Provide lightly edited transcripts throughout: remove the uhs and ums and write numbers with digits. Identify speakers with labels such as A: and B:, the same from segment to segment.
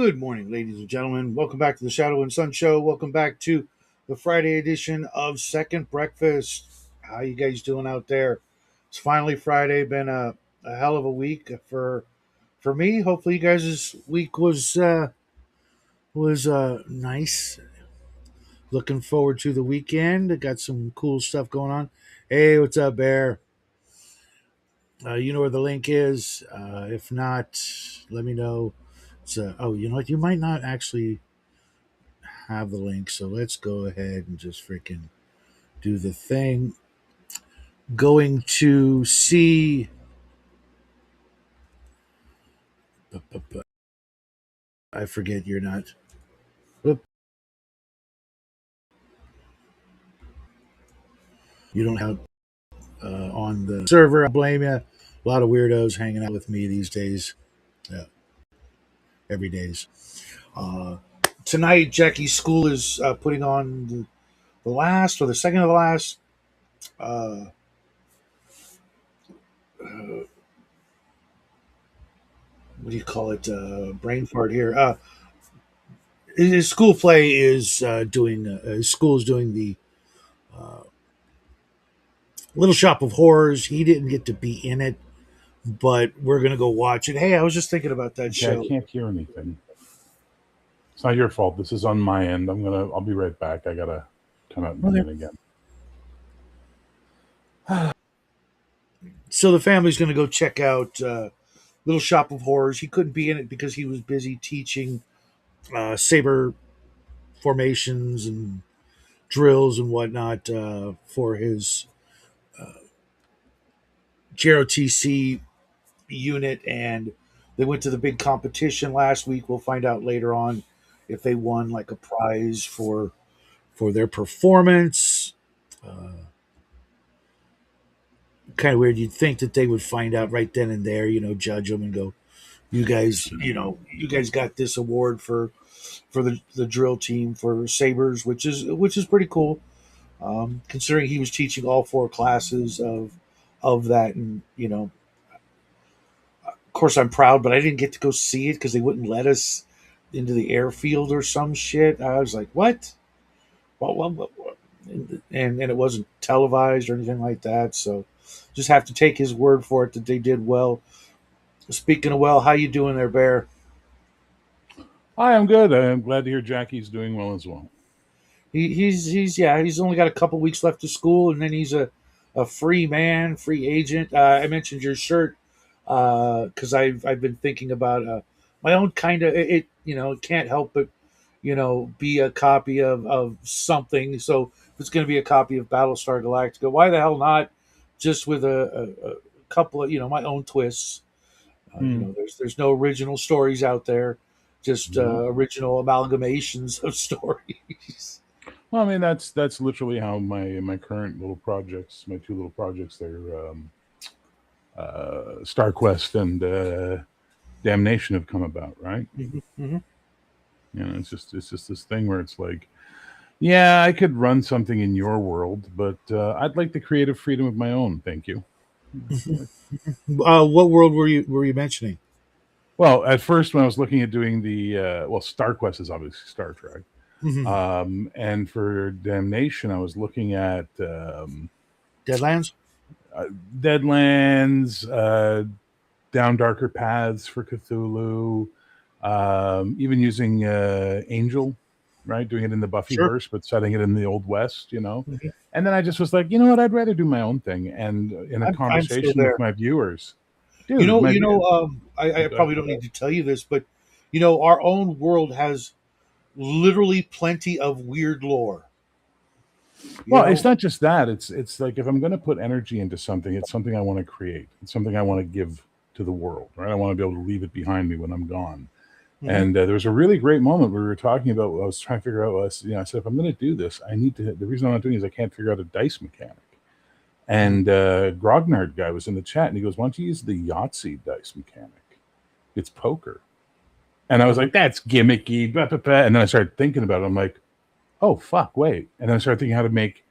A: Good morning, ladies and gentlemen. Welcome back to the Shadow and Sun Show. Welcome back to the Friday edition of Second Breakfast. How you guys doing out there? It's finally Friday. Been a hell of a week for me. Hopefully, you guys' week was nice. Looking forward to the weekend. Got some cool stuff going on. Hey, what's up, Bear? You know where the link is. If not, let me know. Oh, you know what? You might not actually have the link, so let's go ahead and just freaking do the thing. Going to see. I forget you're not. Whoop. You don't have on the server. I blame you. A lot of weirdos hanging out with me these days. Every days. Uh, Tonight, Jackie's school is putting on the last or the second of the last. Uh, what do you call it? Brain fart here. His school play is doing. His school is doing the uh, Little Shop of Horrors. He didn't get to be in it, but we're gonna go watch it. Hey, I was just thinking about that
B: Okay, I
A: show.
B: can't hear anything. It's not your fault. This is on my end. I'll be right back. I gotta come out and in again.
A: So the family's gonna go check out Little Shop of Horrors. He couldn't be in it because he was busy teaching saber formations and drills and whatnot for his JROTC unit, and they went to the big competition last week. We'll find out later on if they won like a prize for their performance. Kind of weird. You'd think that they would find out right then and there, judge them and go, you guys got this award for the drill team for sabers, which is pretty cool. Considering he was teaching all four classes of that, and of course I'm proud, but I didn't get to go see it because they wouldn't let us into the airfield or some shit. I was like, what? What? And it wasn't televised or anything like that. So just have to take his word for it that they did well. Speaking of well, how you doing there, Bear?
B: Hi, I'm good. I'm glad to hear Jackie's doing well as well.
A: He's only got a couple weeks left of school, and then he's a free man, free agent. I mentioned your shirt because I've been thinking about my own kind of it. It can't help but be a copy of something. So if it's going to be a copy of Battlestar Galactica, why the hell not? Just with a couple of my own twists. There's no original stories out there, just original amalgamations of stories.
B: Well, I mean that's literally how my current little projects, my two little projects, they're StarQuest and Damnation have come about, right?
A: Mm-hmm.
B: It's just this thing where it's like, yeah, I could run something in your world, but I'd like the creative freedom of my own. Thank you.
A: What world were you mentioning?
B: Well, at first when I was looking at doing the StarQuest is obviously Star Trek.
A: Mm-hmm.
B: And for Damnation, I was looking at
A: Deadlands.
B: Deadlands, Down Darker Paths for Cthulhu, even using Angel, right? Doing it in the Buffyverse,
A: Sure.
B: but setting it in the Old West,
A: Mm-hmm.
B: And then I just was like, you know what? I'd rather do my own thing. And in a
A: I'm still
B: conversation with
A: there.
B: my viewers, dude,
A: I probably don't need to tell you this, but our own world has literally plenty of weird lore.
B: Well, it's not just that. It's like if I'm going to put energy into something, it's something I want to create. It's something I want to give to the world, right? I want to be able to leave it behind me when I'm gone.
A: Mm-hmm.
B: And there was a really great moment where we were talking about. I was trying to figure out. I said, if I'm going to do this, I need to. The reason I'm not doing it is I can't figure out a dice mechanic. And Grognard guy was in the chat, and he goes, "Why don't you use the Yahtzee dice mechanic? It's poker." And I was like, "That's gimmicky." Blah, blah, blah. And then I started thinking about it. I'm like, "Oh fuck, wait!" And then I started thinking how to make,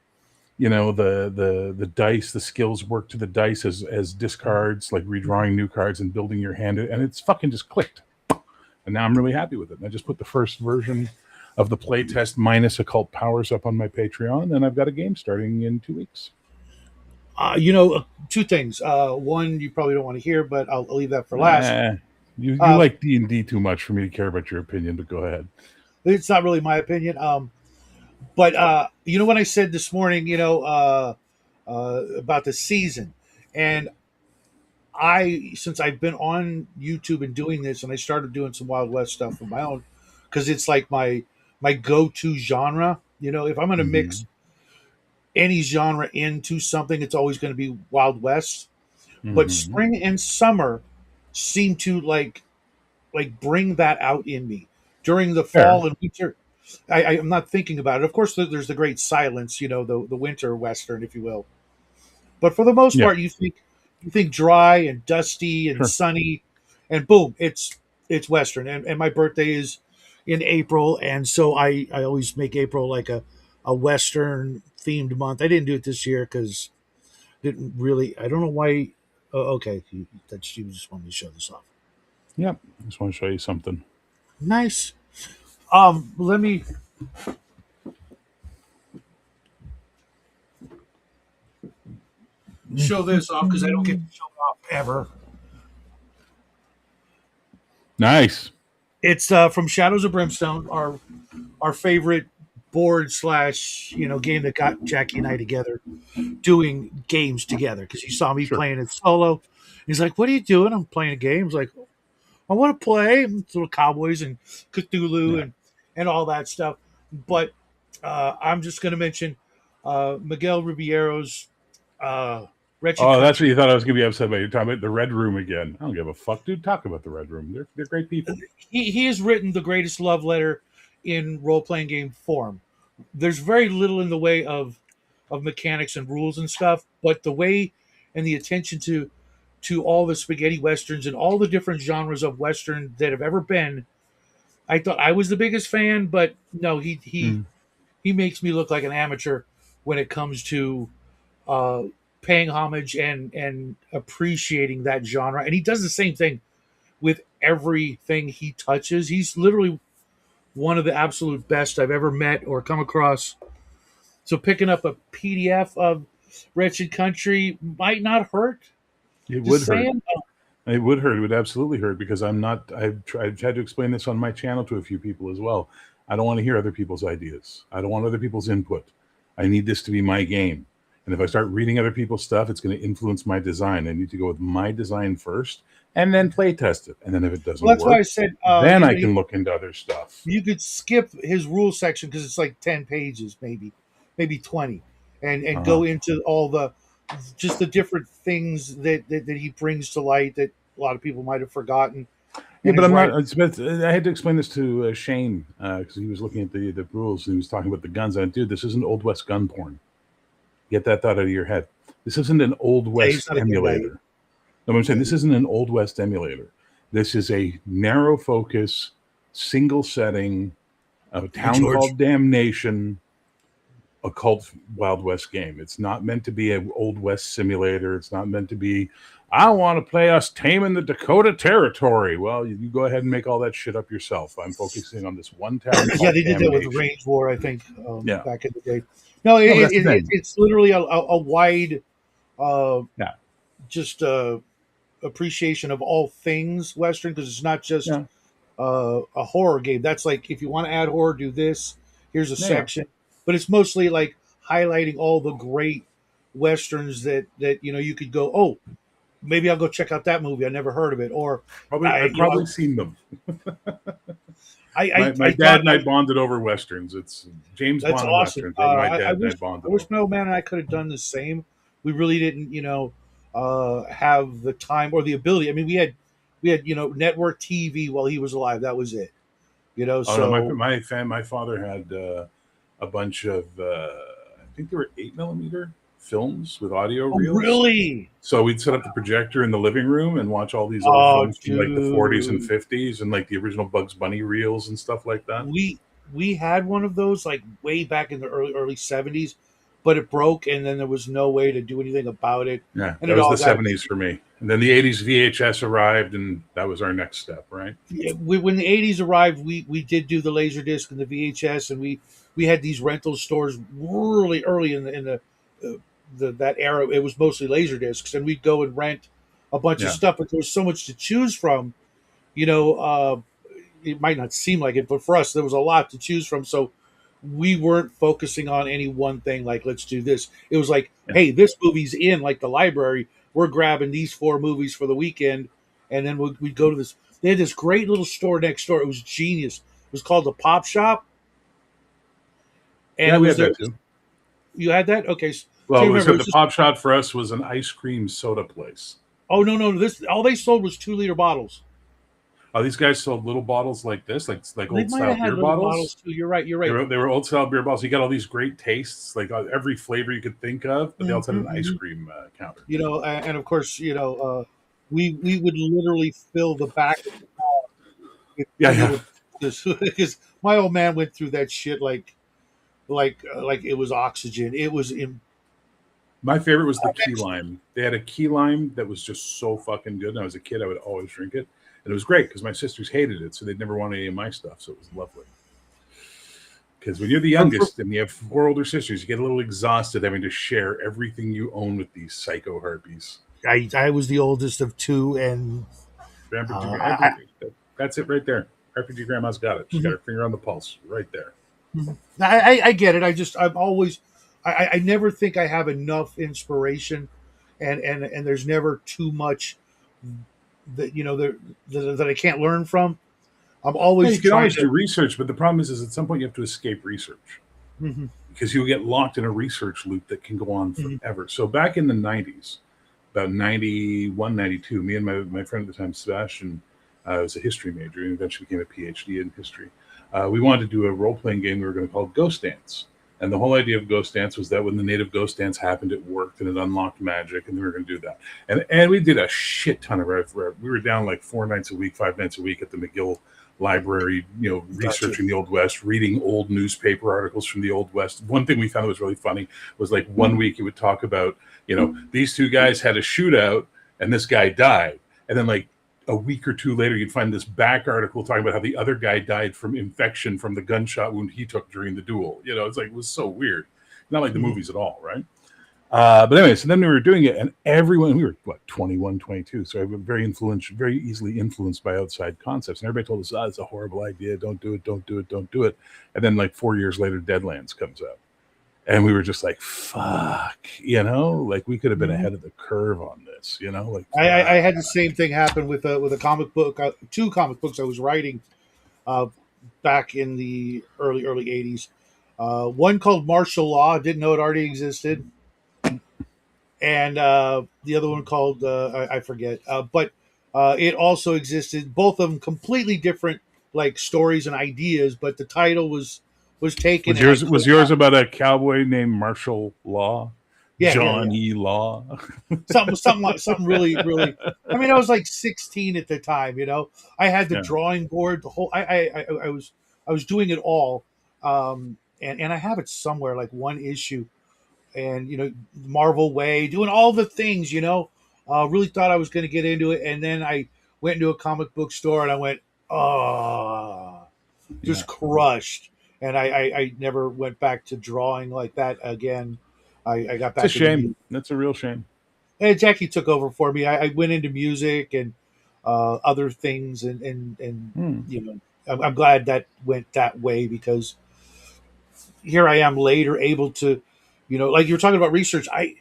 B: the dice, the skills work to the dice as discards, like redrawing new cards and building your hand, and it's fucking just clicked. and now I'm really happy with it. And I just put the first version of the playtest minus occult powers up on my Patreon, and I've got a game starting in 2 weeks.
A: Two things. One, you probably don't want to hear, but I'll leave that for last.
B: Eh, you
A: Uh,
B: like D&D too much for me to care about your opinion, but go ahead.
A: it's not really my opinion. But when I said this morning, about the season, and since I've been on YouTube and doing this, and I started doing some Wild West stuff of my own, because it's like my go-to genre. If I'm going to
B: Mm-hmm.
A: mix any genre into something, it's always going to be Wild West. But
B: Mm-hmm.
A: spring and summer seem to like bring that out in me. During the
B: Fair.
A: fall and winter, I'm not thinking about it. Of course, there's the great silence, the winter western, if you will. But for the most
B: Yeah,
A: part, you think dry and dusty and
B: sure.
A: sunny, and boom, it's western. And my birthday is in April, and so I always make April like a western themed month. I didn't do it this year because didn't really. I don't know why. Oh, okay, you just wanted me to show this off.
B: Yep. I just want to show you something.
A: Nice. Let me show this off because I don't get to show it off ever.
B: Nice.
A: It's from Shadows of Brimstone, our favorite board slash game that got Jackie and I together doing games together because he saw me
B: Sure.
A: playing it solo. He's like, "What are you doing?" I'm playing a game. He's like, "I want to play." It's little cowboys and Cthulhu
B: Yeah.
A: and all that stuff. But I'm just going to mention Miguel Ribeiro's Wretched
B: Oh, that's what you
A: Country.
B: thought I was going to be upset about. You're talking about the Red Room again. I don't give a fuck, dude. Talk about the Red Room. They're great people.
A: He has written the greatest love letter in role playing game form. There's very little in the way of mechanics and rules and stuff, but the way and the attention to all the spaghetti westerns and all the different genres of western that have ever been. I thought I was the biggest fan, but no,
B: Mm.
A: he makes me look like an amateur when it comes to uh, paying homage and appreciating that genre. And he does the same thing with everything he touches. He's literally one of the absolute best I've ever met or come across. So picking up a PDF of Wretched Country might not hurt.
B: It would
A: Just
B: hurt.
A: saying.
B: It would hurt. It would absolutely hurt because I'm not. I've had to explain this on my channel to a few people as well. I don't want to hear other people's ideas. I don't want other people's input. I need this to be my game. And if I start reading other people's stuff, it's going to influence my design. I need to go with my design first and then play test it. And then if it
A: Well,
B: doesn't
A: that's why
B: work,
A: I said
B: then I can look into other stuff.
A: you could skip his rule section because it's like 10 pages, maybe 20, and
B: Uh-huh.
A: go into all the just the different things that he brings to light that a lot of people might have forgotten.
B: Yeah,
A: And
B: but
A: his
B: I'm not.
A: writing.
B: I had to explain this to Shane because he was looking at the rules and he was talking about the guns. And dude, this isn't Old West gun porn. Get that thought out of your head. This isn't an Old
A: Yeah, he's
B: West
A: not a gun guy.
B: emulator. No, I'm saying
A: Yeah,
B: this isn't an Old West emulator. This is a narrow focus, single setting, a
A: hey
B: town
A: George.
B: called Damnation, occult Wild West game. It's not meant to be an Old West simulator. It's not meant to be, I want to play us taming the Dakota Territory. Well, you go ahead and make all that shit up yourself. I'm focusing on this one town
A: Yeah,
B: called
A: they did that with the
B: Damnation.
A: Range War, I think,
B: Yeah.
A: back in the day. No,
B: No, but that's the thing.
A: it's literally a wide, uh,
B: Yeah.
A: just appreciation of all things Western because it's not just
B: Yeah.
A: a horror game. That's like if you want to add horror, do this. Here's a
B: Yeah. Yeah.
A: section, but it's mostly like highlighting all the great westerns that you could go. Oh, maybe I'll go check out that movie. I never heard of it, or
B: Probably,
A: I
B: I've
A: you know
B: probably seen them. My
A: I
B: dad
A: thought
B: and I bonded over westerns. It's James
A: that's
B: Bond and
A: awesome.
B: westerns. My
A: I
B: dad and I
A: wish
B: bonded over.
A: my old man and I could have done the same. We really didn't, have the time or the ability. I mean, we had network TV while he was alive. That was it.
B: Oh no,
A: So
B: my father had a bunch of I think they were 8 mm films with audio
A: oh,
B: reels.
A: really?
B: So we'd set up the projector in the living room and watch all these old
A: Oh,
B: films from like the 40s and
A: dude.
B: 50s and like the original Bugs Bunny reels and stuff like that.
A: We had one of those like way back in the early 70s, but it broke, and then there was no way to do anything about it,
B: Yeah,
A: and
B: that
A: it
B: was
A: all
B: the
A: got.
B: '70s for me, and then the '80s VHS arrived, and that was our next step, right?
A: Yeah, when the '80s arrived, we did do the laser disc and the VHS, and we had these rental stores really early in the that era. It was mostly laser discs, and we'd go and rent a bunch of
B: Yeah,
A: stuff, but there was so much to choose from. You know, it might not seem like it, but for us, there was a lot to choose from. So we weren't focusing on any one thing. Like, let's do this. It was like,
B: yeah,
A: hey, this movie's in like the library. We're grabbing these four movies for the weekend, and then we'd go to this. They had this great little store next door. It was genius. It was called the Pop Shop, and
B: yeah.
A: it
B: We
A: was
B: had
A: there.
B: that too.
A: You had that, okay? So
B: Well,
A: you
B: we
A: remember? It
B: said
A: was
B: the
A: just
B: Pop Shot for us was an ice cream soda place.
A: oh no, this all they sold was 2 liter bottles.
B: Oh, these guys sold little bottles like this, like
A: They
B: old
A: might
B: style
A: have had
B: beer
A: little bottles
B: bottles.
A: too. You're right. You're
B: They
A: right.
B: were they were old style beer bottles. You got all these great tastes, like every flavor you could think of, but they also had an ice
A: Hmm.
B: cream counter.
A: You know, and of course, we would literally fill the back of the car with
B: Yeah,
A: two
B: yeah.
A: liter because my old man went through that shit like it was oxygen. It was in.
B: My favorite was the key lime. They had a key lime that was just so fucking good. And I was a kid, I would always drink it, and it was great because my sisters hated it, so they'd never want any of my stuff. So it was lovely. Because when you're the
A: For,
B: youngest and you have four older sisters, you get a little exhausted having to share everything you own with these psycho harpies.
A: I was the oldest of two, and
B: RPG,
A: I,
B: that's it right there. RPG Grandma's got it. She's got her finger on the pulse right there.
A: I get it. I'm always I never think I have enough inspiration, and there's never too much that that I can't learn from. I'm
B: Yeah,
A: always
B: you can
A: trying
B: always
A: to.
B: do research, but the problem is at some point you have to escape research
A: Mhm,
B: because you'll get locked in a research loop that can go on
A: mhm,
B: forever. So back in the '90s, about 91, 92, me and my friend at the time, Sebastian, was a history major and eventually became a PhD in history. We wanted to do a role playing game we were going to call Ghost Dance. And the whole idea of Ghost Dance was that when the native Ghost Dance happened, it worked and it unlocked magic, and we were going to do that. And we did a shit ton of it. We were down like 4 nights a week, 5 nights a week at the McGill Library,
A: gotcha.
B: researching the Old West, reading old newspaper articles from the Old West. One thing we found that was really funny was like one week it would talk about, these two guys had a shootout and this guy died. And then like a week or two later, you'd find this back article talking about how the other guy died from infection from the gunshot wound he took during the duel. It's like, it was so weird. Not like the
A: Mhm.
B: movies at all, right? But anyway, so then we were doing it, and everyone, we were, what, 21, 22. So I was very easily influenced by outside concepts. And everybody told us, it's a horrible idea. Don't do it, don't do it, don't do it. And then, like 4 years later, Deadlands comes out. And we were just like, fuck, like we could have been
A: Mhm.
B: ahead of the curve on this, like,
A: I
B: fuck.
A: had the same thing happen with a comic book, two comic books I was writing uh, back in the early '80s. One called Martial Law. Didn't know it already existed, and the other one called I forget, but it also existed. Both of them completely different, like stories and ideas, but the title was taken,
B: Was
A: and I
B: yours
A: could
B: was yours about a cowboy named Marshall Law?
A: yeah.
B: John E. Law?
A: Something really. I mean, I was like 16 at the time. I had the
B: Yeah.
A: drawing board, the whole. I was doing it all, and I have it somewhere, like one issue, and Marvel Way, doing all the things. Really thought I was going to get into it, and then I went into a comic book store, and I went, oh,
B: Yeah.
A: just crushed, and I never went back to drawing like that again. I got
B: It's a
A: back into
B: shame.
A: music.
B: That's a real shame.
A: Jackie took over for me. I went into music and other things, and
B: Hmm.
A: I'm glad that went that way because here I am later able to, like you were talking about research. I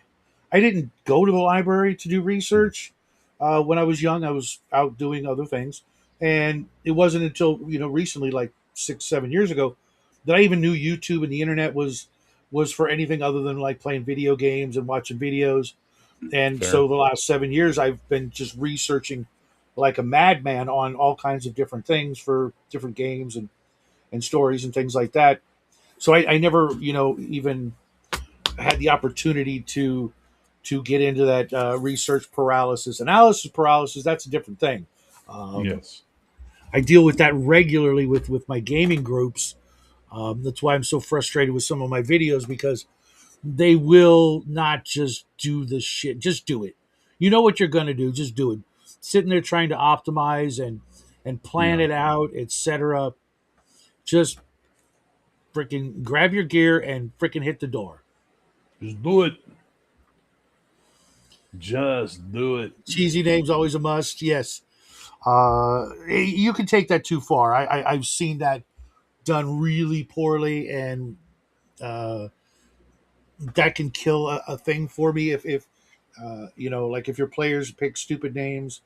A: didn't go to the library to do research when I was young. I was out doing other things, and it wasn't until recently, like 6 7 years ago, that I even knew YouTube and the internet was for anything other than like playing video games and watching videos. And
B: Fair.
A: so the last 7 years, I've been just researching like a madman on all kinds of different things for different games and stories and things like that. So I never, even had the opportunity to get into that research paralysis, analysis paralysis. That's a different thing. Um,
B: Yes.
A: I deal with that regularly with my gaming groups. That's why I'm so frustrated with some of my videos because they will not just do the shit. Just do it. You know what you're going to do. Just do it. Sitting there trying to optimize and plan
B: No,
A: it out, etc. Just freaking grab your gear and freaking hit the door.
B: just do it. Just do it.
A: Cheesy names always a must. Yes. You can take that too far. I've seen that done really poorly, and uh, that can kill a thing for me if like if your players pick stupid names,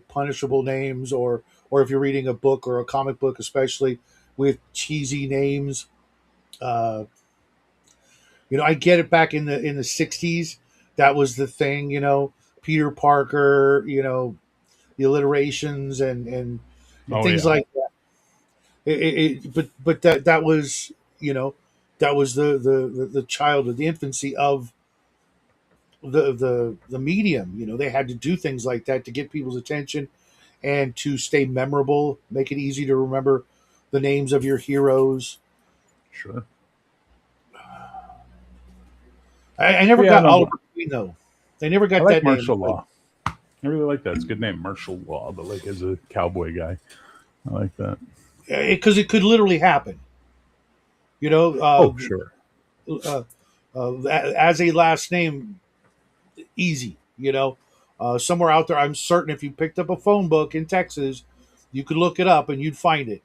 A: punishable names, or if you're reading a book or a comic book, especially with cheesy names. Uh, I get it. Back in the '60s, that was the thing. Peter Parker. The alliterations and
B: Oh
A: things
B: yeah,
A: like that. But that was that was the childhood, the infancy of the medium. They had to do things like that to get people's attention and to stay memorable, make it easy to remember the names of your heroes.
B: sure.
A: I never
B: Yeah,
A: got
B: no, but
A: Oliver Queen though. I never
B: I
A: got
B: like
A: that name.
B: martial law. I really like that. It's a good name, martial law. But like as a cowboy guy, I like that.
A: Because it could literally happen. You know,
B: Oh sure.
A: uh, as a last name, easy. Somewhere out there, I'm certain if you picked up a phone book in Texas, you could look it up and you'd find it.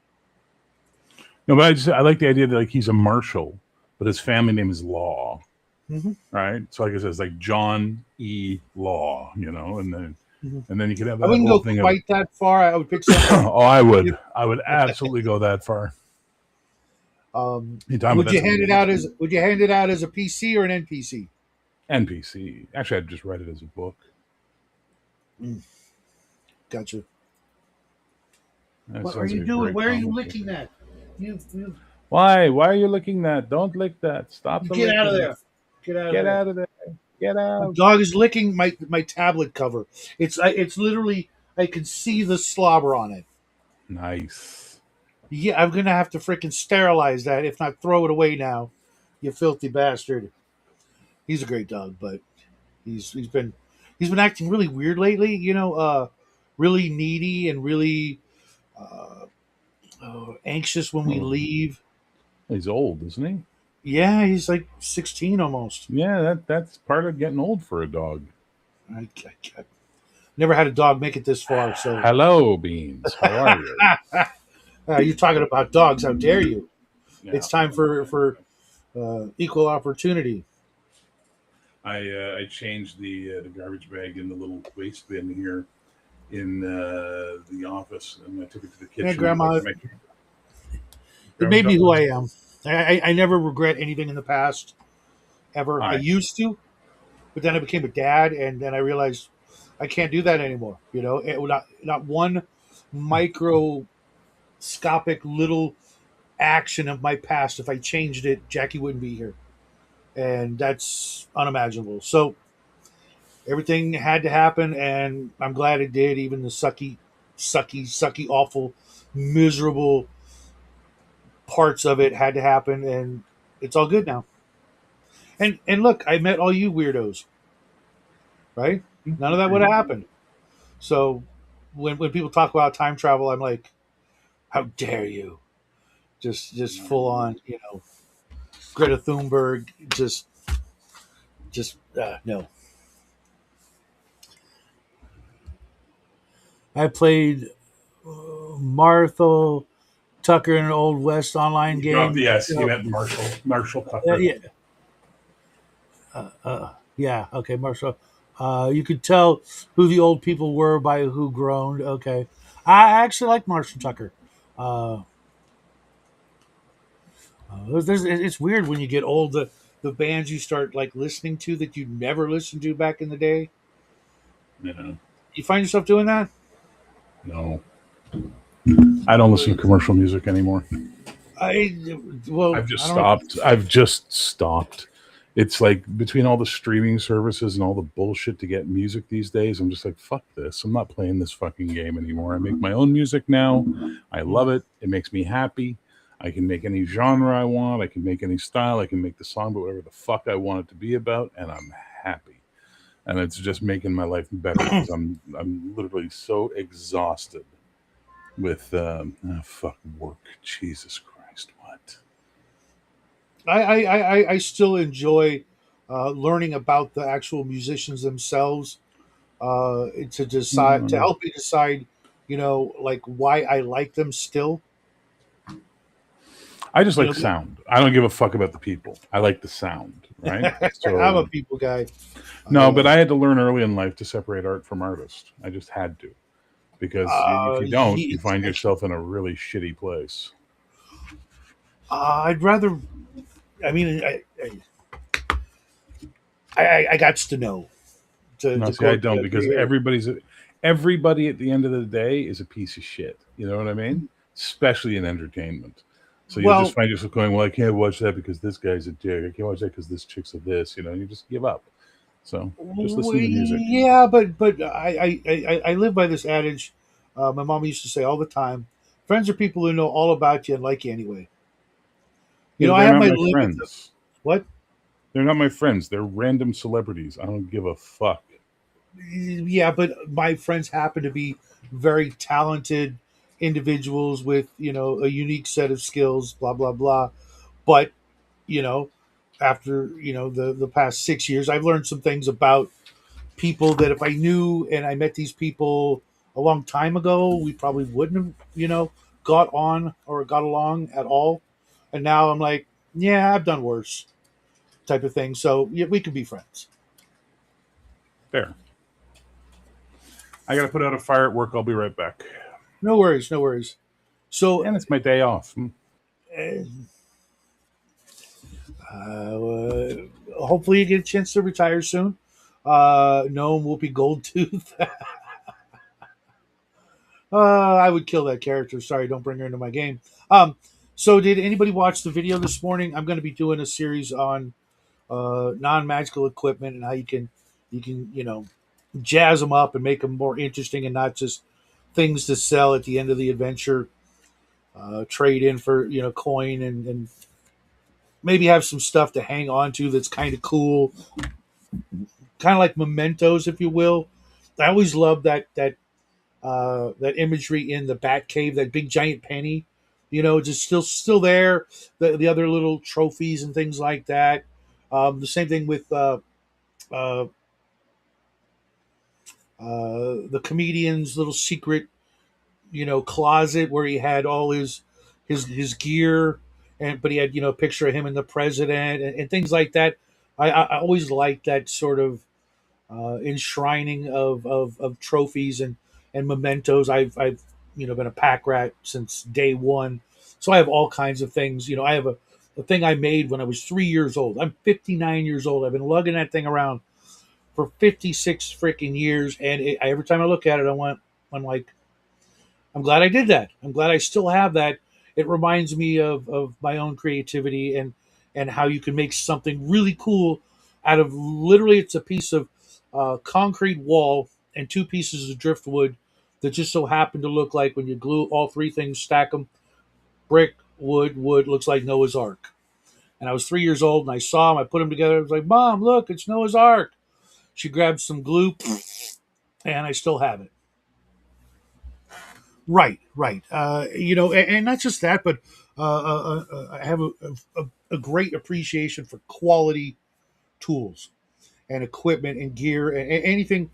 B: No, but I like the idea that like he's a marshal, but his family name is Law,
A: Hmm.
B: right? So like it says like John E. Law,
A: Hmm.
B: and then you could have
A: I
B: that
A: wouldn't
B: whole
A: go
B: thing of
A: quite that far. I would pick something like.
B: oh, I would absolutely go that far. You talking about that's a
A: Would you hand it out as a PC or an NPC?
B: NPC. Actually, I'd just write it as a book.
A: Mm, gotcha.
B: That
A: What are
B: sounds
A: you
B: like a
A: doing?
B: great
A: Why are you
B: comic book.
A: licking that? You
B: Why? Why are you licking that? Don't lick that. Stop the
A: get out of
B: licking.
A: there. Get out of
B: Get
A: there.
B: out of there. Get
A: My
B: out.
A: dog is licking my tablet cover. It's literally I can see the slobber on it.
B: Nice.
A: Yeah, I'm gonna have to freaking sterilize that, if not throw it away now. You filthy bastard. He's a great dog, but he's been acting really weird lately. Really needy and really uh, anxious when we
B: Oh,
A: leave.
B: he's old, isn't he?
A: Yeah, he's like 16 almost.
B: Yeah, that's part of getting old for a dog.
A: I never had a dog make it this far, so
B: Hello, Beans. How are you?
A: you're talking about dogs. How dare you?
B: Yeah.
A: It's time for equal opportunity.
B: I changed the garbage bag in the little waste bin here in the office, and I took it to the
A: Yeah,
B: kitchen.
A: Grandma, it
B: Grandma
A: made me
B: got
A: who I
B: one.
A: am. I never regret anything in the past ever. I
B: Hi.
A: used to, but then I became a dad, and then I realized I can't do that anymore. Not one microscopic little action of my past. If I changed it, Jackie wouldn't be here, and that's unimaginable. So everything had to happen, and I'm glad it did. Even the sucky, awful, miserable parts of it had to happen, and it's all good now. And look, I met all you weirdos, right? None of that would have happened. So when people talk about time travel, I'm like, how dare you? Just full on, Greta Thunberg. Just no. I played Martha Tucker in an Old West online game.
B: Yes, you met Marshall Tucker.
A: Yeah, yeah. Okay, Marshall. You could tell who the old people were by who groaned. Okay, I actually like Marshall Tucker. Uh, it's weird when you get old. The bands you start like listening to that you never listened to back in the day.
B: Yeah.
A: You find yourself doing that.
B: No, I don't listen to commercial music anymore.
A: I well,
B: I've just
A: I don't.
B: stopped. I've just stopped. It's like between all the streaming services and all the bullshit to get music these days, I'm just like, fuck this. I'm not playing this fucking game anymore. I make my own music now. I love it. It makes me happy. I can make any genre I want. I can make any style. I can make the song about whatever the fuck I want it to be about, and I'm happy. And it's just making my life better because I'm literally so exhausted with fuck work. Jesus Christ, what?
A: I still enjoy learning about the actual musicians themselves to decide to
B: Mm,
A: help me decide, like why I like them still.
B: I just
A: You
B: like
A: know,
B: sound. I don't give a fuck about the people. I like the sound, right?
A: I'm
B: So
A: a people guy.
B: no, but
A: Uh,
B: I had to learn early in life to separate art from artist. I just had to because if you don't, you find
A: yeah,
B: yourself in a really shitty place.
A: I'd rather. I mean, I got to know
B: No,
A: to
B: see, I
A: quote
B: don't because
A: here.
B: everybody at the end of the day is a piece of shit. You know what I mean? Especially in entertainment. So you'll just
A: Well,
B: find yourself going, "Well, I can't watch that because this guy's a dick. I can't watch that because this chick's a this." You know, and you just give up. So just listen to the music.
A: yeah, but I live by this adage. My mom used to say all the time: friends are people who know all about you and like you anyway.
B: Yeah, but
A: I
B: they're
A: have
B: not
A: my
B: my
A: limits of
B: friends.
A: what.
B: They're not my friends. They're random celebrities. I don't give a fuck.
A: Yeah, but my friends happen to be very talented individuals with a unique set of skills. Blah blah blah. But you know, after the past 6 years, I've learned some things about people that if I knew and I met these people a long time ago, we probably wouldn't have got on or got along at all. And now I'm like, yeah, I've done worse, type of thing. So yeah, we could be friends.
B: There. I got to put out a fire at work. I'll be right back.
A: No worries, no worries. So
B: And it's my day off.
A: uh, hopefully you get a chance to retire soon. No Whoopi Goldtooth. I would kill that character. Sorry, don't bring her into my game. So did anybody watch the video this morning? I'm going to be doing a series on non-magical equipment and how you can jazz them up and make them more interesting and not just things to sell at the end of the adventure. Trade in for coin and maybe have some stuff to hang on to that's kind of cool, kind of like mementos, if you will. I always love that imagery in the Bat Cave, that big giant penny, just still there. The other little trophies and things like that. The same thing with uh, the comedian's little secret, closet where he had all his gear, and but he had a picture of him and the president and things like that. I always liked that sort of enshrining of trophies and mementos. I've been a pack rat since day one, so I have all kinds of things. I have a thing I made when I was 3 years old. I'm 59 years old. I've been lugging that thing around for 56 freaking years, and every time I look at it, I'm like, I'm glad I did that. I'm glad I still have that. It reminds me of my own creativity and how you can make something really cool out of literally it's a piece of concrete wall and two pieces of driftwood that just so happen to look like when you glue all three things, stack them, brick, wood, looks like Noah's Ark. And I was 3 years old and I saw them. I put them together. I was like, Mom, look, it's Noah's Ark. She grabbed some glue and I still have it. Right, right. And not just that, but I have a great appreciation for quality tools and equipment and gear and anything.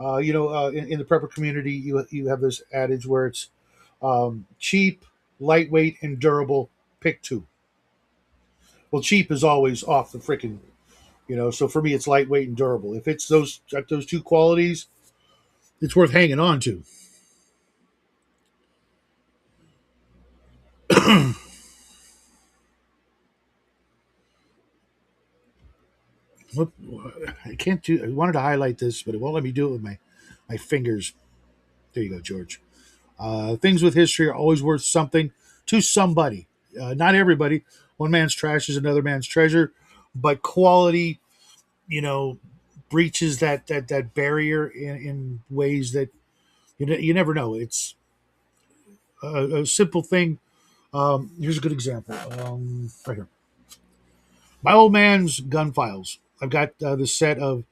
A: In the prepper community, you have this adage where it's cheap, lightweight, and durable. Pick two. Well, cheap is always off the freaking. So for me, it's lightweight and durable. If it's those two qualities, it's worth hanging on to. What I can't do. I wanted to highlight this, but it won't let me do it with my fingers. There you go, George. Things with history are always worth something to somebody. Not everybody. One man's trash is another man's treasure, but quality, you know, breaches that barrier in ways that you never know. It's a simple thing. Here's a good example. Right here. My old man's gun files. I've got this set of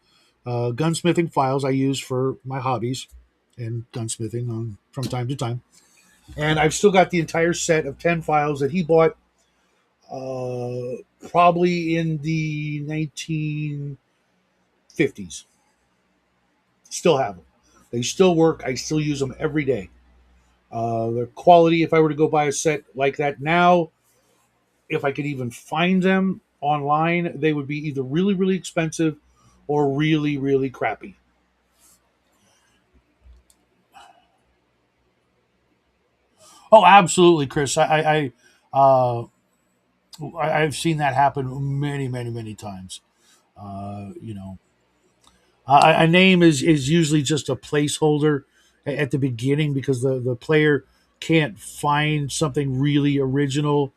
A: gunsmithing files I use for my hobbies and gunsmithing from time to time. And I've still got the entire set of 10 files that he bought probably in the 1950s. Still have them. They still work. I still use them every day. The quality, if I were to go buy a set like that now, if I could even find them online, they would be either really, really expensive or really, really crappy. Oh, absolutely, Chris. I've seen that happen many, many, many times. You know, a name is usually just a placeholder at the beginning because the player can't find something really original,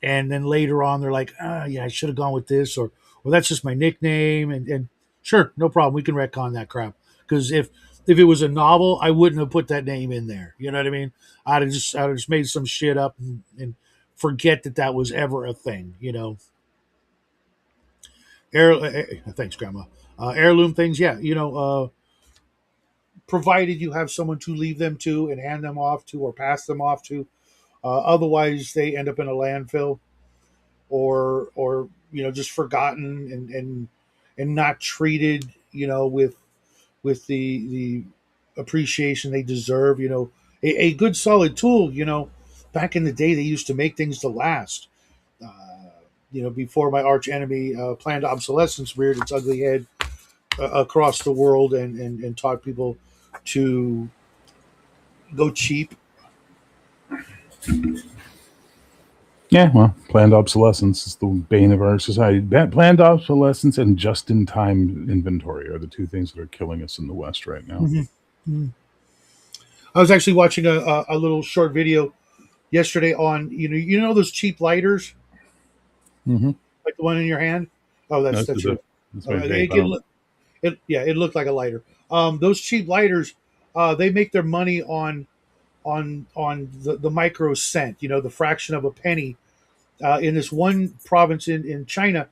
A: and then later on they're like, yeah, I should have gone with this, or well, that's just my nickname, and sure, no problem, we can retcon that crap. Because if it was a novel, I wouldn't have put that name in there. You know what I mean? I'd have just made some shit up and forget that that was ever a thing. You know, thanks, Grandma. Heirloom things, yeah. Provided you have someone to leave them to and hand them off to or pass them off to. Otherwise, they end up in a landfill or just forgotten and not treated with the appreciation they deserve. A good solid tool. Back in the day, they used to make things to last. Before my arch enemy planned obsolescence reared its ugly head across the world and taught people to go cheap.
B: Yeah, well, planned obsolescence is the bane of our society. Planned obsolescence and just-in-time inventory are the two things that are killing us in the West right now.
A: Mm-hmm. I was actually watching a little short video yesterday on those cheap lighters
B: Mm-hmm.
A: like the one in your hand. Oh, that's
B: That's
A: that's yours.
B: that's my vape.
A: It, yeah, it looked like a lighter. Those cheap lighters, they make their money on the micro cent. The fraction of a penny. In this one province in China,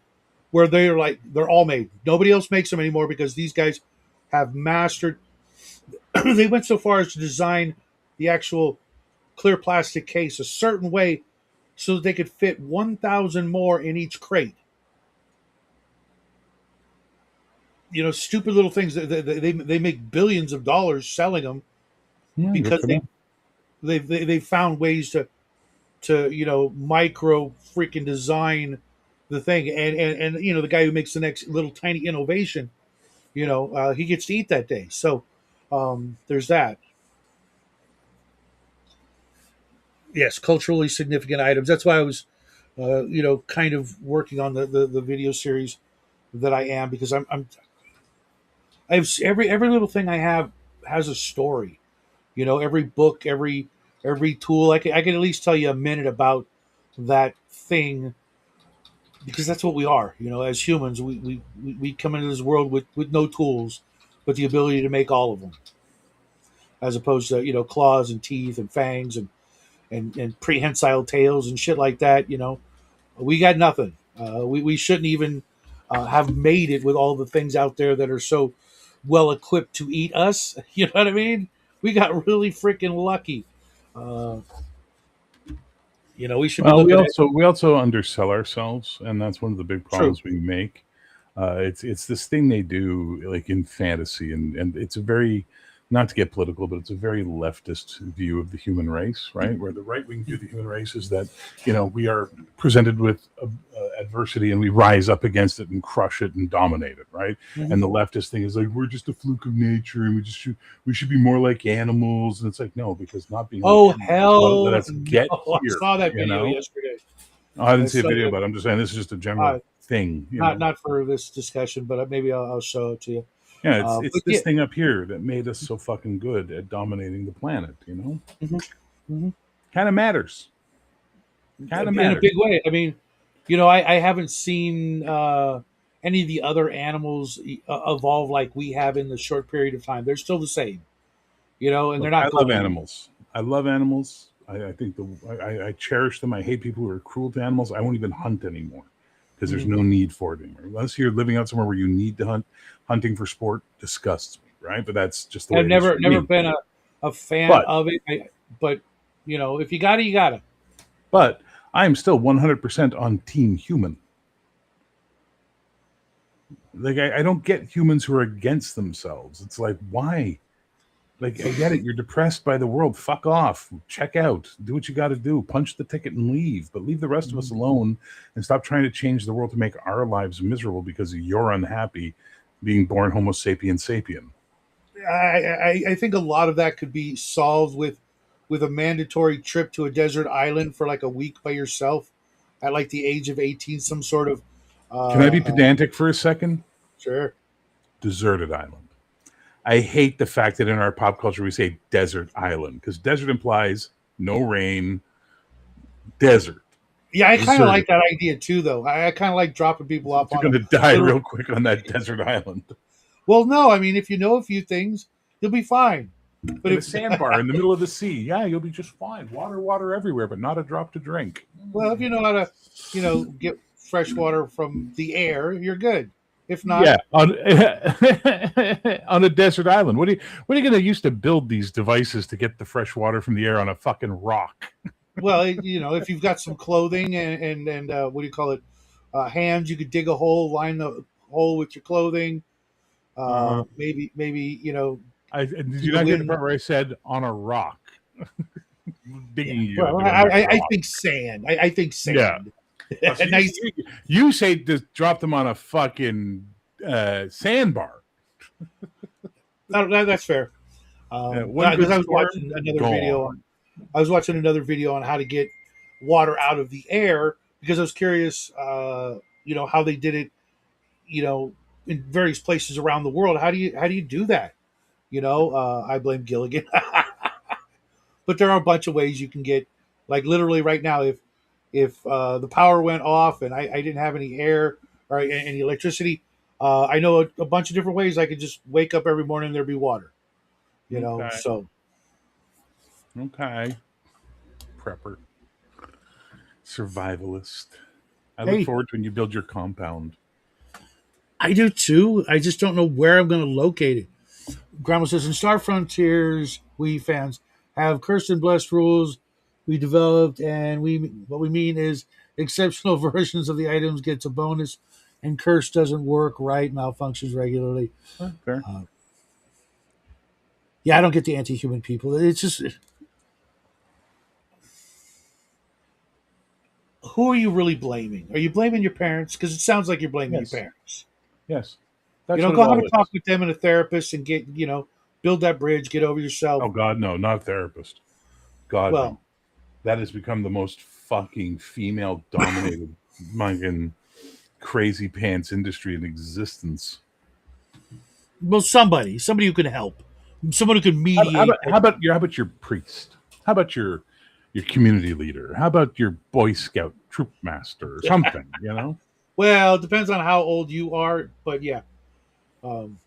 A: where they're all made. Nobody else makes them anymore because these guys have mastered. They went so far as to design the actual clear plastic case a certain way so that they could fit 1,000 more in each crate. Stupid little things. They make billions of dollars selling them
B: Yeah, good
A: because
B: for them.
A: they found ways to micro freaking design the thing, and the guy who makes the next little tiny innovation, he gets to eat that day. So there's that. Yes, culturally significant items. That's why I was kind of working on the video series that I am, because I have every little thing I have has a story. Every book, every tool. I can at least tell you a minute about that thing, because that's what we are. As humans, we come into this world with no tools, but the ability to make all of them, as opposed to claws and teeth and fangs and prehensile tails and shit like that. We got nothing. We shouldn't even have made it with all the things out there that are so well equipped to eat us. You know what I mean? We got really freaking lucky. Uh, we should be
B: Well, we
A: looking at.
B: also we also undersell ourselves, and that's one of the big
A: True.
B: problems we make. It's this thing they do like in fantasy, and it's a very, not to get political, but it's a very leftist view of the human race, right? Where the right wing view of the human race is that we are presented with adversity and we rise up against it and crush it and dominate it, right?
A: Mhm.
B: And the leftist thing is like we're just a fluke of nature and we should be more like animals, and it's like no, because not being like
A: Oh
B: animals is what let
A: hell
B: us
A: no!
B: get
A: I
B: here,
A: saw that
B: you
A: video
B: know.
A: yesterday.
B: Oh, I
A: I
B: didn't see a
A: saw
B: video
A: that.
B: about it. I'm just saying this is just a general
A: Uh,
B: thing,
A: not for this discussion, but maybe I'll show it to you.
B: Yeah, it's
A: But
B: this
A: yeah.
B: thing up here that made us so fucking good at dominating the planet.
A: Mhm. Mhm.
B: Kind of matters. Kind of
A: In a
B: matters.
A: big way. I mean, I haven't seen any of the other animals evolve like we have in the short period of time. They're still the same, and they're
B: Look, I
A: not
B: love
A: going anywhere.
B: animals. I love animals. I think I cherish them. I hate people who are cruel to animals. I won't even hunt anymore because there's
A: Mm.
B: no need for it anymore. Unless you're living out somewhere where you need to hunt, hunting for sport disgusts me, right? But that's just the way
A: I've
B: it is for
A: never
B: me.
A: been a fan
B: But
A: of it, but if you got it, you got it.
B: but I am still 100% on Team Human. Like I don't get humans who are against themselves. It's like, why? Like, I get it. You're depressed by the world. Fuck off. Check out. Do what you got to do. Punch the ticket and leave. But leave the rest of us alone and stop trying to change the world to make our lives miserable because you're unhappy being born Homo sapien sapien.
A: I think a lot of that could be solved with a mandatory trip to a desert island for like a week by yourself at like the age of 18, some sort of
B: Can I be
A: uh,
B: pedantic for a second?
A: sure.
B: Deserted island. I hate the fact that in our pop culture we say desert island because desert implies no rain, desert.
A: Yeah, I kind of
B: Deserted.
A: like that idea too, though. I kind of like dropping people off
B: You're
A: on a
B: going to die
A: little.
B: real quick on that desert island.
A: Well, no, I mean, if you know a few things, you'll be fine. But
B: In a
A: if
B: sandbar in the middle of the sea. Yeah, you'll be just fine. Water, water everywhere, but not a drop to drink.
A: well, if you know how to, get fresh water from the air, you're good. If not,
B: Yeah, on on a desert island. What are you going to use to build these devices to get the fresh water from the air on a fucking rock?
A: well, if you've got some clothing and what do you call it, hands, you could dig a hole, line the hole with your clothing.
B: Uh-huh.
A: Maybe
B: Did
A: keep
B: you
A: the
B: not get the
A: wind.
B: part where I said on a rock?
A: Yeah.
B: Digging you to
A: Well,
B: dig on that
A: I
B: rock.
A: think sand. I think
B: Yeah.
A: sand.
B: So
A: A nice.
B: you say to drop them on a fucking sandbar.
A: That's fair.
B: One
A: Because
B: good
A: I was
B: storm,
A: watching another video
B: gone.
A: on. I was watching another video on how to get water out of the air because I was curious. How they did it. In various places around the world. How do you do that? I blame Gilligan. But there are a bunch of ways you can get, like literally right now, if the power went off and I didn't have any air or any electricity, I know a bunch of different ways I could just wake up every morning and there'd be water.
B: Okay.
A: So
B: Okay. Prepper. Survivalist. I look
A: hey,
B: forward to when you build your compound.
A: I do too. I just don't know where I'm going to locate it. Grandma says in Star Frontiers, we fans have cursed and blessed rules we developed, and what we mean is exceptional versions of the items gets a bonus, and curse doesn't work right, malfunctions regularly.
B: Fair.
A: Uh, yeah, I don't get the anti-human people. It's just who are you really blaming? Are you blaming your parents? Because it sounds like you're blaming your
B: Yes.
A: parents.
B: Yes. That's what it
A: Go have
B: all
A: a talk
B: is.
A: with them and a therapist and get build that bridge, get over
B: Oh
A: yourself.
B: God, no, not a therapist. God
A: Well,
B: no. That has become the most fucking female dominated fucking crazy pants industry in existence.
A: somebody who can help, someone who can
B: How, how
A: mediate.
B: about how about your how about your priest? How about your community leader? How about your Boy Scout troop master or something? You know?
A: Well, it depends on how old you are, but yeah. Um,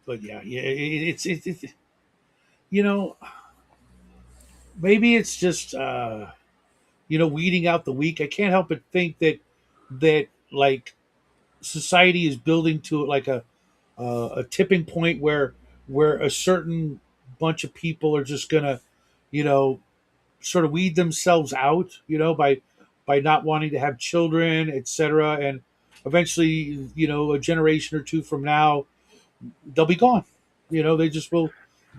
A: but yeah, it's you know maybe it's just weeding out the weak. I can't help but think that like society is building to like a tipping point where a certain bunch of people are just gonna you know sort of weed themselves out, by not wanting to have children, etc. And eventually, a generation or two from now, they'll be gone. They just will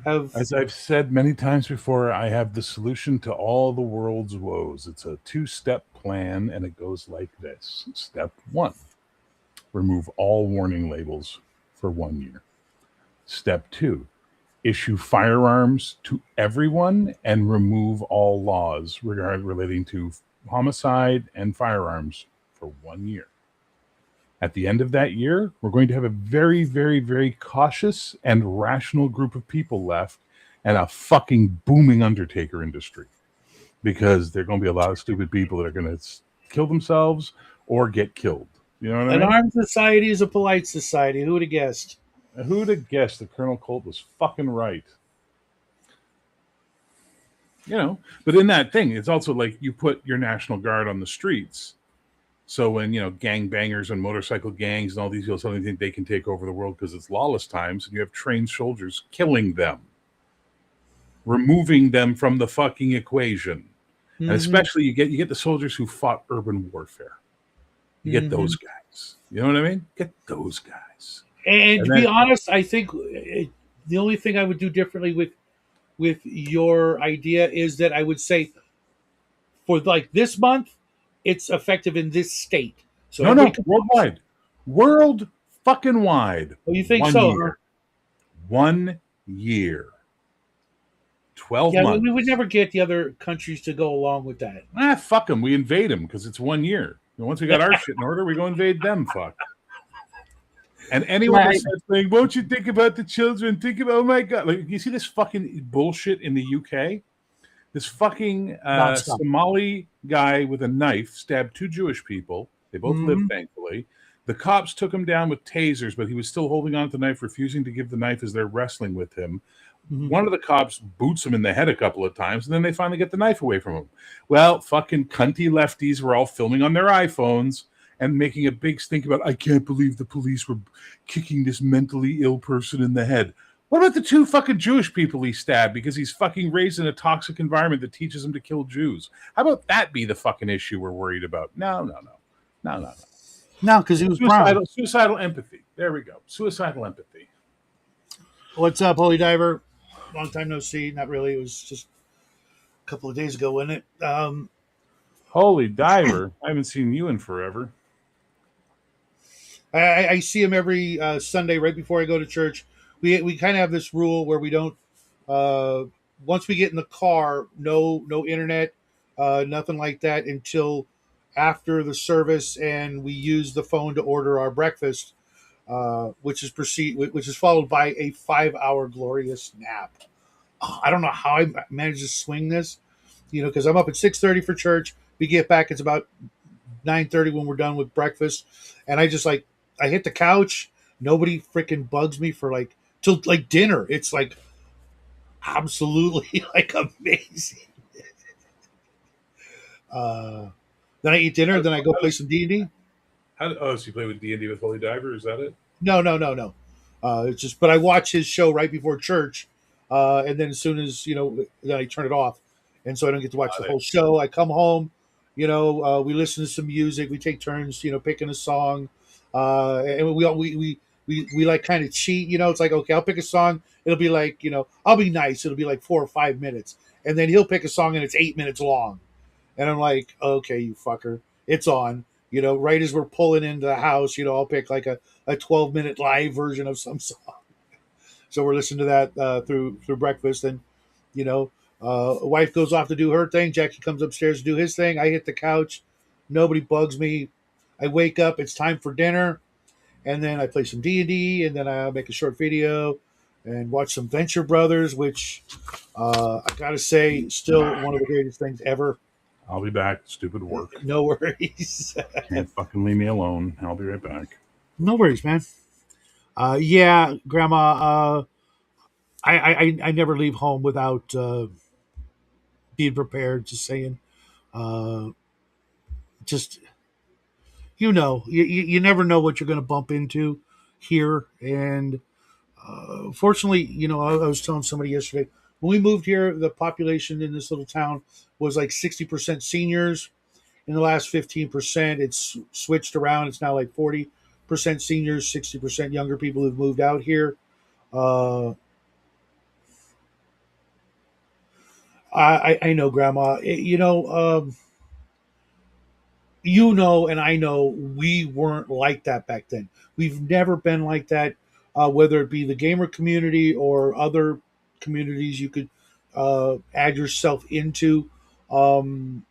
A: have.
B: As I've said many times before, I have the solution to all the world's woes. It's a two-step plan, and it goes like this. Step one, remove all warning labels for 1 year. Step two, issue firearms to everyone and remove all laws relating to homicide and firearms for 1 year. At the end of that year, we're going to have a very, very, very cautious and rational group of people left and a fucking booming undertaker industry because there are going to be a lot of stupid people that are going to kill themselves or get killed. You know what I
A: An
B: mean?
A: armed society is a polite society. Who would have guessed?
B: Who'd have guessed that Colonel Colt was fucking right? You know, but in that thing, it's also like you put your National Guard on the streets. So when, gangbangers and motorcycle gangs and all these people suddenly think they can take over the world because it's lawless times, and you have trained soldiers killing them, removing them from the fucking equation. And
A: Hmm.
B: especially you get the soldiers who fought urban warfare. You get
A: Hmm.
B: those guys. You know what I mean? Get those guys.
A: And
B: And
A: to be
B: then
A: honest, I think the only thing I would do differently with your idea is that I would say for like this month, it's effective in this state, so
B: no,
A: everybody
B: no,
A: can watch.
B: worldwide, world fucking wide,
A: Oh, you think
B: 1
A: so, huh?
B: year, 1 year, 12
A: Yeah, we would
B: months.
A: never get the other countries to go along with that.
B: Fuck them. We invade them because it's 1 year. And once we got our shit in order, we go invade them. Fuck. And anyone
A: Yeah,
B: that starts saying, "Won't you think about the children? Think about, oh my god!" Like you see this fucking bullshit in the UK. This fucking
A: nonstop.
B: Somali guy with a knife stabbed two Jewish people. They both lived,
A: Hmm.
B: thankfully. The cops took him down with tasers, but he was still holding on to the knife, refusing to give the knife as they're wrestling with him.
A: Hmm.
B: One of the cops boots him in the head a couple of times, and then they finally get the knife away from him. Well, fucking cunty lefties were all filming on their iPhones and making a big stink about, I can't believe the police were kicking this mentally ill person in the head. What about the two fucking Jewish people he stabbed because he's fucking raised in a toxic environment that teaches him to kill Jews? How about that be the fucking issue we're worried about? No, no, no. No, no, no.
A: No, because he was brown.
B: Suicidal empathy. There we go. Suicidal empathy.
A: What's up, Holy Diver? Long time no see. Not really. It was just a couple of days ago, wasn't it?
B: Holy diver. I haven't seen you in forever.
A: I see him every Sunday right before I go to church. We kind of have this rule where we don't. Uh, Once we get in the car, no internet, nothing like that until after the service, and we use the phone to order our breakfast, which is followed by a 5 hour glorious nap. I don't know how I managed to swing this, because I'm up at 6:30 for church. We get back; it's about 9:30 when we're done with breakfast, and I hit the couch. Nobody freaking bugs me for like till like dinner. It's like absolutely like amazing. Uh, then I eat dinner.
B: How,
A: Then I go
B: how
A: play
B: does,
A: some D&D.
B: so you play with D&D with Holy Diver? Is that it?
A: No, no, no, no. It's just, but I watch his show right before church, and then as soon as then I turn it off, and so I don't get to watch the
B: Got it.
A: whole show. I come home, we listen to some music. We take turns, picking a song, and we like kind of cheat. It's like, okay, I'll pick a song. It'll be like, I'll be nice. It'll be like 4 or 5 minutes, and then he'll pick a song and it's 8 minutes long. And I'm like, okay, you fucker, it's on. Right as we're pulling into the house, I'll pick like a 12-minute live version of some song. So we're listening to that through breakfast, and you know, wife goes off to do her thing. Jackie comes upstairs to do his thing. I hit the couch. Nobody bugs me. I wake up. It's time for dinner, and then I play some D&D, and then I make a short video and watch some Venture Brothers, which I gotta say, still one of the greatest things ever.
B: I'll be back. Stupid work.
A: No worries.
B: Can't fucking leave me alone. I'll be right back.
A: No worries, man. Yeah, Grandma. I never leave home without being prepared. Just saying. Uh, just you never know what you're going to bump into here, and fortunately, I was telling somebody yesterday when we moved here, the population in this little town was like 60% seniors. In the last 15%, it's switched around. It's now like 40% seniors, 60% younger people who've moved out here. Uh, I know, Grandma. And I know we weren't like that back then. We've never been like that, whether it be the gamer community or other communities you could add yourself into. Um,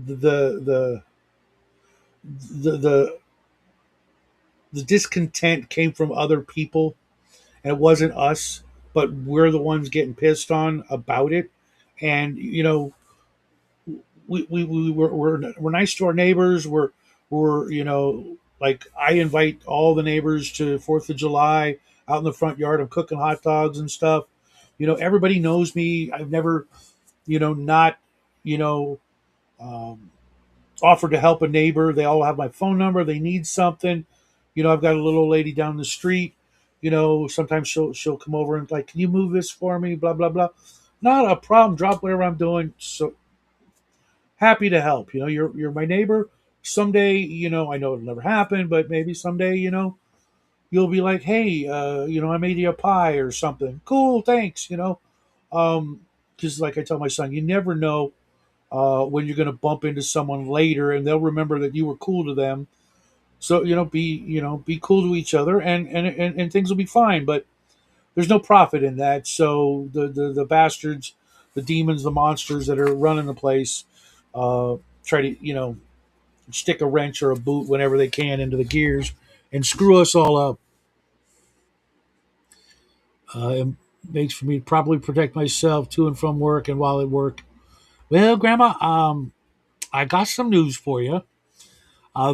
A: the, the the the the discontent came from other people, and it wasn't us, but we're the ones getting pissed on about it. And we're nice to our neighbors. We're like I invite all the neighbors to 4th of July. out in the front yard. I'm cooking hot dogs and stuff. Everybody knows me. I've never, not, you know, um, offered to help a neighbor. They all have my phone number. They need something. I've got a little old lady down the street. Sometimes she'll come over and like, can you move this for me? Blah blah blah. Not a problem. Drop whatever I'm doing. So happy to help. You're my neighbor. Someday, I know it'll never happen, but maybe someday, you'll be like, hey, I made you a pie or something. Cool, thanks. Because like I tell my son, you never know when you're going to bump into someone later, and they'll remember that you were cool to them. So be cool to each other, and things will be fine. But there's no profit in that. So the bastards, the demons, the monsters that are running the place, try to stick a wrench or a boot whenever they can into the gears and screw us all up. It makes for me to probably protect myself to and from work and while at work. Well, Grandma, I got some news for you.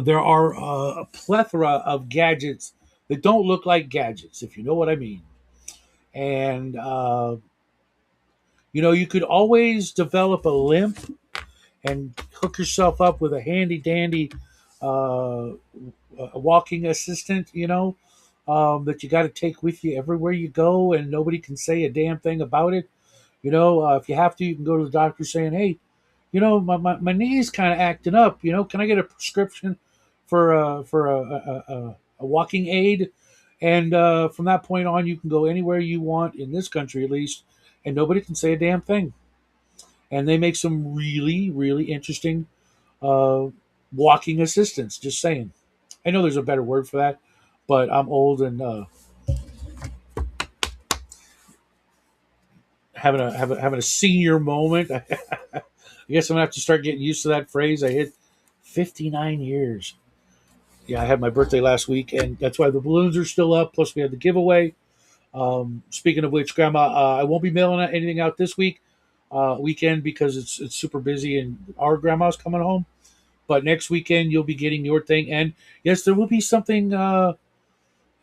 A: There are a plethora of gadgets that don't look like gadgets, if you know what I mean. And you could always develop a limp and hook yourself up with a handy dandy uh, walking assistant. That you got to take with you everywhere you go, and nobody can say a damn thing about it. If you have to, you can go to the doctor saying, hey, my knee's kind of acting up. Can I get a prescription for a walking aid? And from that point on, you can go anywhere you want in this country, at least, and nobody can say a damn thing. And they make some really, really interesting uh, walking assistants. Just saying. I know there's a better word for that, but I'm old and having a senior moment. I guess I'm gonna have to start getting used to that phrase. I hit 59 years. Yeah, I had my birthday last week, and that's why the balloons are still up. Plus, we had the giveaway. Speaking of which, Grandma, I won't be mailing anything out this weekend because it's super busy, and our grandma's coming home. But next weekend, you'll be getting your thing, and yes, there will be something, uh,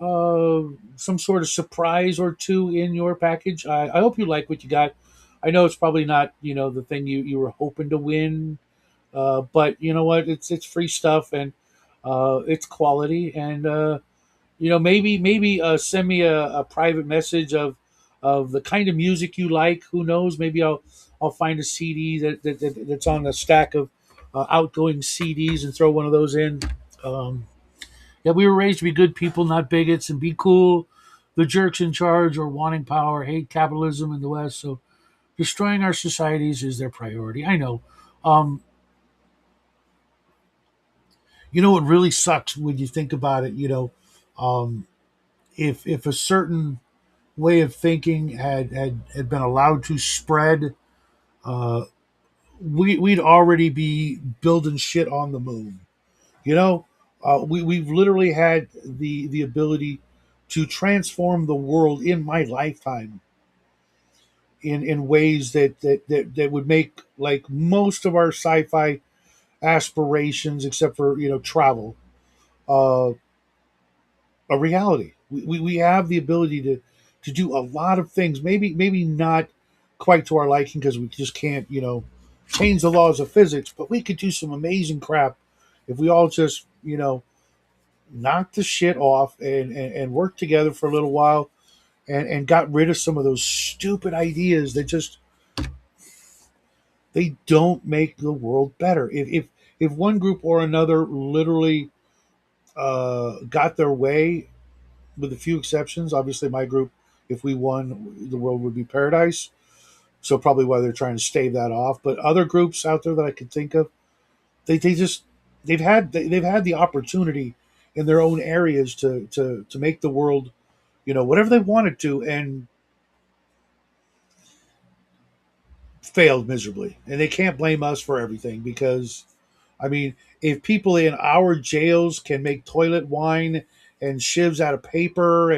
A: some sort of surprise or two in your package. I hope you like what you got. I know it's probably not the thing you were hoping to win, but you know what? It's free stuff and it's quality, and maybe send me a private message of the kind of music you like. Who knows? Maybe I'll find a CD that's on a stack of outgoing CDs and throw one of those in. Um, yeah, we were raised to be good people, not bigots, and be cool. The jerks in charge are wanting power, hate capitalism in the West, so destroying our societies is their priority. I know. Um, what really sucks when you think about it. Um, if a certain way of thinking had been allowed to spread, uh, we'd already be building shit on the moon. You know, we've literally had the ability to transform the world in my lifetime in ways that would make like most of our sci-fi aspirations, except for travel, uh, a reality. We have the ability to do a lot of things. Maybe not quite to our liking because we just can't change the laws of physics, but we could do some amazing crap if we all just knock the shit off and work together for a little while and got rid of some of those stupid ideas that just they don't make the world better. If one group or another literally got their way, with a few exceptions, obviously my group, if we won, the world would be paradise. So probably why they're trying to stave that off. But other groups out there that I could think of, they just they've had the opportunity in their own areas to make the world whatever they wanted to, and failed miserably. And they can't blame us for everything because, I mean, if people in our jails can make toilet wine and shivs out of paper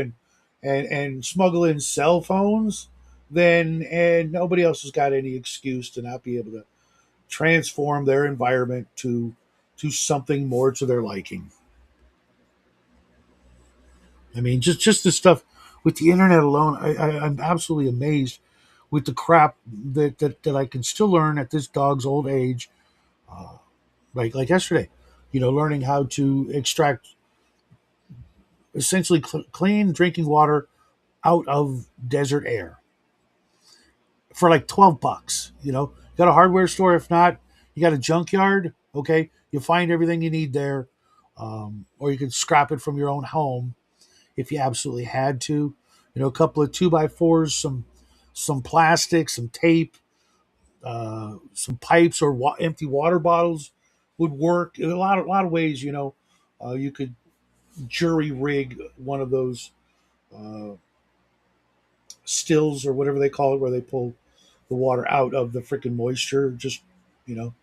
A: and smuggle in cell phones, then and nobody else has got any excuse to not be able to transform their environment to something more to their liking. I mean, just the stuff with the internet alone, I'm absolutely amazed with the crap that I can still learn at this dog's old age. Like yesterday, learning how to extract essentially clean drinking water out of desert air for like $12. You got a hardware store. If not, you got a junkyard. Okay, you find everything you need there, or you could scrap it from your own home if you absolutely had to. A couple of 2x4s, some plastic, some tape, some pipes or empty water bottles would work in a lot of ways. You could jury rig one of those uh, stills or whatever they call it, where they pull the water out of the freaking moisture. Just you know,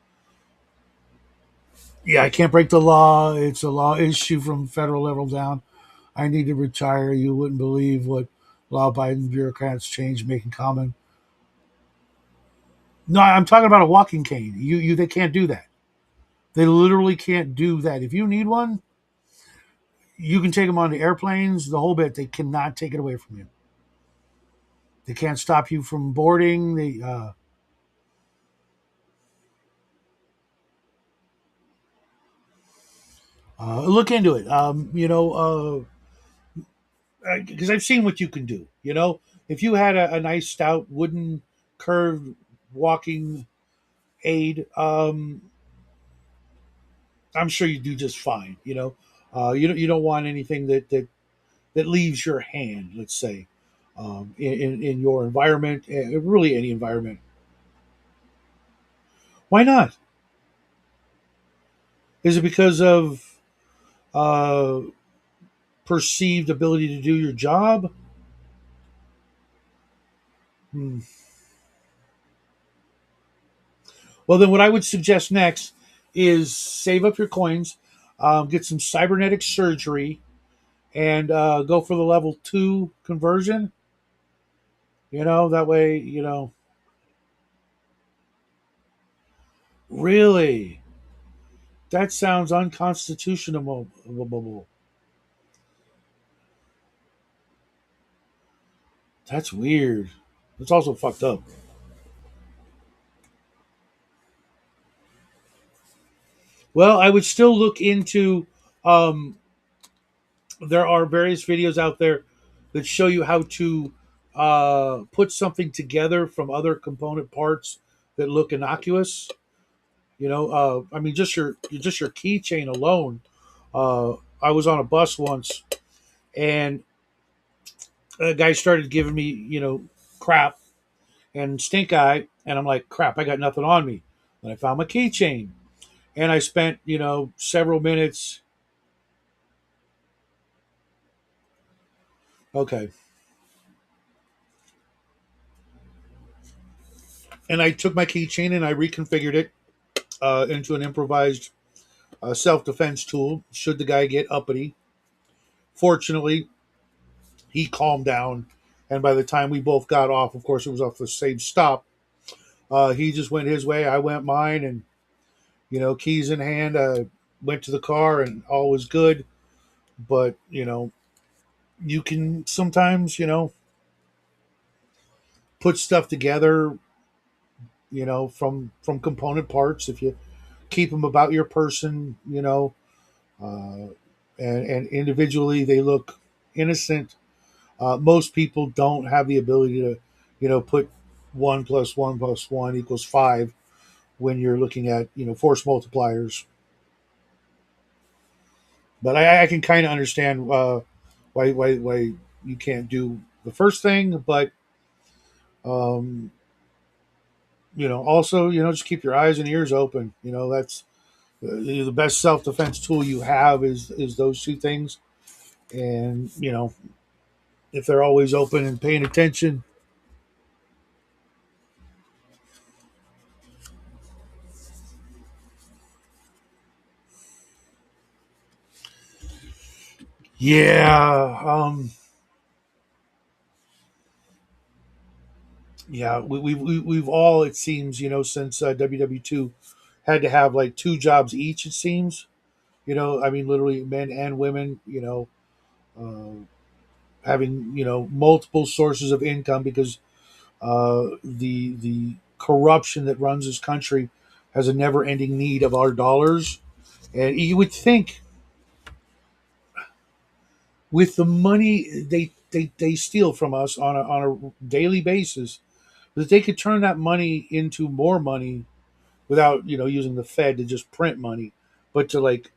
A: yeah, I can't break the law. It's a law issue from federal level down. I need to retire. You wouldn't believe what law-abiding bureaucrats change making common. No, I'm talking about a walking cane. They can't do that. They literally can't do that. If you need one, you can take them on the airplanes, the whole bit. They cannot take it away from you. They can't stop you from boarding. Look into it. Because I've seen what you can do. If you had a nice stout wooden curved walking aid, I'm sure you do just fine. You don't want anything that leaves your hand. Let's say, in your environment, really any environment. Why not? Is it because of uh, perceived ability to do your job? Hmm. Well, then what I would suggest next is save up your coins, get some cybernetic surgery, and go for the level 2 conversion. That way, really, that sounds unconstitutional. That's weird. It's also fucked up. Well, I would still look into. Um, there are various videos out there that show you how to put something together from other component parts that look innocuous. I mean, just your keychain alone. I was on a bus once, and a guy started giving me, crap and stink eye, and I'm like, crap, I got nothing on me. And I found my keychain, and I spent, several minutes. Okay, and I took my keychain and I reconfigured it into an improvised self defense tool. Should the guy get uppity, fortunately, he calmed down, and by the time we both got off, of course, it was off the same stop. He just went his way, I went mine, and keys in hand, went to the car, and all was good. But you can sometimes put stuff together, from component parts if you keep them about your person, uh, and individually they look innocent. Most people don't have the ability to, put 1 plus 1 plus 1 equals 5 when you're looking at force multipliers. But I can kind of understand why you can't do the first thing, but um, also just keep your eyes and ears open. That's the best self defense tool you have is those two things, and if they're always open and paying attention. Yeah, yeah, we've all, it seems, since WW2 had to have like two jobs each. It seems, I mean, literally men and women, uh, having multiple sources of income because the corruption that runs this country has a never ending need of our dollars. And you would think with the money they steal from us on a daily basis that they could turn that money into more money without using the Fed to just print money, but to like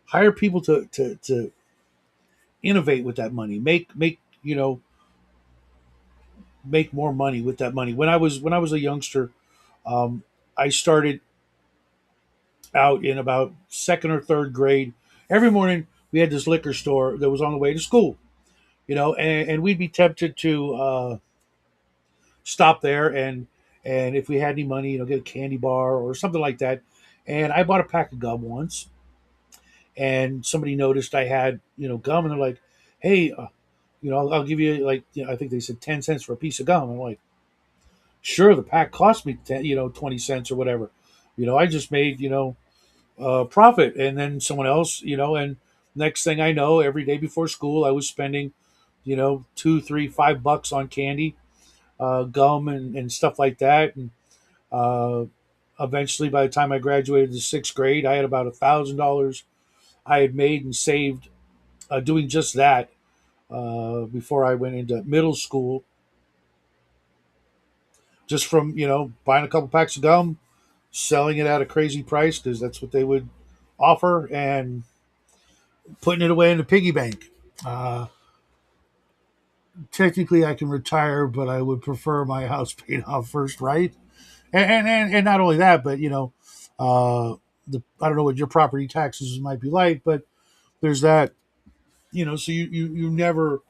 A: hire people to innovate with that money, make make more money with that money. When I was a youngster, um, I started out in about second or third grade. Every morning we had this liquor store that was on the way to school, and we'd be tempted to stop there and if we had any money, get a candy bar or something like that. And I bought a pack of gum once, and somebody noticed I had gum, and they're like, "Hey, I'll give you like I think they said 10 cents for a piece of gum." I'm like, "Sure." The pack cost me 20 cents or whatever. I just made profit, and then someone else, and next thing I know, every day before school, I was spending 2, 3, 5 bucks on candy, gum, and stuff like that. And uh, eventually, by the time I graduated the sixth grade, I had about $1,000 I had made and saved doing just that before I went into middle school, just from buying a couple packs of gum, selling it at a crazy price because that's what they would offer, and putting it away in the piggy bank. Uh, Technically, I can retire, but I would prefer my house paid off first, right? And not only that, but I don't know what your property taxes might be like, but there's that. So you never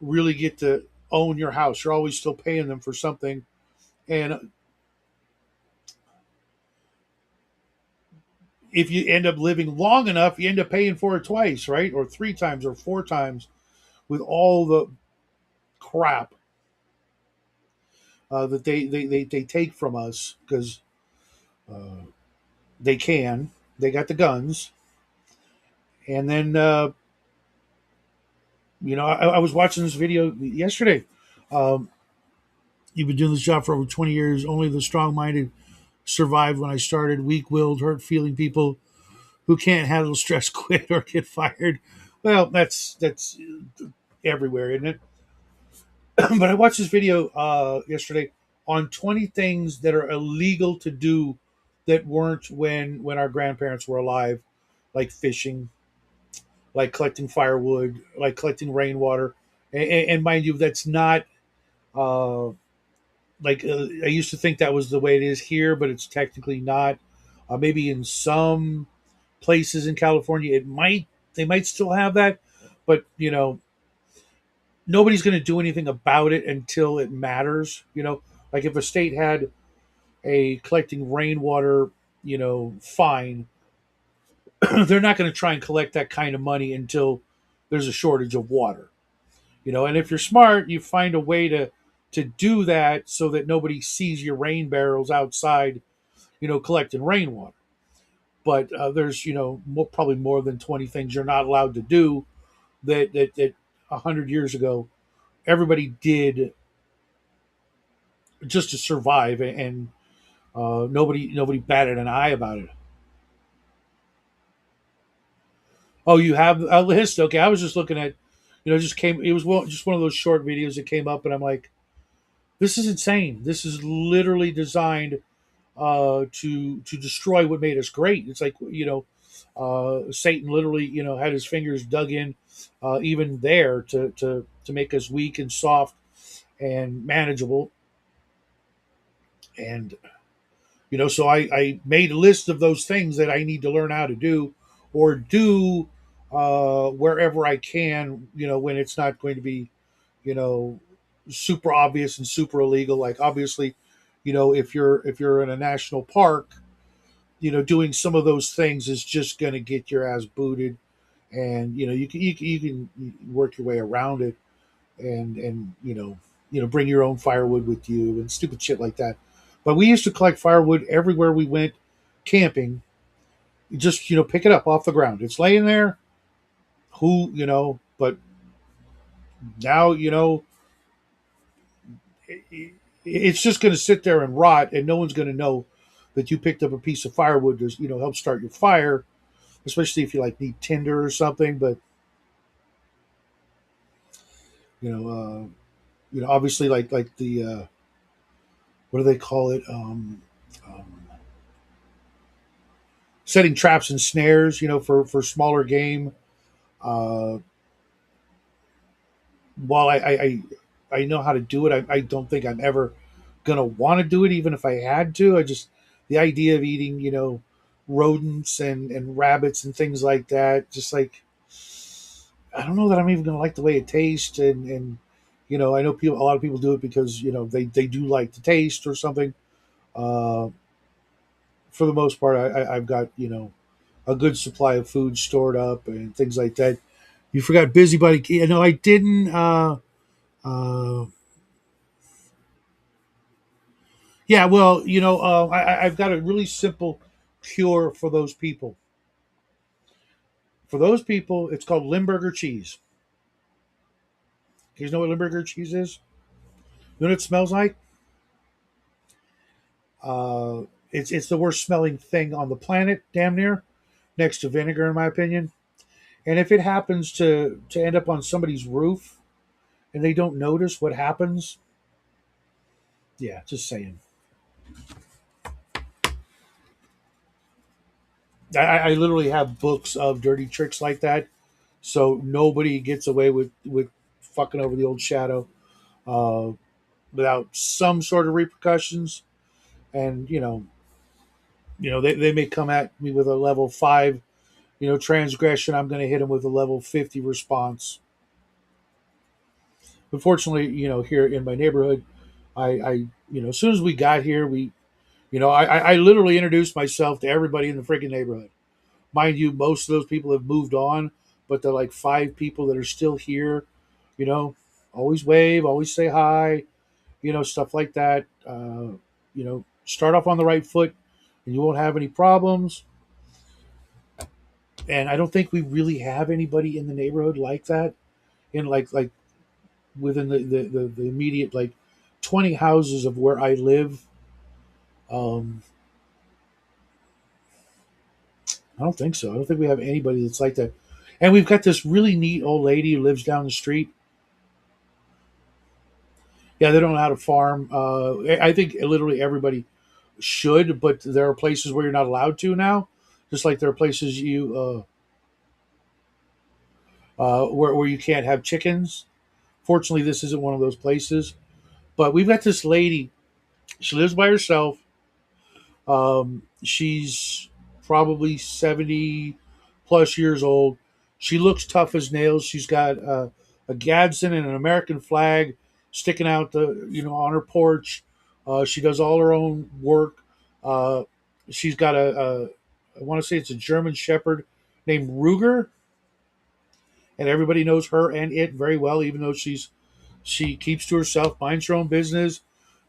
A: really get to own your house. You're always still paying them for something, and if you end up living long enough, you end up paying for it twice, right? Or three times or four times with all the crap that they take from us because uh, they can. They got the guns. And then, I was watching this video yesterday. Um, you've been doing this job for over 20 years. Only the strong minded survived when I started. Weak willed, hurt feeling people who can't handle stress quit or get fired. Well, that's everywhere, isn't it? But I watched this video yesterday on 20 things that are illegal to do that weren't when our grandparents were alive, like fishing, like collecting firewood, like collecting rainwater. And mind you, that's not uh, I used to think that was the way it is here, but it's technically not. Maybe in some places in California, they might still have that, but nobody's going to do anything about it until it matters. Like if a state had a collecting rainwater, fine, they're not going to try and collect that kind of money until there's a shortage of water. And if you're smart, you find a way to do that so that nobody sees your rain barrels outside, collecting rainwater. But there's probably more than 20 things you're not allowed to do that 100 years ago everybody did just to survive, and nobody batted an eye about it. Oh, you have a list? Okay, I was just looking at, just came. It was just one of those short videos that came up, and I'm like, this is insane. This is literally designed to destroy what made us great. It's like Satan literally had his fingers dug in, even there to make us weak and soft and manageable. And so I made a list of those things that I need to learn how to do or do wherever I can, when it's not going to be, you know, super obvious and super illegal. Like obviously, if you're in a national park, doing some of those things is just going to get your ass booted, and you can work your way around it, and bring your own firewood with you and stupid shit like that. But we used to collect firewood everywhere we went camping. Just pick it up off the ground. It's laying there. But Now, it's just going to sit there and rot, and no one's going to know that you picked up a piece of firewood to help start your fire, especially if you like need tinder or something. But you know, obviously, like the what do they call it? Um, Setting traps and snares, for smaller game. Uh, while I know how to do it, I don't think I'm ever gonna want to do it, even if I had to. I just the idea of eating, rodents and rabbits and things like that, just like I don't know that I'm even gonna like the way it tastes, and I know a lot of people do it because they do like the taste or something. Uh, for the most part, I've got a good supply of food stored up and things like that. You forgot busybody. No, I didn't. Uh, Yeah, well, I've got a really simple cure for those people. For those people, it's called Limburger cheese. You guys know what Limburger cheese is? You know what it smells like? It's the worst smelling thing on the planet, damn near, next to vinegar, in my opinion. And if it happens to end up on somebody's roof and they don't notice what happens, yeah, just saying. I literally have books of dirty tricks like that, so nobody gets away with fucking over the old shadow. Uh, Without some sort of repercussions. And they may come at me with a level 5, transgression. I'm going to hit them with a level 50 response. Unfortunately, here in my neighborhood, I as soon as we got here, I literally introduced myself to everybody in the freaking neighborhood. Mind you, most of those people have moved on, but they're like 5 people that are still here. You know, always wave, always say hi, stuff like that. Start off on the right foot, and you won't have any problems. And I don't think we really have anybody in the neighborhood like that. In like within the immediate like 20 houses of where I live. Um, I don't think so. I don't think we have anybody that's like that. And we've got this really neat old lady who lives down the street. Yeah, they don't know how to farm. I think literally everybody should, but there are places where you're not allowed to now. Just like there are places where you can't have chickens. Fortunately, this isn't one of those places. But we've got this lady. She lives by herself. She's probably 70 plus years old. She looks tough as nails. She's got a Gadsden and an American flag sticking out on her porch. She does all her own work. Uh, she's got I want to say it's a German Shepherd named Ruger, and everybody knows her and it very well, even though she keeps to herself, minds her own business,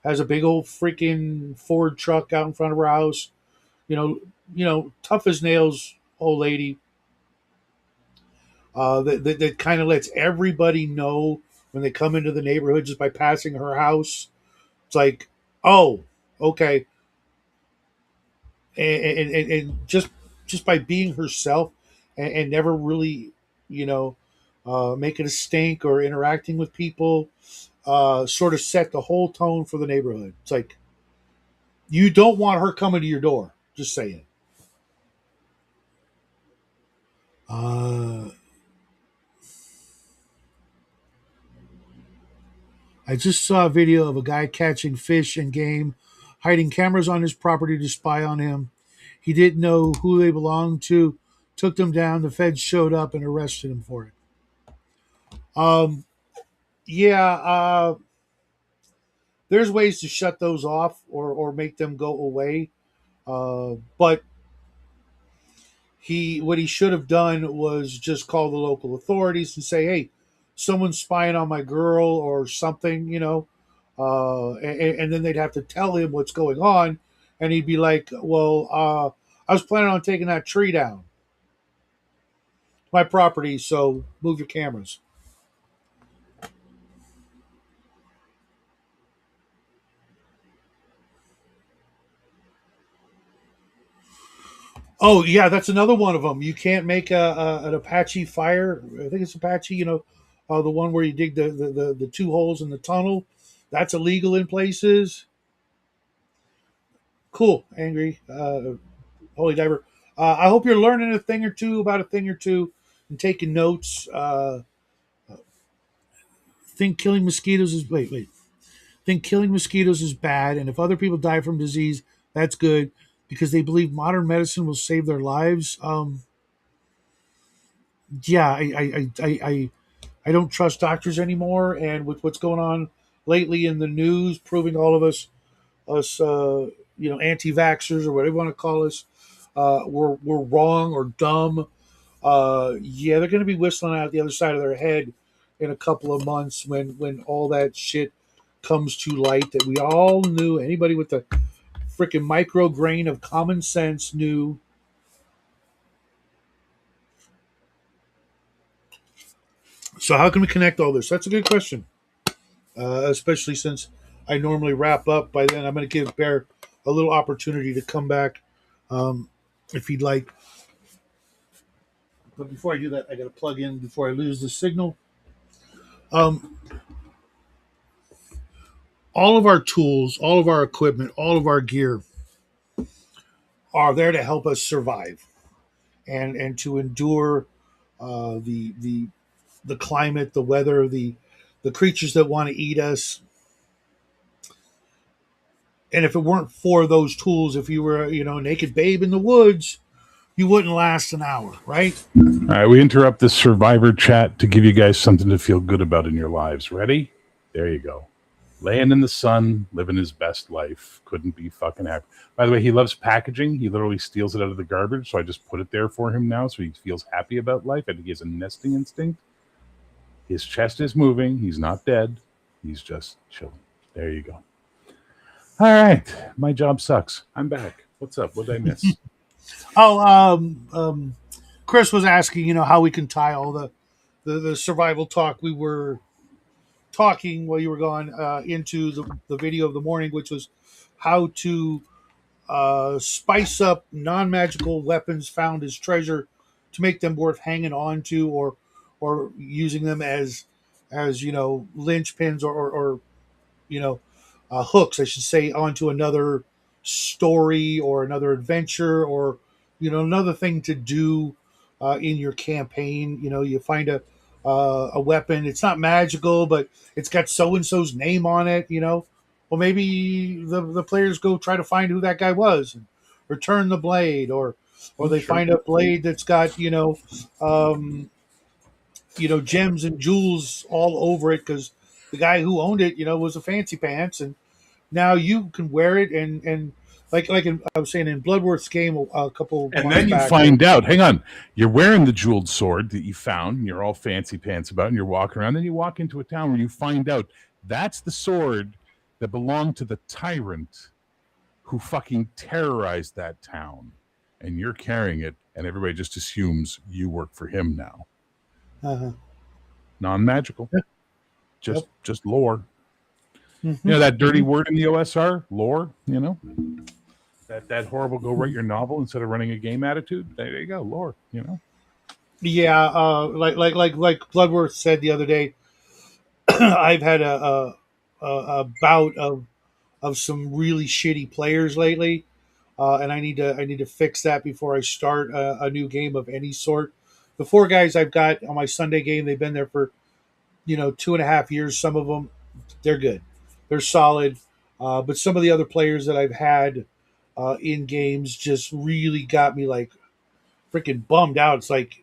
A: has a big old freaking Ford truck out in front of her house. You know, tough as nails, old lady. That kind of lets everybody know when they come into the neighborhood just by passing her house. It's like, oh, okay, and just by being herself and never really, you know, making a stink or interacting with people, sort of set the whole tone for the neighborhood. It's like you don't want her coming to your door. Just saying. Uh, I just saw a video of a guy catching fish and game, hiding cameras on his property to spy on him. He didn't know who they belonged to, took them down. The feds showed up and arrested him for it. Um, yeah, there's ways to shut those off or make them go away. But what he should have done was just call the local authorities and say, "Hey, someone's spying on my girl or something," and then they'd have to tell him what's going on, and he'd be like, "Well, I was planning on taking that tree down, my property, so move your cameras." Oh yeah, that's another one of them. You can't make an Apache fire. I think it's Apache. The one where you dig the two holes in the tunnel. That's illegal in places. Cool, angry, holy diver. I hope you're learning a thing or two about a thing or two and taking notes. Think killing mosquitoes is wait. Think killing mosquitoes is bad, and if other people die from disease, that's good because they believe modern medicine will save their lives. Yeah, I don't trust doctors anymore, and with what's going on lately in the news, proving all of us anti-vaxxers or whatever you want to call us, we're wrong or dumb. Yeah, they're going to be whistling out the other side of their head in a couple of months when all that shit comes to light that we all knew. Anybody with the freaking micro grain of common sense knew. So how can we connect all this? That's a good question, especially since I normally wrap up by then. I'm going to give Bear a little opportunity to come back um, if he'd like. But before I do that, I got to plug in before I lose the signal. Um, all of our tools, all of our equipment, all of our gear are there to help us survive and to endure the climate, the weather, the creatures that want to eat us. And if it weren't for those tools, if you were a naked babe in the woods, you wouldn't last an hour, right?
B: All right, we interrupt this survivor chat to give you guys something to feel good about in your lives. Ready? There you go. Laying in the sun, living his best life. Couldn't be fucking happy. By the way, he loves packaging. He literally steals it out of the garbage, so I just put it there for him now so he feels happy about life. I think he has a nesting instinct. His chest is moving. He's not dead. He's just chilling. There you go. All right. My job sucks. I'm back. What's up? What did I miss?
A: Oh, Chris was asking, how we can tie all the survival talk we were talking while you were gone into the video of the morning, which was how to spice up non-magical weapons found as treasure to make them worth hanging on to or using them as linchpins or hooks, I should say, onto another story or another adventure or another thing to do in your campaign. You find a weapon. It's not magical, but it's got so and so's name on it. Well, maybe the players go try to find who that guy was and return the blade, or they
B: Sure.
A: find a blade that's got um, gems and jewels all over it because the guy who owned it was a fancy pants, and now you can wear it and I was saying in Bloodworth's game a couple
B: And
A: months
B: then you
A: back.
B: find out, hang on, you're wearing the jeweled sword that you found, and you're all fancy pants about, and you're walking around. Then you walk into a town where you find out that's the sword that belonged to the tyrant who fucking terrorized that town. And you're carrying it, and everybody just assumes you work for him now.
A: Uh-huh.
B: Non-magical,
A: Yep. Yep.
B: just lore.
A: Mm-hmm.
B: That dirty
A: Mm-hmm.
B: word in the OSR, lore. That horrible go write your novel instead of running a game attitude. There you go, lore.
A: Yeah, like Bloodworth said the other day, I've had a bout of some really shitty players lately, and I need to fix that before I start a new game of any sort. The four guys I've got on my Sunday game, they've been there for 2.5 years. Some of them, they're good, they're solid, but some of the other players that I've had in games just really got me like freaking bummed out. It's like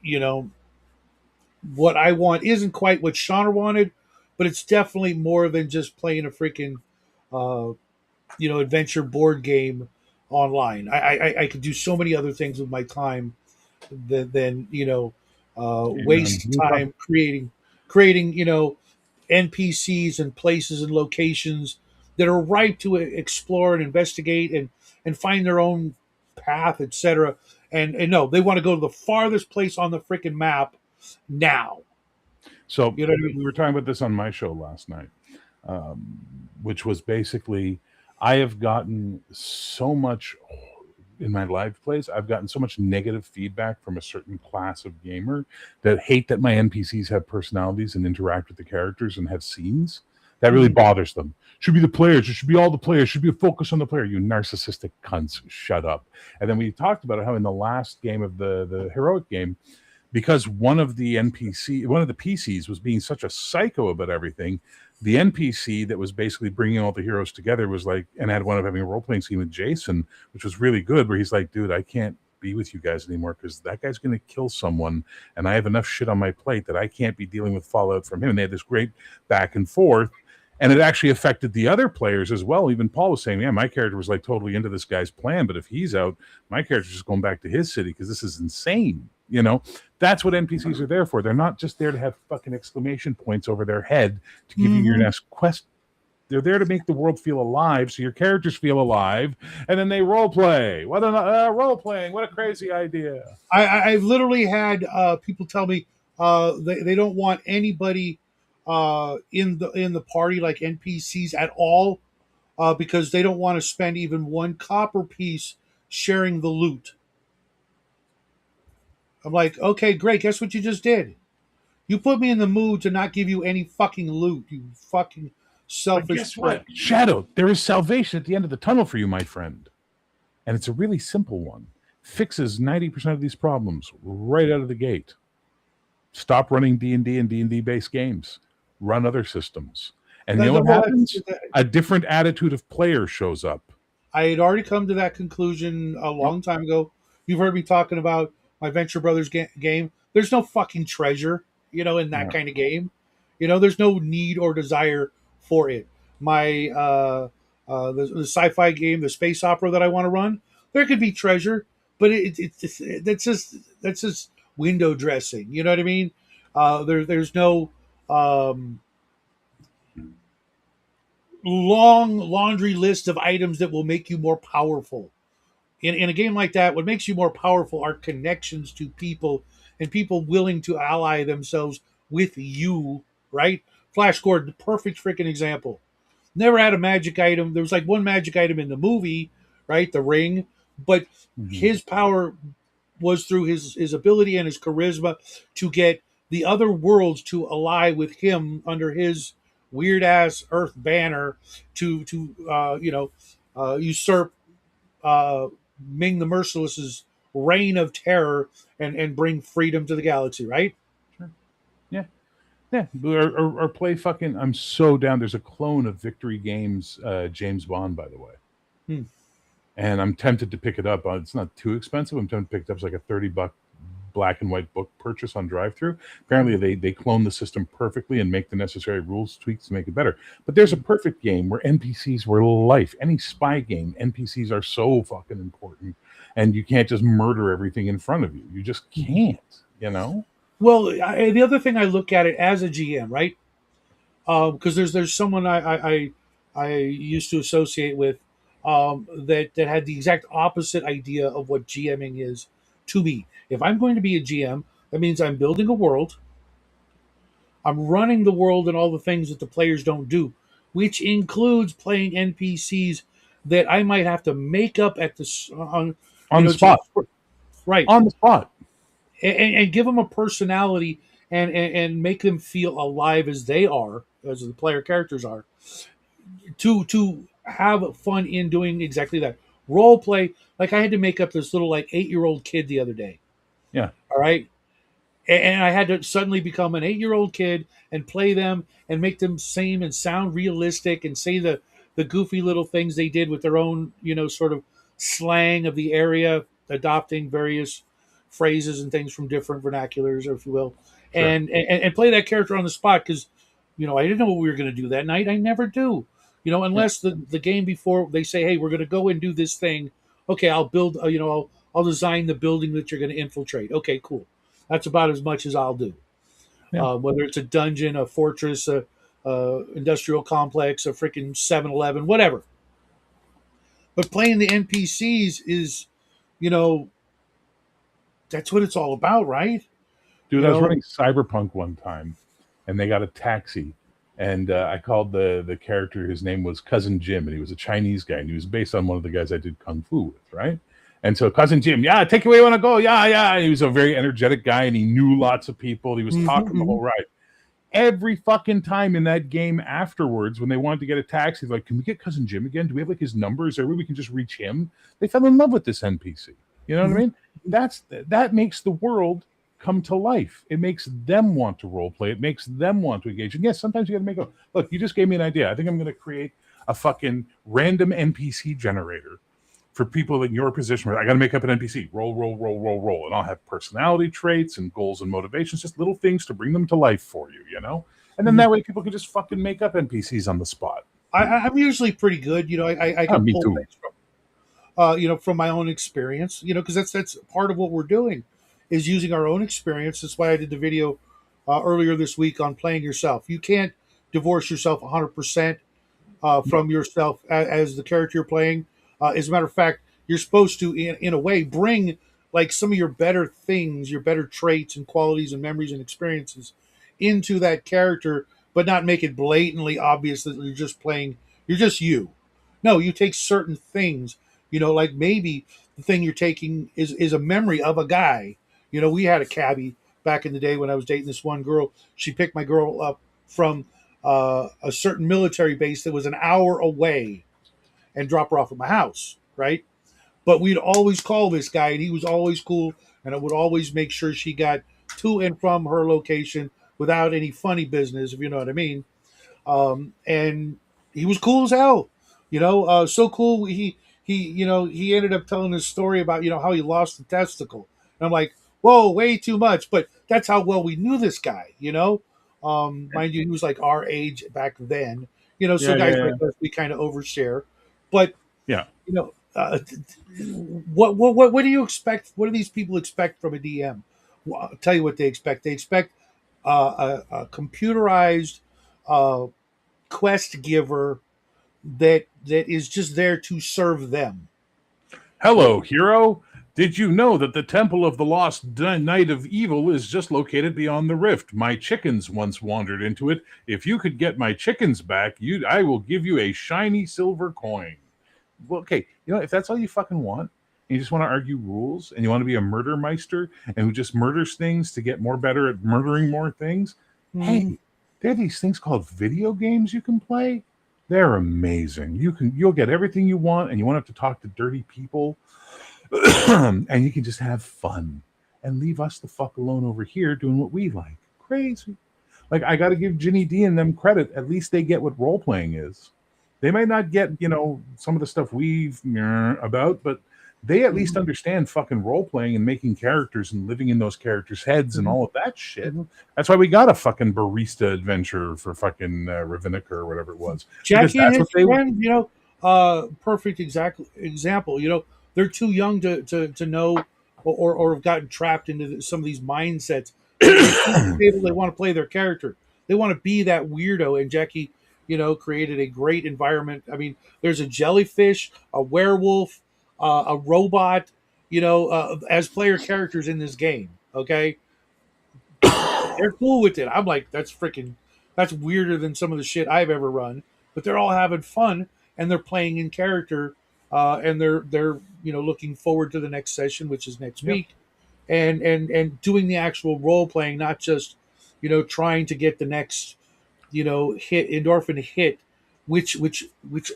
A: you know what I want isn't quite what Shauna wanted, but it's definitely more than just playing a freaking uh, adventure board game online. I could do so many other things with my time than waste time creating NPCs and places and locations that are ripe to explore and investigate and find their own path, etc. And no, they want to go to the farthest place on the freaking map now.
B: So
A: You know what I mean?
B: we were talking about this on my show last night, which was basically I have gotten so much. in my live plays, I've gotten so much negative feedback from a certain class of gamer that hate that my NPCs have personalities and interact with the characters and have scenes. That really
A: Mhm.
B: bothers them. Should be the players. It should be all the players. Should be a focus on the player. You narcissistic cunts, shut up. And then we talked about how in the last game of the heroic game, because one of the PCs was being such a psycho about everything, the NPC that was basically bringing all the heroes together was like, and had one of having a role playing scene with Jason, which was really good, where he's like, dude, I can't be with you guys anymore because that guy's going to kill someone, and I have enough shit on my plate that I can't be dealing with fallout from him. And they had this great back and forth. And it actually affected the other players as well. Even Paul was saying, yeah, my character was like totally into this guy's plan, but if he's out, my character's just going back to his city because this is insane. That's what NPCs are there for. They're not just there to have fucking exclamation points over their head to give you your next quest. They're there to make the world feel alive, so your characters feel alive, and then they role play. What role playing? What a crazy idea!
A: I've literally had people tell me they don't want anybody in the party like NPCs at all because they don't want to spend even one copper piece sharing the loot. I'm like, okay, great. Guess what you just did? You put me in the mood to not give you any fucking loot. You fucking
B: But
A: selfish
B: guess
A: prick.
B: what? Shadow, there is salvation at the end of the tunnel for you, my friend. And it's a really simple one. Fixes 90% of these problems right out of the gate. Stop running D&D and D&D based games. Run other systems. And you know what
A: Well,
B: happens? A different attitude of player shows up.
A: I had already come to that conclusion a
B: Yep.
A: long time ago. You've heard me talking about my Venture Brothers game. There's no fucking treasure, in that
B: Yeah.
A: kind of game. There's no need or desire for it. My the sci-fi game, the space opera that I want to run, there could be treasure, but that's just window dressing. You know what I mean? There's no um, long laundry list of items that will make you more powerful. In a game like that, what makes you more powerful are connections to people and people willing to ally themselves with you, right? Flash Gordon, perfect freaking example. Never had a magic item. There was like one magic item in the movie, right? The ring. But
B: Mhm.
A: his power was through his ability and his charisma to get the other worlds to ally with him under his weird ass Earth banner to usurp uh, Ming the Merciless's reign of terror and bring freedom to the galaxy, right?
B: Sure. Yeah. Yeah. Or play fucking. I'm so down. There's a clone of Victory Games James Bond, by the way.
A: Hmm.
B: And I'm tempted to pick it up. It's not too expensive. I'm tempted to pick it up. It's like a $30 black and white book purchase on drive-through. Apparently, they clone the system perfectly and make the necessary rules tweaks to make it better. But there's a perfect game where NPCs were life. Any spy game, NPCs are so fucking important, and you can't just murder everything in front of you. You just can't.
A: Well, the other thing I look at it as a GM, right? Because there's someone I used to associate with that had the exact opposite idea of what GMing is to me. If I'm going to be a GM, that means I'm building a world. I'm running the world and all the things that the players don't do, which includes playing NPCs that I might have to make up at on,
B: On the
A: just
B: spot.
A: right,
B: On the spot.
A: and give them a personality and make them feel alive as they are, as the player characters are, to have fun in doing exactly that. Role play, like I had to make up this little like 8-year-old kid the other day.
B: Yeah.
A: All right, and I had to suddenly become an 8-year-old kid and play them and make them seem and sound realistic and say the goofy little things they did with their own sort of slang of the area, adopting various phrases and things from different vernaculars, if you will,
B: Sure.
A: and play that character on the spot because I didn't know what we were going to do that night. I never do,
B: Yeah.
A: unless the game before they say, hey, we're going to go and do this thing. Okay, I'll build. I'll design the building that you're going to infiltrate. Okay, cool. That's about as much as I'll do.
B: Yeah.
A: Whether it's a dungeon, a fortress, a industrial complex, a freaking 7-Eleven, whatever. But playing the NPCs is, you know, that's what it's all about, right?
B: Dude,
A: You
B: I was
A: know,
B: running Cyberpunk one time, and they got a taxi, and I called the character. His name was Cousin Jim, and he was a Chinese guy, and he was based on one of the guys I did kung fu with, right? And so Cousin Jim, yeah, take you where you want to go. Yeah, yeah. He was a very energetic guy and he knew lots of people. He was talking the whole ride. Every fucking time in that game afterwards, when they wanted to get a taxi, like, can we get Cousin Jim again? Do we have like his numbers? Or we can just reach him? They fell in love with this NPC. You know what I mean? That makes the world come to life. It makes them want to role play. It makes them want to engage. And yes, sometimes you got to make a look. You just gave me an idea. I think I'm going to create a fucking random NPC generator for people in your position where I got to make up an NPC, roll, and I'll have personality traits and goals and motivations, just little things to bring them to life for you, you know? And then that way people can just fucking make up NPCs on the spot.
A: I'm usually pretty good. I can
B: Me
A: pull
B: too.
A: things from, from my own experience, because that's part of what we're doing is using our own experience. That's why I did the video earlier this week on playing yourself. You can't divorce yourself 100% from yourself as the character you're playing. As a matter of fact, you're supposed to, in a way, bring like some of your better things, your better traits and qualities and memories and experiences into that character, but not make it blatantly obvious that you're just playing, you're just you. No, you take certain things, like maybe the thing you're taking is a memory of a guy. We had a cabbie back in the day when I was dating this one girl. She picked my girl up from a certain military base that was an hour away and drop her off at my house, right? But we'd always call this guy, and he was always cool, and I would always make sure she got to and from her location without any funny business, if you know what I mean. And he was cool as hell, so cool. He ended up telling his story about how he lost the testicle, and I'm like, whoa, way too much. But that's how well we knew this guy. Mind you, he was like our age back then. So guys like us, we kind of overshare, but
B: Yeah.
A: What do you expect? What do these people expect from a DM? Well, I'll tell you what they expect. They expect a computerized uh, quest giver that is just there to serve them.
B: Hello, hero. Did you know that the Temple of the Lost Knight of Evil is just located beyond the rift? My chickens once wandered into it. If you could get my chickens back, I will give you a shiny silver coin. Well, okay, if that's all you fucking want, and you just want to argue rules, and you want to be a murder meister, and who just murders things to get more better at murdering more things, hey, there are these things called video games you can play. They're amazing. You'll get everything you want, and you won't have to talk to dirty people, and you can just have fun and leave us the fuck alone over here doing what we like. Crazy. Like, I got to give Ginny D and them credit. At least they get what role playing is. They might not get, some of the stuff we've about, but they at least understand fucking role playing and making characters and living in those characters' heads and all of that shit. That's why we got a fucking barista adventure for fucking Ravinica or whatever it was.
A: Jackie and his friend, perfect example. They're too young to know or have gotten trapped into some of these mindsets. They want to play their character. They want to be that weirdo. And Jackie, created a great environment. I mean, there's a jellyfish, a werewolf, a robot, as player characters in this game. Okay, they're cool with it. I'm like, that's weirder than some of the shit I've ever run. But they're all having fun and they're playing in character, and they're looking forward to the next session, which is next week, and doing the actual role playing, not just trying to get the next hit, endorphin hit. Which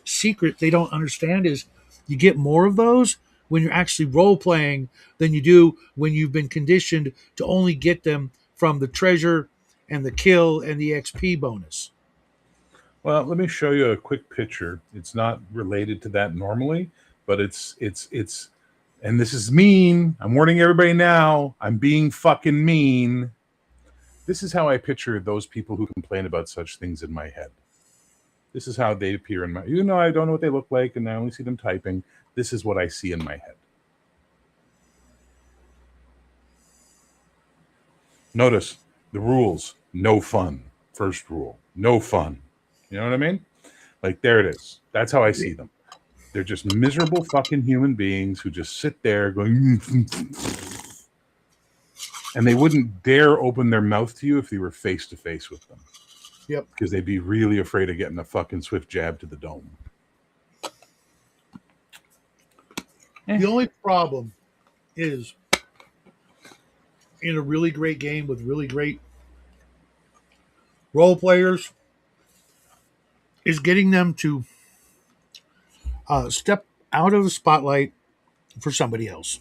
A: secret they don't understand is you get more of those when you're actually role playing than you do when you've been conditioned to only get them from the treasure and the kill and the XP bonus.
B: Well, let me show you a quick picture. It's not related to that normally, but it's and this is mean. I'm warning everybody now. I'm being fucking mean. This is how I picture those people who complain about such things in my head. This is how they appear in my, I don't know what they look like and I only see them typing. This is what I see in my head. Notice the rules, no fun. First rule, no fun. You know what I mean? Like, there it is. That's how I see them. They're just miserable fucking human beings who just sit there going, and they wouldn't dare open their mouth to you if you were face to face with them.
A: Yep.
B: Because they'd be really afraid of getting a fucking swift jab to the dome. Eh,
A: The only problem is in a really great game with really great role players is getting them to step out of the spotlight for somebody else.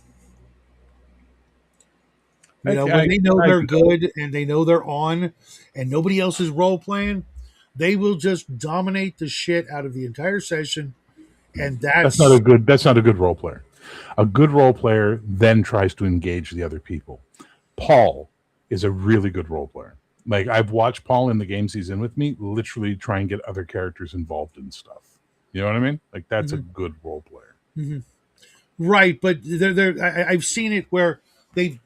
A: You know, when they know
B: I
A: they're
B: know.
A: good and they know they're on and nobody else is role playing, they will just dominate the shit out of the entire session. And that's
B: That's not a good role player. A good role player then tries to engage the other people. Paul is a really good role player. Like I've watched Paul in the games he's in with me literally try and get other characters involved in stuff. You know what I mean? Like that's a
A: Mhm,
B: good role player.
A: mhm. Right. But I've seen it where they've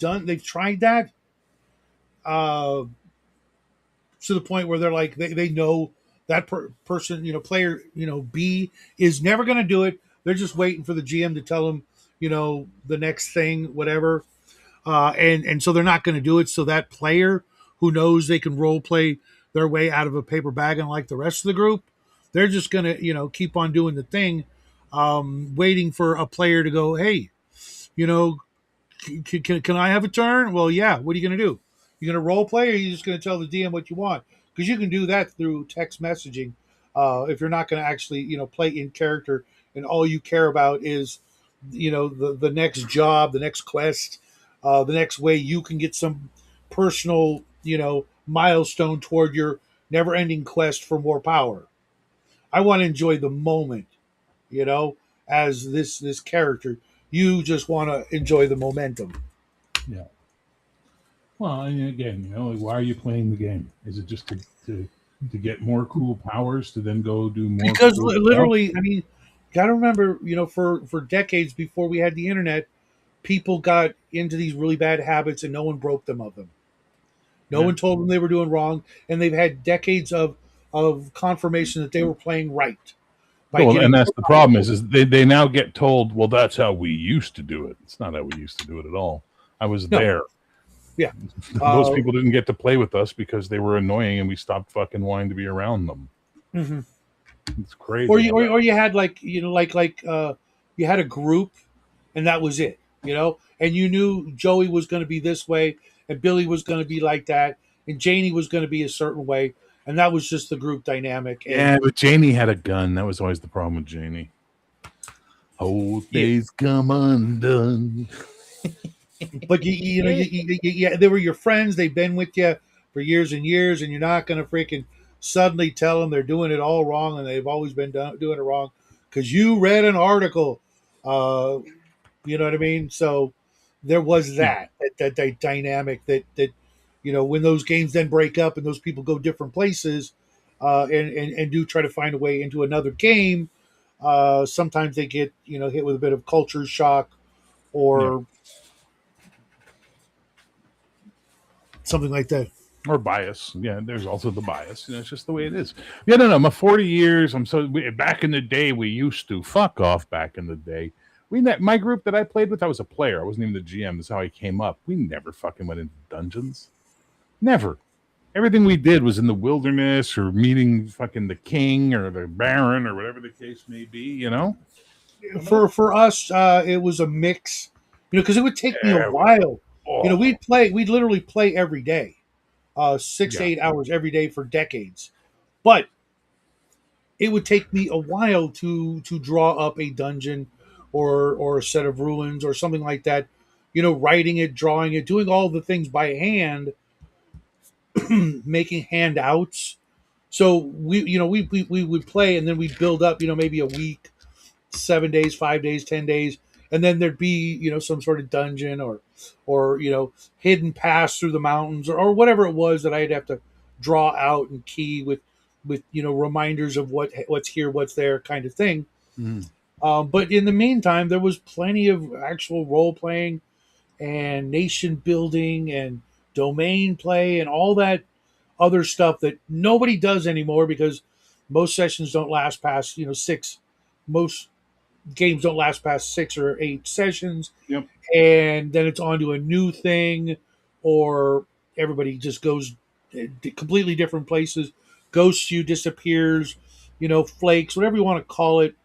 A: tried that uh, to the point where they're like, they know that person, player, B is never going to do it. They're just waiting for the GM to tell them, the next thing, whatever. And so they're not going to do it. So that player who knows they can role play their way out of a paper bag, and like the rest of the group, they're just going to keep on doing the thing, waiting for a player to go, hey, you know, can I have a turn? Well, yeah. What are you going to do? You're going to role play, or are you just going to tell the DM what you want? Because you can do that through text messaging. If you're not going to actually, play in character, and all you care about is, the next job, the next quest, the next way you can get some personal, milestone toward your never-ending quest for more power. I want to enjoy the moment, you know, as this character. You just want to enjoy the momentum.
B: Yeah. Well, and again, like, why are you playing the game? Is it just to get more cool powers to then go do more
A: Because
B: cool stuff?
A: literally, I mean, got to remember, for decades before we had the internet, people got into these really bad habits and no one broke them of them. No
B: Yeah.
A: one told them they were doing wrong, and they've had decades of confirmation that they were playing right by
B: Well, and
A: getting
B: that's
A: more
B: the problem
A: powerful.
B: is they now get told, well, that's how we used to do it. It's not how we used to do it at all. I was
A: No,
B: there.
A: yeah,
B: Those
A: uh,
B: people didn't get to play with us because they were annoying and we stopped fucking wanting to be around them.
A: mhm.
B: It's crazy how that.
A: Or you had like you had a group, and that was it. And you knew Joey was going to be this way, and Billy was going to be like that, and Janie was going to be a certain way, and that was just the group dynamic. And
B: Yeah, but Janie had a gun. That was always the problem with Janie. Whole
A: yeah,
B: days come undone.
A: but yeah, they were your friends. They've been with you for years and years, and you're not going to freaking suddenly tell them they're doing it all wrong, and they've always been doing it wrong because you read an article. Uh, you know what I mean? So there was
B: Yeah.
A: that dynamic that when those games then break up and those people go different places, and do try to find a way into another game. Sometimes they get hit with a bit of culture shock
B: Yeah.
A: or something like that.
B: Or bias. Yeah, there's also the bias. It's just the way it is. Yeah, no. My 40 years. Back in the day. We used to fuck off. Back in the day, my group that I played with. I was a player. I wasn't even the GM. That's how I came up. We never fucking went into dungeons. Never. Everything we did was in the wilderness or meeting fucking the king or the baron or whatever the case may be.
A: For us, it was a mix, because it would take me a
B: Yeah.
A: while.
B: Oh,
A: We'd literally play every day, 6 to
B: yeah.
A: 8 hours every day for decades. But it would take me a while to draw up a dungeon or a set of ruins or something like that. Writing it, drawing it, doing all the things by hand, making handouts. So we would play and then we'd build up, maybe a week, 7 days, 5 days, 10 days, and then there'd be some sort of dungeon or hidden pass through the mountains or whatever it was that I'd have to draw out and key with reminders of what's here, what's there, kind of thing.
B: Mm.
A: But in the meantime, there was plenty of actual role playing and nation building and domain play and all that other stuff that nobody does anymore because most sessions don't last past six. Most games don't last past 6 or 8 sessions,
B: Yep.
A: and then it's on to a new thing, or everybody just goes completely different places, ghosts you, disappears, flakes, whatever you want to call it.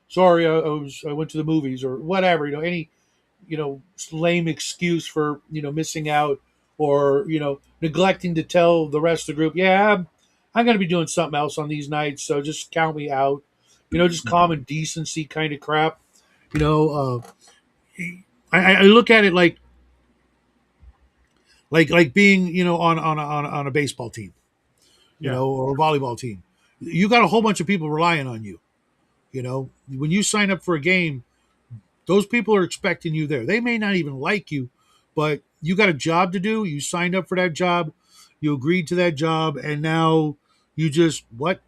A: Sorry, I went to the movies or whatever. Any lame excuse for missing out or neglecting to tell the rest of the group, yeah, I'm going to be doing something else on these nights, so just count me out. Just common decency kind of crap. You know, I look at it like being on a baseball team,
B: Yeah.
A: or a volleyball team. You got a whole bunch of people relying on you. When you sign up for a game, those people are expecting you there. They may not even like you, but you got a job to do. You signed up for that job. You agreed to that job, and now you just what?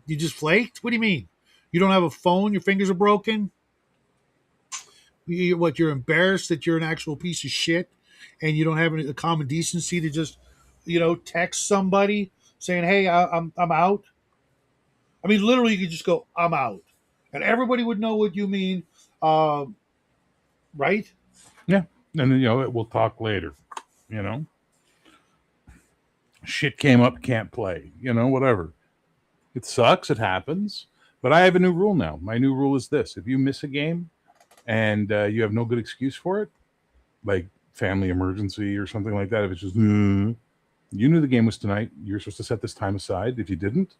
A: You just flaked? What do you mean? You don't have a phone? Your fingers are broken? What? You're embarrassed that you're an actual piece of shit, and you don't have a common decency to just, text somebody saying, "Hey, I'm out." I mean, literally, you could just go, "I'm out," and everybody would know what you mean, uh, right?
B: Yeah. And then, we'll talk later. You know, shit came up, can't play. Whatever. It sucks. It happens. But I have a new rule now. My new rule is this: if you miss a game and you have no good excuse for it, like family emergency or something like that, if it's just you knew the game was tonight, you're supposed to set this time aside. If you didn't,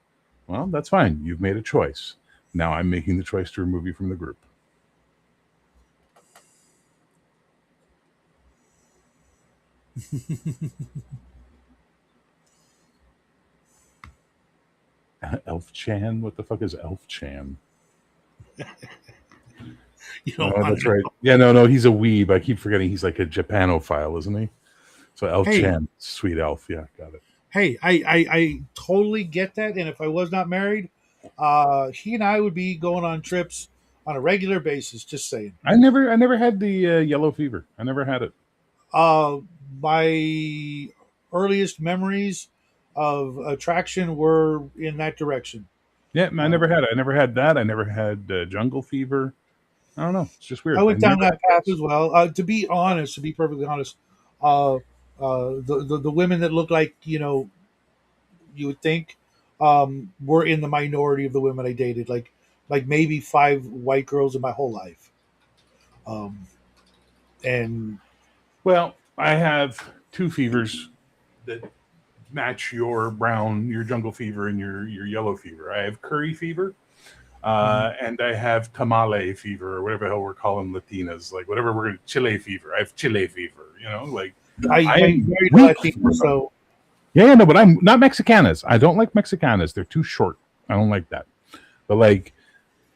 B: well, that's fine. You've made a choice. Now I'm making the choice to remove you from the group. Elf Chan? What the fuck is Elf Chan?
A: You
B: Oh,
A: don't want
B: that's
A: to
B: right. Yeah, no, he's a weeb. I keep forgetting he's like a Japanophile, isn't he? So Elf
A: Hey,
B: Chan, sweet elf. Yeah, got it.
A: hey, I totally get that. And if I was not married, he and I would be going on trips on a regular basis. Just saying.
B: I never had the yellow fever. I never had it.
A: Uh, my earliest memories of attraction were in that direction.
B: Yeah, I
A: Uh,
B: never had it. I never had that. I never had jungle fever. I don't know. It's just
A: I
B: weird. I
A: went down
B: never
A: that
B: had
A: path
B: those.
A: as well. To be honest, to be perfectly honest, uh, the women that look like you would think were in the minority of the women I dated. Like maybe five white girls in my whole life. Um, and
B: Well, I have two fevers that match your jungle fever, and your yellow fever. I have curry fever,
A: mhm.
B: and I have tamale fever, or whatever the hell we're calling Latinas, like whatever we're going to chile fever. I have chile fever. Like I
A: I
B: am
A: married a
B: weak
A: Latino,
B: for them.
A: so
B: Yeah, no, but I'm not Mexicanas. I don't like Mexicanas. They're too short. I don't like that. But like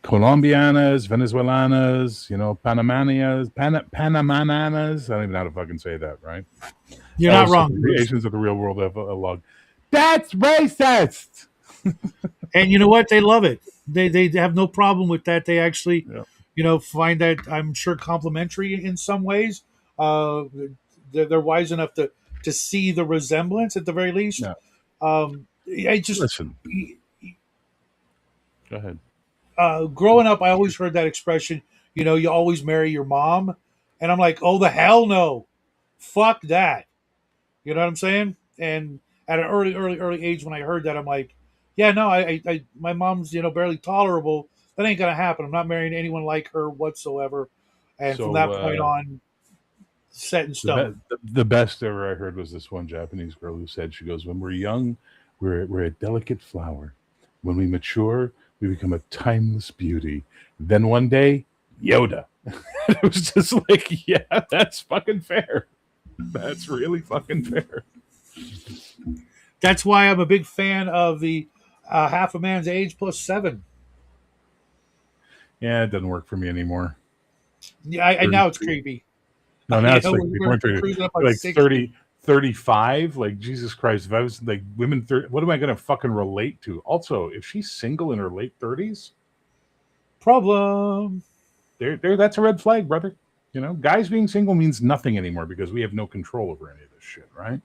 B: Colombianas, Venezuelanas, Panamanianas. I don't even know how to fucking say that, right?
A: you're not
B: Else,
A: wrong.
B: Asians of the real world have a log. That's racist.
A: And you know what? They love it. They have no problem with that. They actually,
B: Yeah.
A: find that I'm sure complimentary in some ways. Uh, they're wise enough to see the resemblance at the very least.
B: Yeah.
A: I just
B: Listen. Go ahead.
A: growing up, I always heard that expression. You always marry your mom, and I'm like, oh the hell no, fuck that. You know what I'm saying? And at an early age, when I heard that, I'm like, yeah, no, my mom's barely tolerable. That ain't gonna happen. I'm not marrying anyone like her whatsoever. And from
B: So
A: that point on, set in stone.
B: the best ever I heard was this one Japanese girl who said, she goes, when we're young, we're a delicate flower. When we mature, we become a timeless beauty. Then one day, Yoda. It was just like, yeah, that's fucking fair. That's really fucking fair.
A: That's why I'm a big fan of the half a man's age plus seven.
B: Yeah, it doesn't work for me anymore.
A: Yeah, I now it's
B: 33.
A: creepy.
B: No, now it's like
A: We're
B: people are
A: cruising up on
B: like
A: 60.
B: 30, 35. Like, Jesus Christ, if I was like women 30, what am I going to fucking relate to? Also, if she's single in her late 30s,
A: Problem.
B: there that's a red flag, brother. Guys being single means nothing anymore because we have no control over any of this shit, right?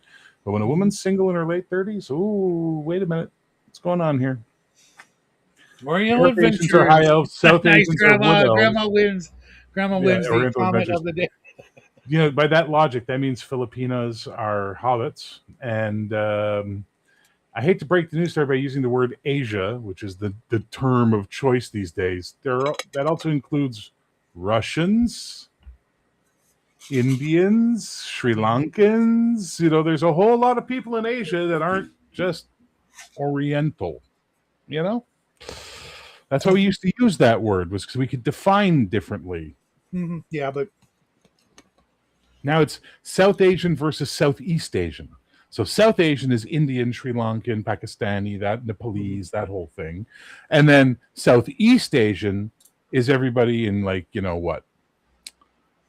B: But when a woman's single in her late 30s, ooh, wait a minute. What's going on here?
A: Oriental
B: North Asians are high
A: Adventures.
B: elves, South
A: Nice,
B: Asians are wood
A: Grandma.
B: elves.
A: Grandma wins. Grandma
B: Yeah,
A: wins the
B: Oriental
A: comment
B: Adventures.
A: of the day.
B: By that logic, that means Filipinas are hobbits, and I hate to break the news to everybody using the word Asia, which is the term of choice these days. That also includes Russians, Indians, Sri Lankans. There's a whole lot of people in Asia that aren't just Oriental. You know, that's why we used to use that word, was because we could define differently.
A: Yeah, but
B: Now it's South Asian versus Southeast Asian. So South Asian is Indian, Sri Lankan, Pakistani, that Nepalese, that whole thing. And then Southeast Asian is everybody in, like, what?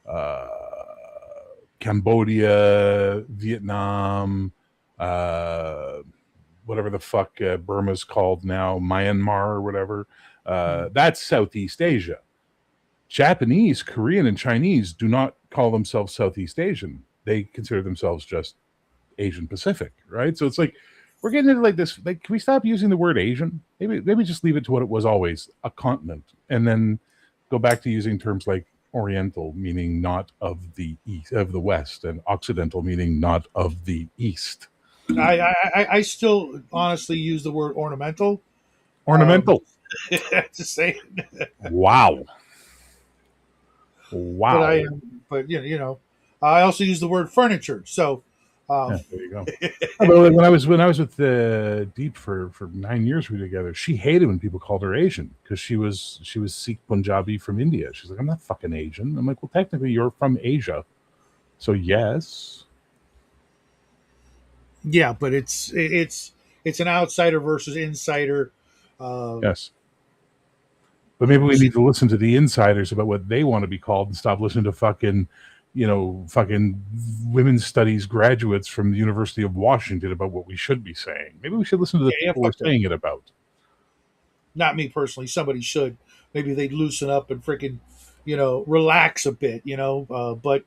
B: Uh, Cambodia, Vietnam, whatever the fuck Burma's called now, Myanmar or whatever. That's Southeast Asia. Japanese, Korean, and Chinese do not call themselves Southeast Asian. They consider themselves just Asian Pacific, right? So it's like we're getting into like this. Like, can we stop using the word Asian? Maybe just leave it to what it was always, a continent, and then go back to using terms like Oriental, meaning not of the east, of the West, and Occidental, meaning not of the East.
A: I still honestly use the word ornamental.
B: Ornamental.
A: To say,
B: Wow.
A: but I also use the word furniture. So,
B: Yeah, there you go. But when I was with Deep for 9 years, we were together. She hated when people called her Asian because she was Sikh Punjabi from India. She's like, I'm not fucking Asian. I'm like, well, technically, you're from Asia, so yes.
A: yeah, but it's an outsider versus insider.
B: Yes. But maybe we need to listen to the insiders about what they want to be called and stop listening to fucking women's studies graduates from the University of Washington about what we should be saying. Maybe we should listen to the people we're saying it about.
A: Not me personally. Somebody should. Maybe they'd loosen up and freaking, relax a bit. But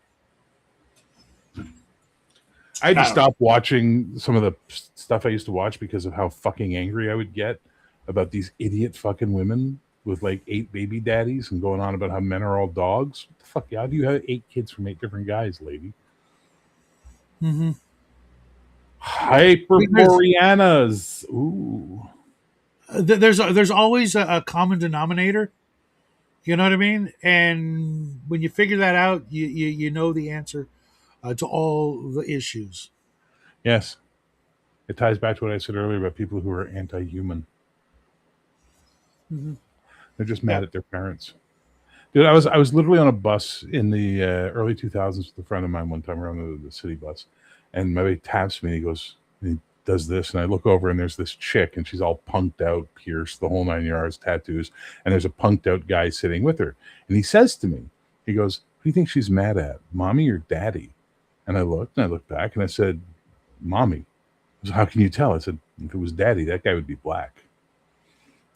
B: I just stopped watching some of the stuff I used to watch because of how fucking angry I would get about these idiot fucking women with like 8 baby daddies and going on about how men are all dogs. What the fuck? How do you have 8 kids from 8 different guys, lady?
A: Mm-hmm.
B: Hyperboreanas. Ooh.
A: There's always a common denominator. You know what I mean? And when you figure that out, you know the answer to all the issues.
B: Yes. It ties back to what I said earlier about people who are anti-human.
A: Mm-hmm.
B: They're just
A: Yeah.
B: mad at their parents. Dude, I was literally on a bus in the early 2000s with a friend of mine one time. We're on the city bus, and my buddy taps me. He does this, and I look over, and there's this chick, and she's all punked out, pierced, the whole 9 yards, tattoos, and there's a punked out guy sitting with her. And he says to me, he goes, "Who do you think she's mad at, mommy or daddy?" And I looked back, and I said, "Mommy." He goes, "How can you tell?" I said, "If it was daddy, that guy would be black."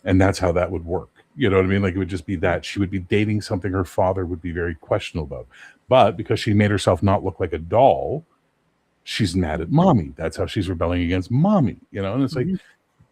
B: And that's how that would work. You know what I mean? Like, it would just be that she would be dating something her father would be very questionable about. But because she made herself not look like a doll, she's mad at mommy. That's how she's rebelling against mommy. And it's like,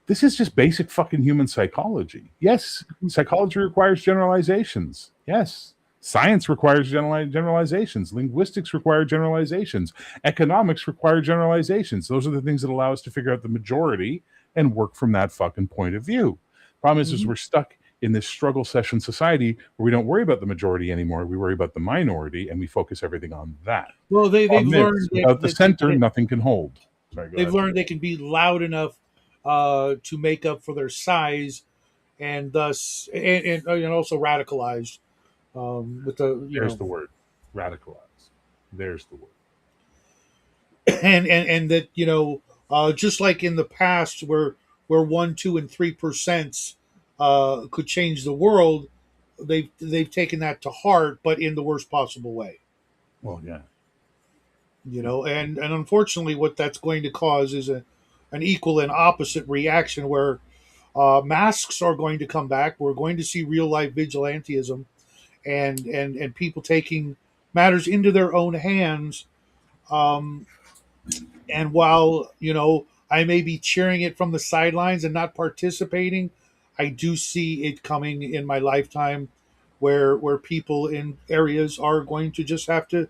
B: this is just basic fucking human psychology. Yes, psychology requires generalizations. Yes, science requires generalizations. Linguistics require generalizations. Economics require generalizations. Those are the things that allow us to figure out the majority and work from that fucking point of view. Problem is we're stuck in this struggle session society where we don't worry about the majority anymore. We worry about the minority, and we focus everything on that.
A: Well, they've learned
B: without the center, nothing can hold.
A: Sorry, they've learned they can be loud enough to make up for their size, and thus, and also radicalized with the
B: There's the word, radicalized. There's the word.
A: And that just like in the past where 1, 2, and 3% could change the world, they've taken that to heart, but in the worst possible way.
B: Well, yeah.
A: And unfortunately, what that's going to cause is an equal and opposite reaction where masks are going to come back. We're going to see real life vigilantism and people taking matters into their own hands. And while I may be cheering it from the sidelines and not participating, I do see it coming in my lifetime, where people in areas are going to just have to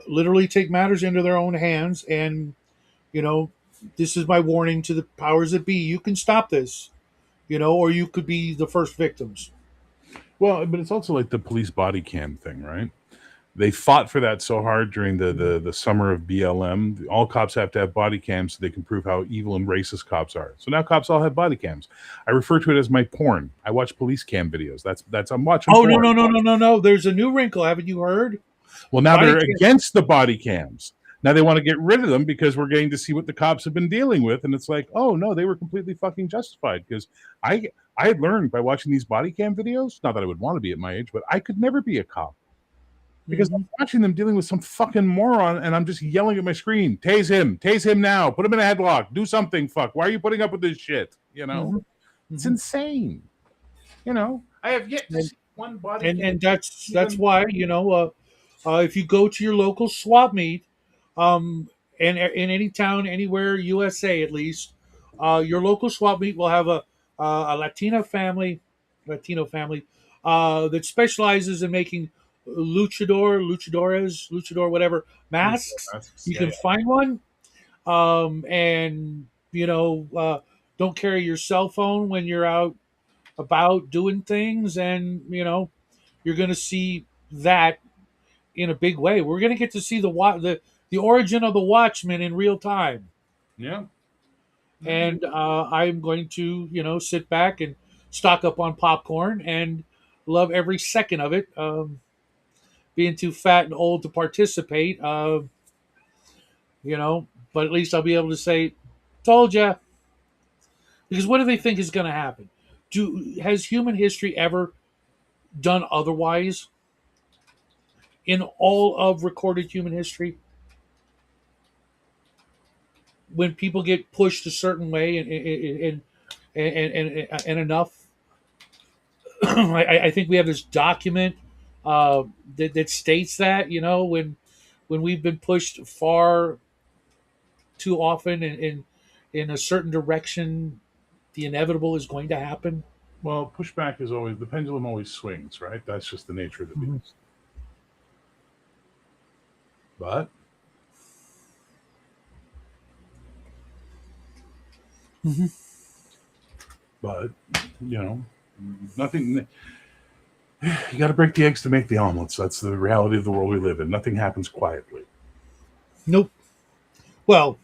A: literally take matters into their own hands and you know This is my warning to the powers that be. You can stop this, or you could be the first victims.
B: Well, but it's also like the police body cam thing, right? They fought for that so hard during the summer of BLM. All cops have to have body cams so they can prove how evil and racist cops are. So now cops all have body cams. I refer to it as my porn. I watch police cam videos. That's I'm watching
A: Oh, no,
B: porn.
A: no, no, no, no, no! There's a new wrinkle. Haven't you heard?
B: Well, now
A: Body
B: they're
A: cam.
B: against the body cams. Now they want to get rid of them because we're getting to see what the cops have been dealing with, and it's like, oh no, they were completely fucking justified. Because I had learned by watching these body cam videos, not that I would want to be at my age, but I could never be a cop because
A: Hmm.
B: I'm watching them dealing with some fucking moron, and I'm just yelling at my screen, tase him now, put him in a headlock, do something, fuck. Why are you putting up with this shit?
A: Hmm.
B: It's
A: Hmm.
B: insane. I have yet to
A: And,
B: see one body
A: and
B: cam
A: and that's
B: even.
A: why if you go to your local swap meet, and in any town anywhere USA at least, your local swap meet will have a Latino family that specializes in making luchador whatever masks.
B: Masks.
A: You
B: Yeah,
A: can
B: yeah.
A: find one, and don't carry your cell phone when you're out about doing things, and you're going to see that in a big way. We're going to get to see the origin of the Watchmen in real time,
B: Yeah. Yeah.
A: and I'm going to sit back and stock up on popcorn and love every second of it. Being too fat and old to participate, but at least I'll be able to say, "Told ya." Because what do they think is going to happen? Has human history ever done otherwise in all of recorded human history? When people get pushed a certain way and enough, I think we have this document that states that when we've been pushed far too often in a certain direction, the inevitable is going to happen.
B: Well, pushback is always the pendulum always swings, right? That's just the nature of the
A: Mhm.
B: beast. But
A: Mhm.
B: but you know, nothing. You got to break the eggs to make the omelets. That's the reality of the world we live in. Nothing happens quietly.
A: Nope. Well,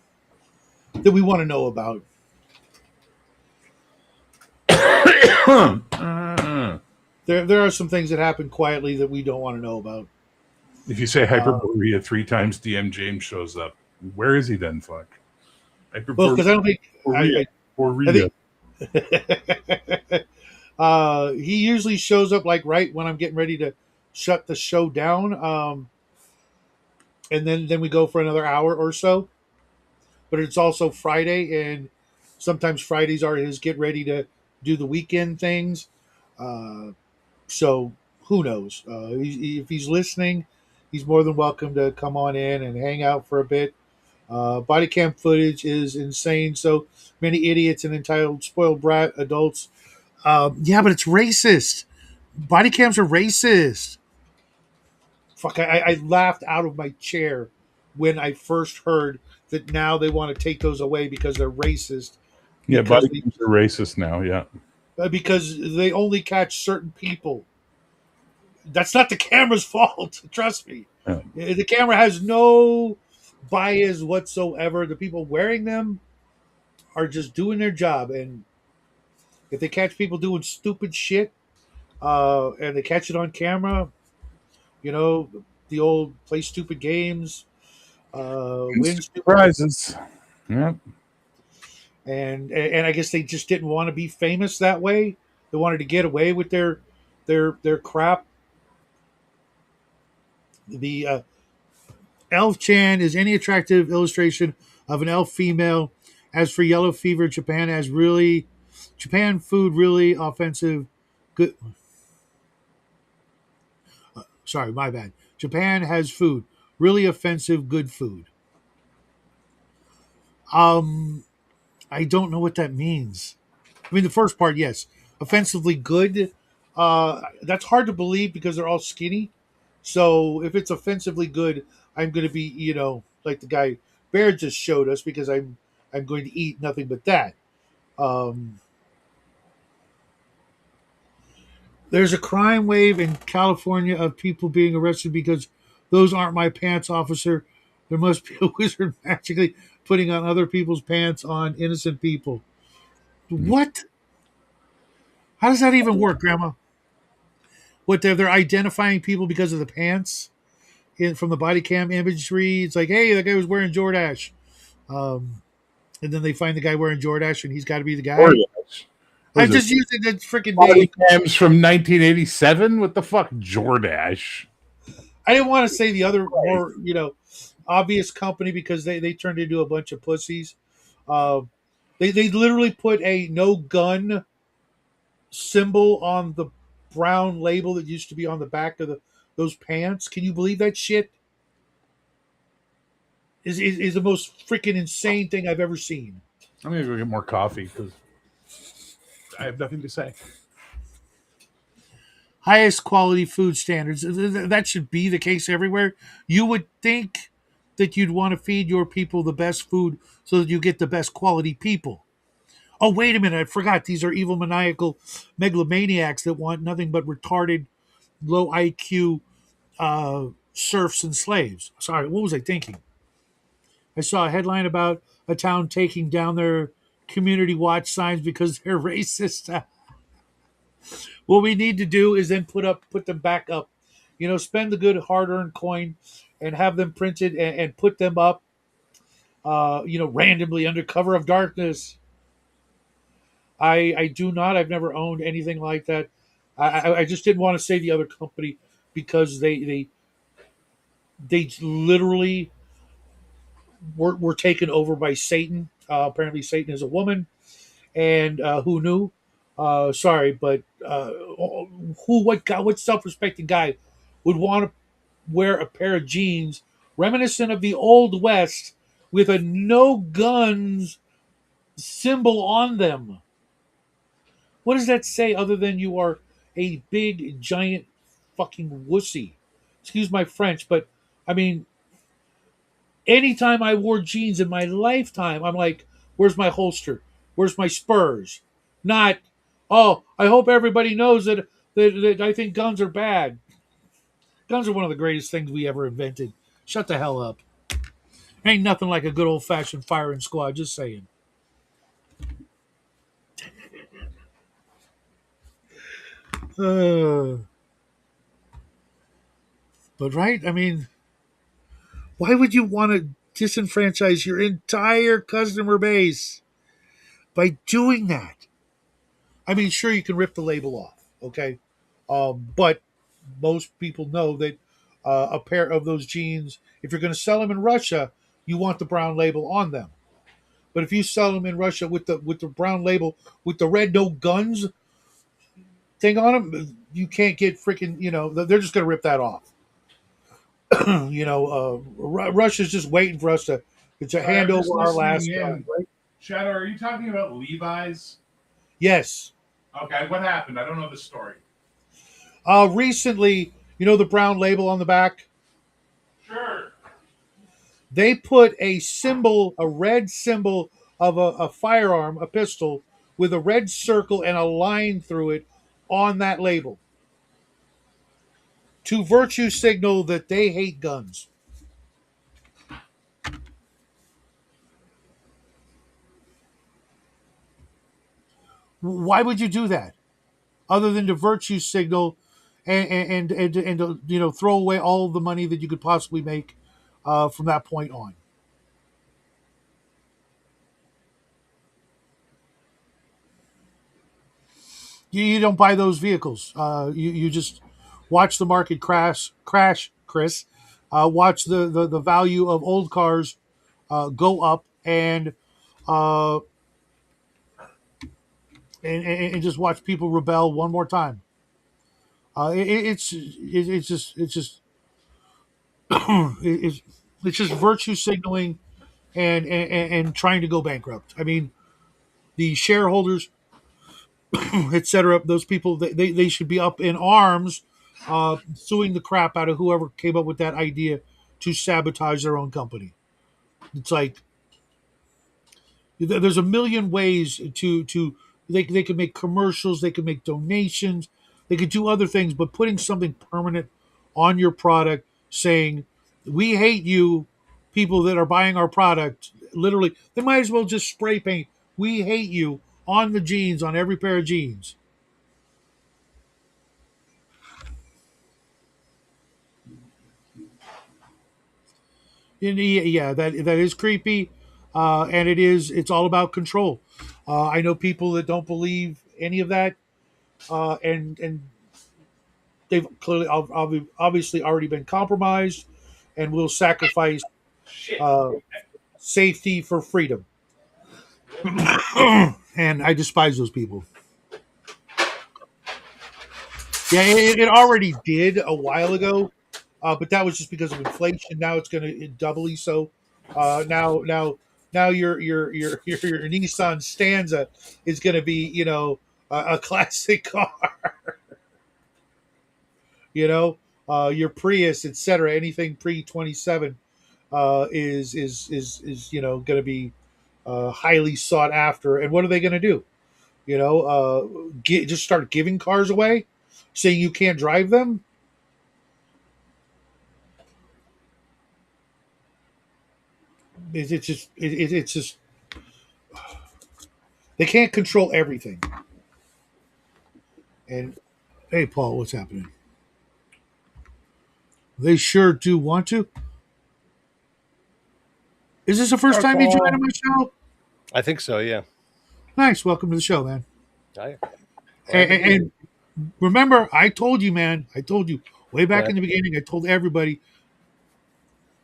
A: that we want to know about. There are some things that happen quietly that we don't want to know about.
B: If you say
A: Uh,
B: Hyperborea three times, DM James shows up. Where is he then? Fuck.
A: well,
B: Hyperborea.
A: because I don't think I
B: Borea.
A: think he usually shows up like right when I'm getting ready to shut the show down, and then we go for another hour or so. But it's also Friday, and sometimes Fridays are his get ready to do the weekend things. Uh, so who knows? If he's listening, he's more than welcome to come on in and hang out for a bit. Body cam footage is insane. So many idiots and entitled spoiled brat adults. Yeah, but it's racist. Body cams are racist. Fuck, I laughed out of my chair when I first heard that now they want to take those away because they're racist,
B: Yeah,
A: because
B: body cams are racist now. Yeah.
A: they only catch certain people. That's not the camera's fault. Trust me.
B: Yeah.
A: The camera has no bias whatsoever. The people wearing them are just doing their job, and if they catch people doing stupid shit, and they catch it on camera, you know, the old play stupid games, win
B: Instant
A: stupid,
B: prizes. Yeah.
A: and I guess they just didn't want to be famous that way. They wanted to get away with their crap. The elf Chan is any attractive illustration of an elf female. As for yellow fever, Japan food really offensive. Good. Sorry, my bad. Japan has food really offensive. Good food. Um, I don't know what that means. I mean, the first part, yes, offensively good. That's hard to believe because they're all skinny. So if it's offensively good, I'm going to be, like the guy Bear just showed us, because I'm going to eat nothing but that. Um, there's a crime wave in California of people being arrested because those aren't my pants, officer. There must be a wizard magically putting on other people's pants on innocent people. What? How does that even work, Grandma? What they're identifying people because of the pants from the body cam imagery. It's like, hey, that guy was wearing Jordache, and then they find the guy wearing Jordache, and he's got to be the guy.
B: Jordache.
A: I'm
B: Was it
A: just using the freaking name.
B: body cams from 1987? What the fuck, Jordache?
A: I didn't want to say the other
B: Right.
A: more, obvious company because they turned into a bunch of pussies. Uh, they literally put a no gun symbol on the brown label that used to be on the back of those pants. Can you believe that shit? Is the most freaking insane thing I've ever seen.
B: I'm gonna go get more coffee because I have nothing to say.
A: Highest quality food standards. That should be the case everywhere. You would think that you'd want to feed your people the best food so that you get the best quality people. Oh, wait a minute. I forgot. These are evil, maniacal megalomaniacs that want nothing but retarded, low IQ serfs and slaves. Sorry, what was I thinking? I saw a headline about a town taking down their community watch signs because they're racist. What we need to do is then put them back up. Spend the good hard earned coin and have them printed and put them up. Randomly under cover of darkness. I do not. I've never owned anything like that. I just didn't want to say the other company because they literally were taken over by Satan. Apparently, Satan is a woman, and who knew? Sorry, but what self-respecting guy would want to wear a pair of jeans reminiscent of the old west with a no guns symbol on them? What does that say other than you are a big giant fucking wussy? Excuse my French, but I mean, anytime I wore jeans in my lifetime, I'm like, where's my holster? Where's my spurs? Not, oh, I hope everybody knows that I think guns are bad. Guns are one of the greatest things we ever invented. Shut the hell up. Ain't nothing like a good old fashioned firing squad, just saying. Uh, but right, I mean, why would you want to disenfranchise your entire customer base by doing that? I mean, sure, you can rip the label off, okay? But most people know that a pair of those jeans, if you're going to sell them in Russia, you want the brown label on them. But if you sell them in Russia with the brown label with the red no guns thing on them, you can't get freaking. They're just going to rip that off. Russia's just waiting for us to
B: Sorry,
A: hand
B: I'm just
A: over our
B: listening
A: last.
B: in. Shadow, are you talking about Levi's?
A: Yes.
B: Okay, what happened? I don't know the story.
A: Recently, the brown label on the back.
B: Sure.
A: They put a symbol, a red symbol of a firearm, a pistol, with a red circle and a line through it on that label to virtue signal that they hate guns. Why would you do that? Other than to virtue signal and to, throw away all the money that you could possibly make from that point on. You don't buy those vehicles. You just watch the market crash, Chris. Watch the value of old cars go up uh, and just watch people rebel one more time. It's just it's it's just virtue signaling and trying to go bankrupt. I mean, the shareholders, etc. Those people, they should be up in arms, suing the crap out of whoever came up with that idea to sabotage their own company. It's like There's a million ways to they can make commercials, they can make donations, they could do other things, but putting something permanent on your product saying we hate you, people that are buying our product, literally, they might as well just spray paint we hate you on the jeans, on every pair of jeans. And yeah, that is creepy, and it's all about control. I know people that don't believe any of that, and they've clearly obviously already been compromised, and will sacrifice
B: Shit.
A: uh, safety for freedom. And I despise those people. Yeah, it already did a while ago, but that was just because of inflation. Now it's going to doubly so. Now your Nissan Stanza is going to be a classic car. Your Prius, etc. Anything pre 27 is going to be highly sought after. And what are they going to do? Just start giving cars away, saying you can't drive them. It's just they can't control everything. And hey, Paul, what's happening? They sure do want to. Is this the first
B: Hi,
A: time you joined
B: Paul.
A: my show?
C: I think so. Yeah.
A: Nice, welcome to the show, man.
C: I,
A: And remember, I told you, man. I told you way back
C: Glad.
A: in the beginning. I told everybody,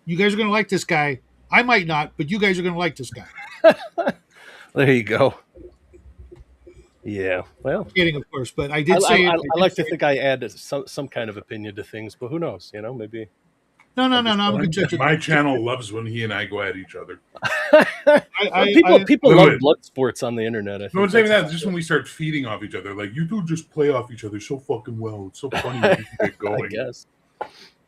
A: you guys are going to like this guy. I might not, but you guys are going to like this guy.
C: There you go. Yeah. Well,
A: Kidding, of course, but I
C: I,
A: did say
C: I,
A: it.
C: I like to think I add some kind of opinion to things, but who knows? Maybe.
A: No, no,
C: I'm
A: no,
C: just
A: no. I'm a good judge.
B: My channel loves when he and I go at each other.
C: People
B: Wait,
C: love
B: wait.
C: blood sports on the internet. I think
B: No one's saying
C: that's
B: that. Just when we start feeding off each other, like you two just play off each other so fucking well. It's so funny when you can get
C: I
B: going.
C: guess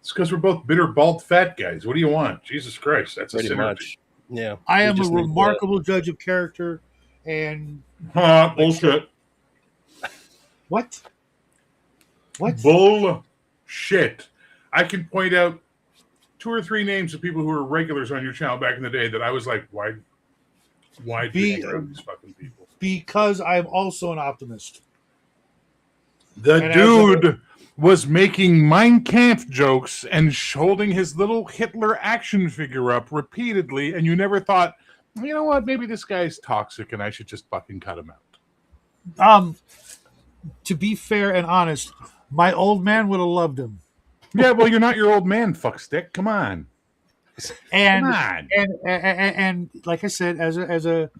B: It's because we're both bitter, bald, fat guys. What do you want? Jesus Christ, that's
C: pretty
B: a synergy.
C: much. Yeah.
A: I
C: We
A: am a
C: just need
A: remarkable judge of character, and
B: Bullshit.
A: what? What?
B: Bullshit. I can point out 2 or 3 names of people who were regulars on your channel back in the day that I was like, why do you hang around these fucking people?
A: Because I'm also an optimist.
B: The
A: And
B: dude was making Mein Kampf jokes and holding his little Hitler action figure up repeatedly, and you never thought, you know what, maybe this guy's toxic and I should just fucking cut him out.
A: To be fair and honest, my old man would have loved him.
B: Yeah, well, you're not your old man, fuckstick. Come on.
A: And
B: Come on.
A: and like I said, as an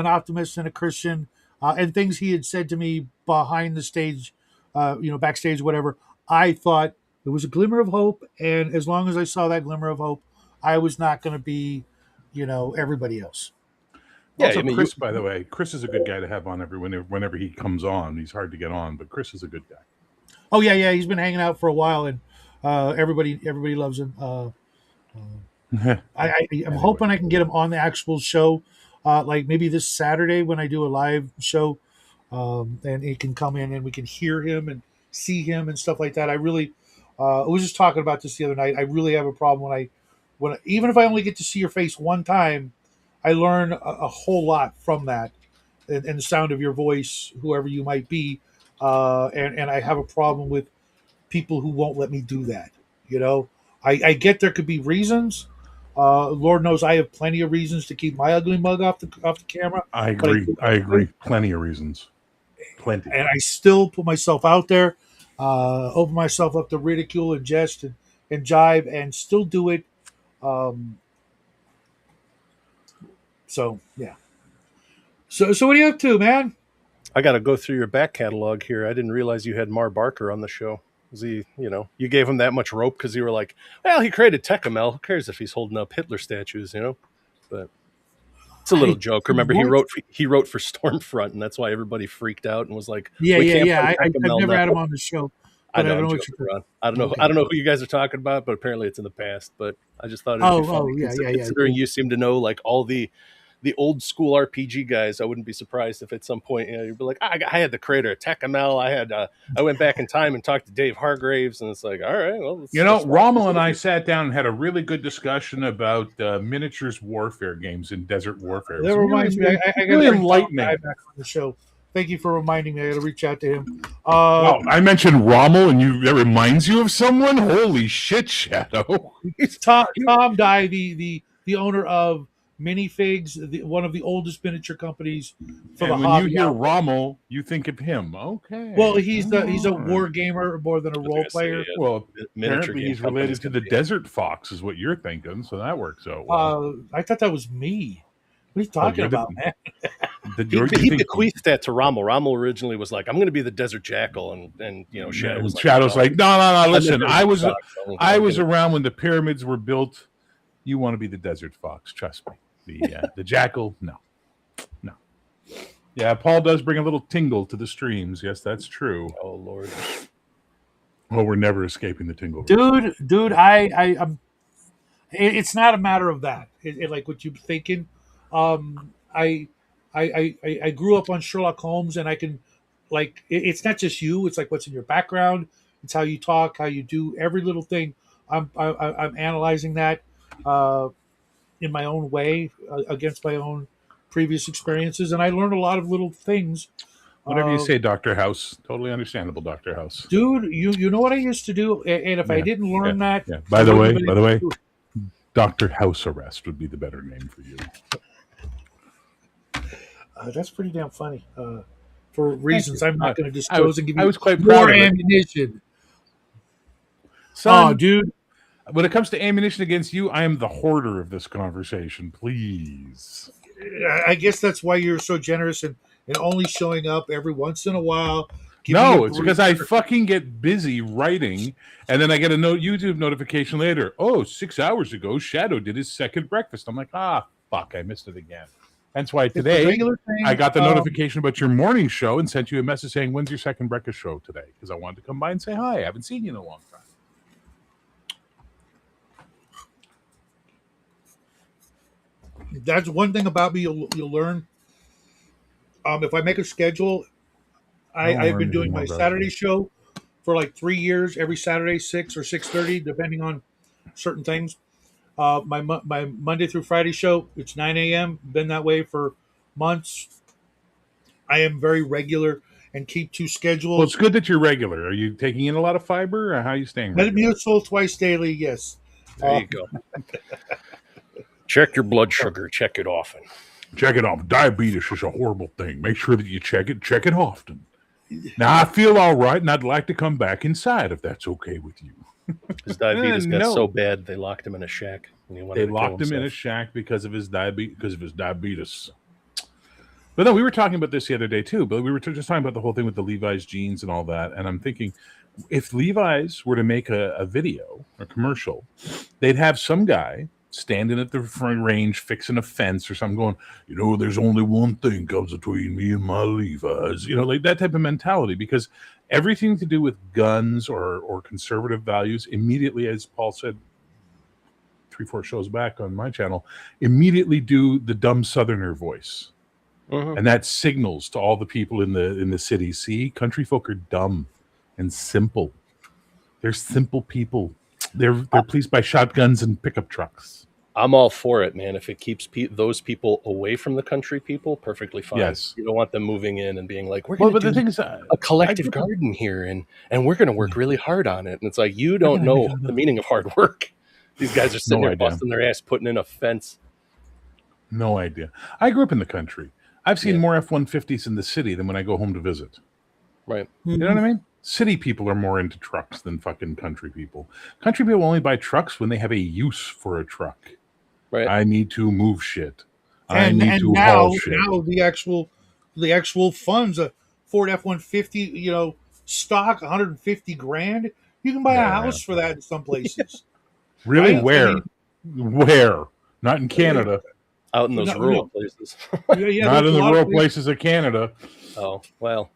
A: optimist and a Christian, and things he had said to me behind the stage, backstage, whatever, I thought there was a glimmer of hope, and as long as I saw that glimmer of hope, I was not going to be, everybody else.
C: Yeah,
B: Also,
C: I mean,
B: Chris, by the way, Chris is a good guy to have on whenever he comes on. He's hard to get on, but Chris is a good guy.
A: Oh yeah, he's been hanging out for a while, and everybody loves him. I'm hoping I can get him on the actual show, like maybe this Saturday when I do a live show, and he can come in and we can hear him and see him and stuff like that. I was just talking about this the other night. I really have a problem even if I only get to see your face one time, I learn a whole lot from that, and the sound of your voice, whoever you might be, and I have a problem with people who won't let me do that. I get there could be reasons. Lord knows I have plenty of reasons to keep my ugly mug off the camera.
B: I agree. I agree. Plenty of reasons. Plenty.
A: And I still put myself out there, open myself up to ridicule and jest and jibe, and still do it. So yeah. So what are you up to, man?
C: I got to go through your back catalog here. I didn't realize you had Mar Barker on the show. Was he, you gave him that much rope because you were like, well, he created Tecamel. Who cares if he's holding up Hitler statues, But it's a little joke. Remember, he wrote for Stormfront, and that's why everybody freaked out and was like,
A: Yeah. I've never
C: now.
A: had him on the show.
C: I
A: But I
C: know.
A: don't know
C: I'm
A: what
C: joking
A: you're
C: around. I don't know.
A: Okay.
C: I don't know who you guys are talking about, but apparently it's in the past. But I just thought it would be funny,
A: yeah.
C: considering you seem to know like all the the old school RPG guys, I wouldn't be surprised if at some point, you'd be like, I had the creator of Tech-ML. I went back in time and talked to Dave Hargraves, and it's like, all right, well, let's
B: Rommel and I sat down and had a really good discussion about miniatures warfare games and desert warfare.
A: That reminds me, I got to
B: really
A: bring Tom
B: enlightening.
A: Guy back on the show. Thank you for reminding me. I got to reach out to him.
B: Wow, I mentioned Rommel, and that reminds you of someone? Holy shit, Shadow!
A: Tom Guy, the owner of Minifigs, one of the oldest miniature companies for the
B: when
A: hobby.
B: you hear Rommel, you think of him. Okay.
A: Well, he's a war gamer more than a role player.
B: Well, apparently he's related to the Desert Fox, is what you're thinking, so that works out well.
A: I thought that was me. What are you talking about, man?
C: He bequeathed that to Rommel. Rommel originally was like, I'm going to be the Desert Jackal, and
B: Shadow's like, no, listen, I was around when the pyramids were built. You want to be the Desert Fox, trust me. The Jackal, no. Yeah, Paul does bring a little tingle to the streams. Yes, that's true.
C: Oh Lord.
B: Well, we're never escaping the tingle.
A: Dude, I'm. It's not a matter of that. Like what you're thinking. I grew up on Sherlock Holmes, and I can, like, it's not just you. It's like what's in your background. It's how you talk, how you do every little thing. I'm analyzing that in my own way against my own previous experiences, and I learned a lot of little things.
B: Whatever you say, Dr. House. Totally understandable, Dr. House.
A: Dude, you know what I used to do, and if I didn't learn that,
B: By the way, Dr. House Arrest would be the better name for you.
A: That's pretty damn funny. For reasons I'm not going to disclose and give you
B: I was quite
A: more
B: proud of
A: ammunition.
B: Son,
A: dude.
B: When it comes to ammunition against you, I am the hoarder of this conversation. Please.
A: I guess that's why you're so generous and only showing up every once in a while.
B: No, it's because I fucking get busy writing, and then I get a YouTube notification later. Oh, 6 hours ago, Shadow did his second breakfast. I'm like, fuck, I missed it again. That's why today I got the notification about your morning show and sent you a message saying, when's your second breakfast show today? Because I wanted to come by and say hi. I haven't seen you in a long time.
A: That's one thing about me you'll learn. If I make a schedule, I've been doing my Saturday show for like 3 years, every Saturday, 6 or 6:30, depending on certain things. My Monday through Friday show, it's 9 a.m. Been that way for months. I am very regular and keep two schedules.
B: Well, it's good that you're regular. Are you taking in a lot of fiber, or how are you staying regular?
A: Metamucil twice daily, yes.
C: There you go. Check your blood sugar. Check it often.
B: Check it off. Diabetes is a horrible thing. Make sure that you check it. Check it often. Now, I feel all right, and I'd like to come back inside if that's okay with you.
C: His diabetes got so bad, they locked him in a shack.
B: They locked him in a shack because of his diabetes. But no, we were talking about this the other day too. But we were just talking about the whole thing with the Levi's jeans and all that. And I'm thinking, if Levi's were to make a video, a commercial, they'd have some guy standing at the front range fixing a fence or something, going, there's only one thing comes between me and my Levi's. Like that type of mentality, because everything to do with guns or conservative values, immediately, as Paul said 3-4 shows back on my channel, immediately do the dumb Southerner voice. Uh-huh. And that signals to all the people in the city, see, country folk are dumb and simple. They're simple people. They're pleased by shotguns and pickup trucks.
C: I'm all for it, man. If it keeps those people away from the country people, perfectly fine.
B: Yes.
C: You don't want them moving in and being like, we're going to do a collective garden here, and we're going to work really hard on it. And it's like, you don't know the meaning of hard work. These guys are sitting there busting their ass, putting in a fence.
B: No idea. I grew up in the country. I've seen more F-150s in the city than when I go home to visit.
C: Right.
B: You know what I mean? City people are more into trucks than fucking country people. Country people only buy trucks when they have a use for a truck.
C: Right.
B: I need to move shit.
A: I need to haul shit. Now the actual funds, a Ford F-150, stock $150,000. You can buy a house for that in some places.
B: Really? Right? Where? Not in Canada.
C: Out in those rural places.
B: Not in the rural places of Canada.
C: Oh, well.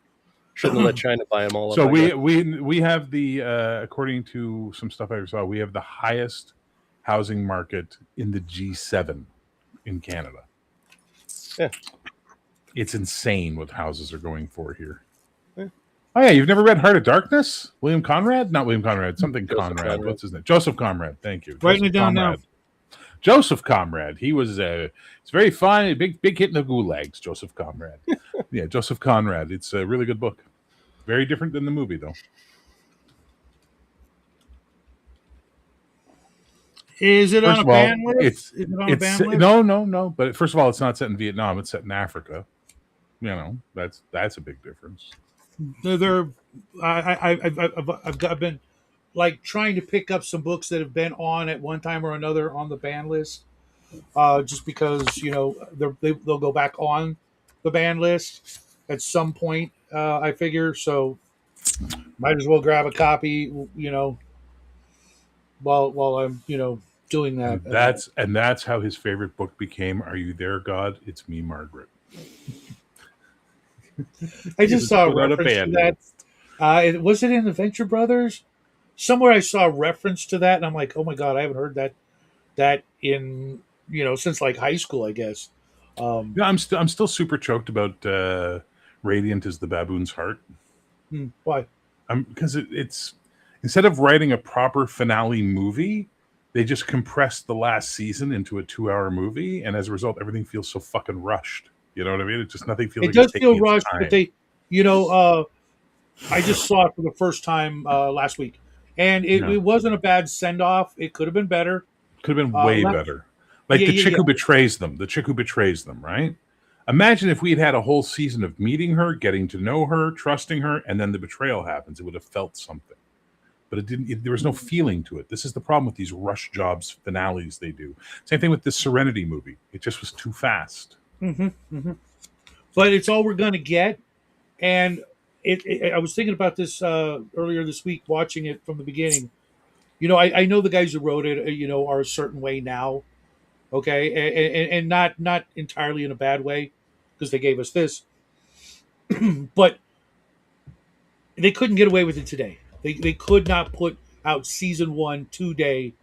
C: Shouldn't have let China buy them all.
B: So we have the according to some stuff I saw, we have the highest housing market in the G7 in Canada.
C: Yeah.
B: It's insane what houses are going for here.
C: Yeah.
B: Oh yeah, you've never read Heart of Darkness? William Conrad? Not William Conrad. Something
C: Joseph
B: Conrad.
C: Conrad.
B: What's his name? Joseph Conrad. Thank you.
A: Writing
B: Joseph
A: it down
B: Conrad. Joseph Conrad. He was it's very fun. Big hit in the gulags. Joseph Conrad. Yeah, Joseph Conrad. It's a really good book. Very different than the movie, though.
A: Is it
B: First
A: on a
B: of all,
A: ban list? Is it on a ban list?
B: no. But first of all, it's not set in Vietnam. It's set in Africa. You know, that's a big difference.
A: I've been like trying to pick up some books that have been on at one time or another on the ban list, just because they'll go back on the ban list at some point. I figure so. Might as well grab a copy. While I'm doing that.
B: And that's how his favorite book became. Are you there, God? It's me, Margaret.
A: I just saw a reference to that. Was it in the Venture Brothers? Somewhere I saw a reference to that, and I'm like, oh my god, I haven't heard that in since like high school, I guess.
B: Yeah, I'm still super choked about Radiant is the Baboon's Heart.
A: Why?
B: Because it's instead of writing a proper finale movie, they just compressed the last season into a 2-hour movie, and as a result, everything feels so fucking rushed. You know what I mean? It just nothing feels.
A: It does feel rushed, but they, I just saw it for the first time last week, and it wasn't a bad send off. It could have been better.
B: Could have been way better. Like the chick who betrays them. The chick who betrays them, right? Imagine if we had a whole season of meeting her, getting to know her, trusting her, and then the betrayal happens. It would have felt something. But it didn't. There was no feeling to it. This is the problem with these rush jobs finales they do. Same thing with this Serenity movie. It just was too fast.
A: But it's all we're going to get. And I was thinking about this earlier this week, watching it from the beginning. I know the guys who wrote it, are a certain way now. Okay. And not entirely in a bad way because they gave us this. But they couldn't get away with it today. They could not put out season 1 today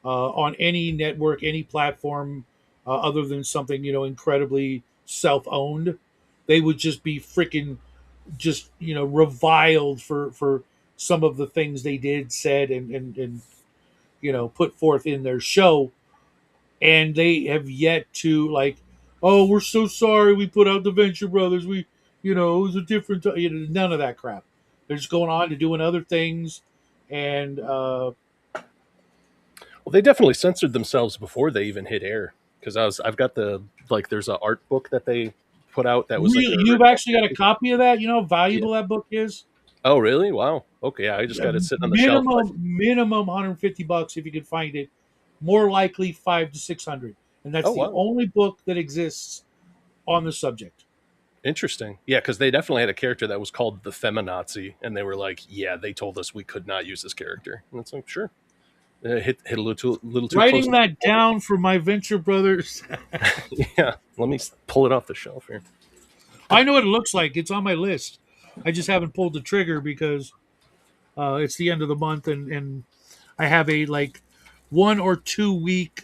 A: on any network, any platform, other than something incredibly self-owned. They would just be freaking just reviled for some of the things they did, said, and put forth in their show, and they have yet to oh, we're so sorry we put out the Venture Brothers. It was a different time. None of that crap. They're just going on to doing other things, and
C: well, they definitely censored themselves before they even hit air. Because I've got there's an art book that they put out that was
A: you've actually got a copy of that. You know how valuable that book is.
C: Oh, really? Wow. Okay, I just got it sitting on the shelf.
A: Minimum $150 if you could find it. More likely $500 to $600, and that's the only book that exists on the subject.
C: Interesting. Yeah, because they definitely had a character that was called the Feminazi, and they were like, "Yeah, they told us we could not use this character." And it's like, sure, hit a little too.
A: Writing that down for my Venture Brothers.
C: Yeah, let me pull it off the shelf here.
A: I know what it looks like. It's on my list. I just haven't pulled the trigger because it's the end of the month, and I have a 1 or 2 week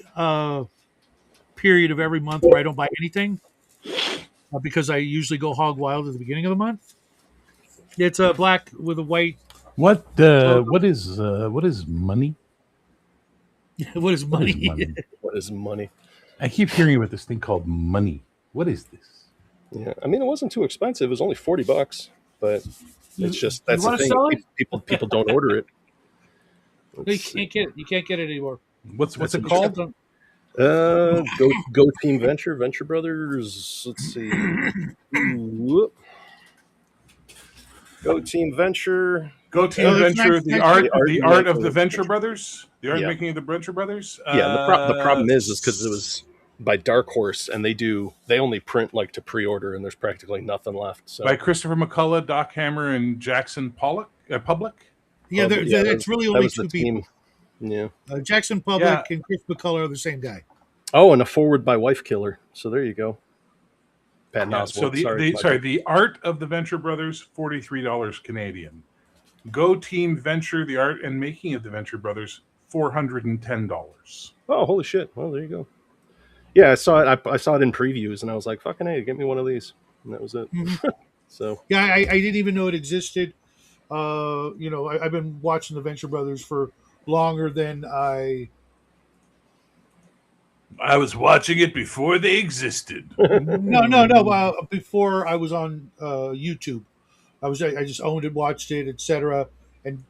A: period of every month where I don't buy anything because I usually go hog wild at the beginning of the month. It's a black with a white.
B: What is money?
A: What is money?
C: What is money?
B: I keep hearing about this thing called money. What is this?
C: Yeah, I mean, it wasn't too expensive. It was only $40, but it's just that's the thing. People don't order it.
A: You can't get it. You can't get it anymore.
B: What's it called?
C: Go Team Venture Brothers. Let's see. Go Team Venture.
B: Go Team Venture. The art of the Venture Brothers. The art making of the Venture Brothers.
C: Yeah. The problem is because it was by Dark Horse, and they only print to pre-order, and there's practically nothing left. So.
B: By Christopher McCullough, Doc Hammer, and Jackson Public.
A: Yeah, it's really only 2 people.
C: Yeah,
A: Jackson Public and Chris McCullough are the same guy.
C: Oh, and a forward by Wife Killer. So there you go. Patton Oswalt.
B: So the art of the Venture Brothers, $43 Canadian. Go Team Venture, the art and making of the Venture Brothers, $410.
C: Oh, holy shit! Well, there you go. Yeah, I saw it. I saw it in previews, and I was like, "Fucking hey, get me one of these," and that was it.
A: Mhm.
C: So
A: Yeah, I didn't even know it existed. I've been watching the Venture Brothers for longer than
B: I was watching it before they existed.
A: no. Before I was on YouTube, I just owned it, watched it, etc. And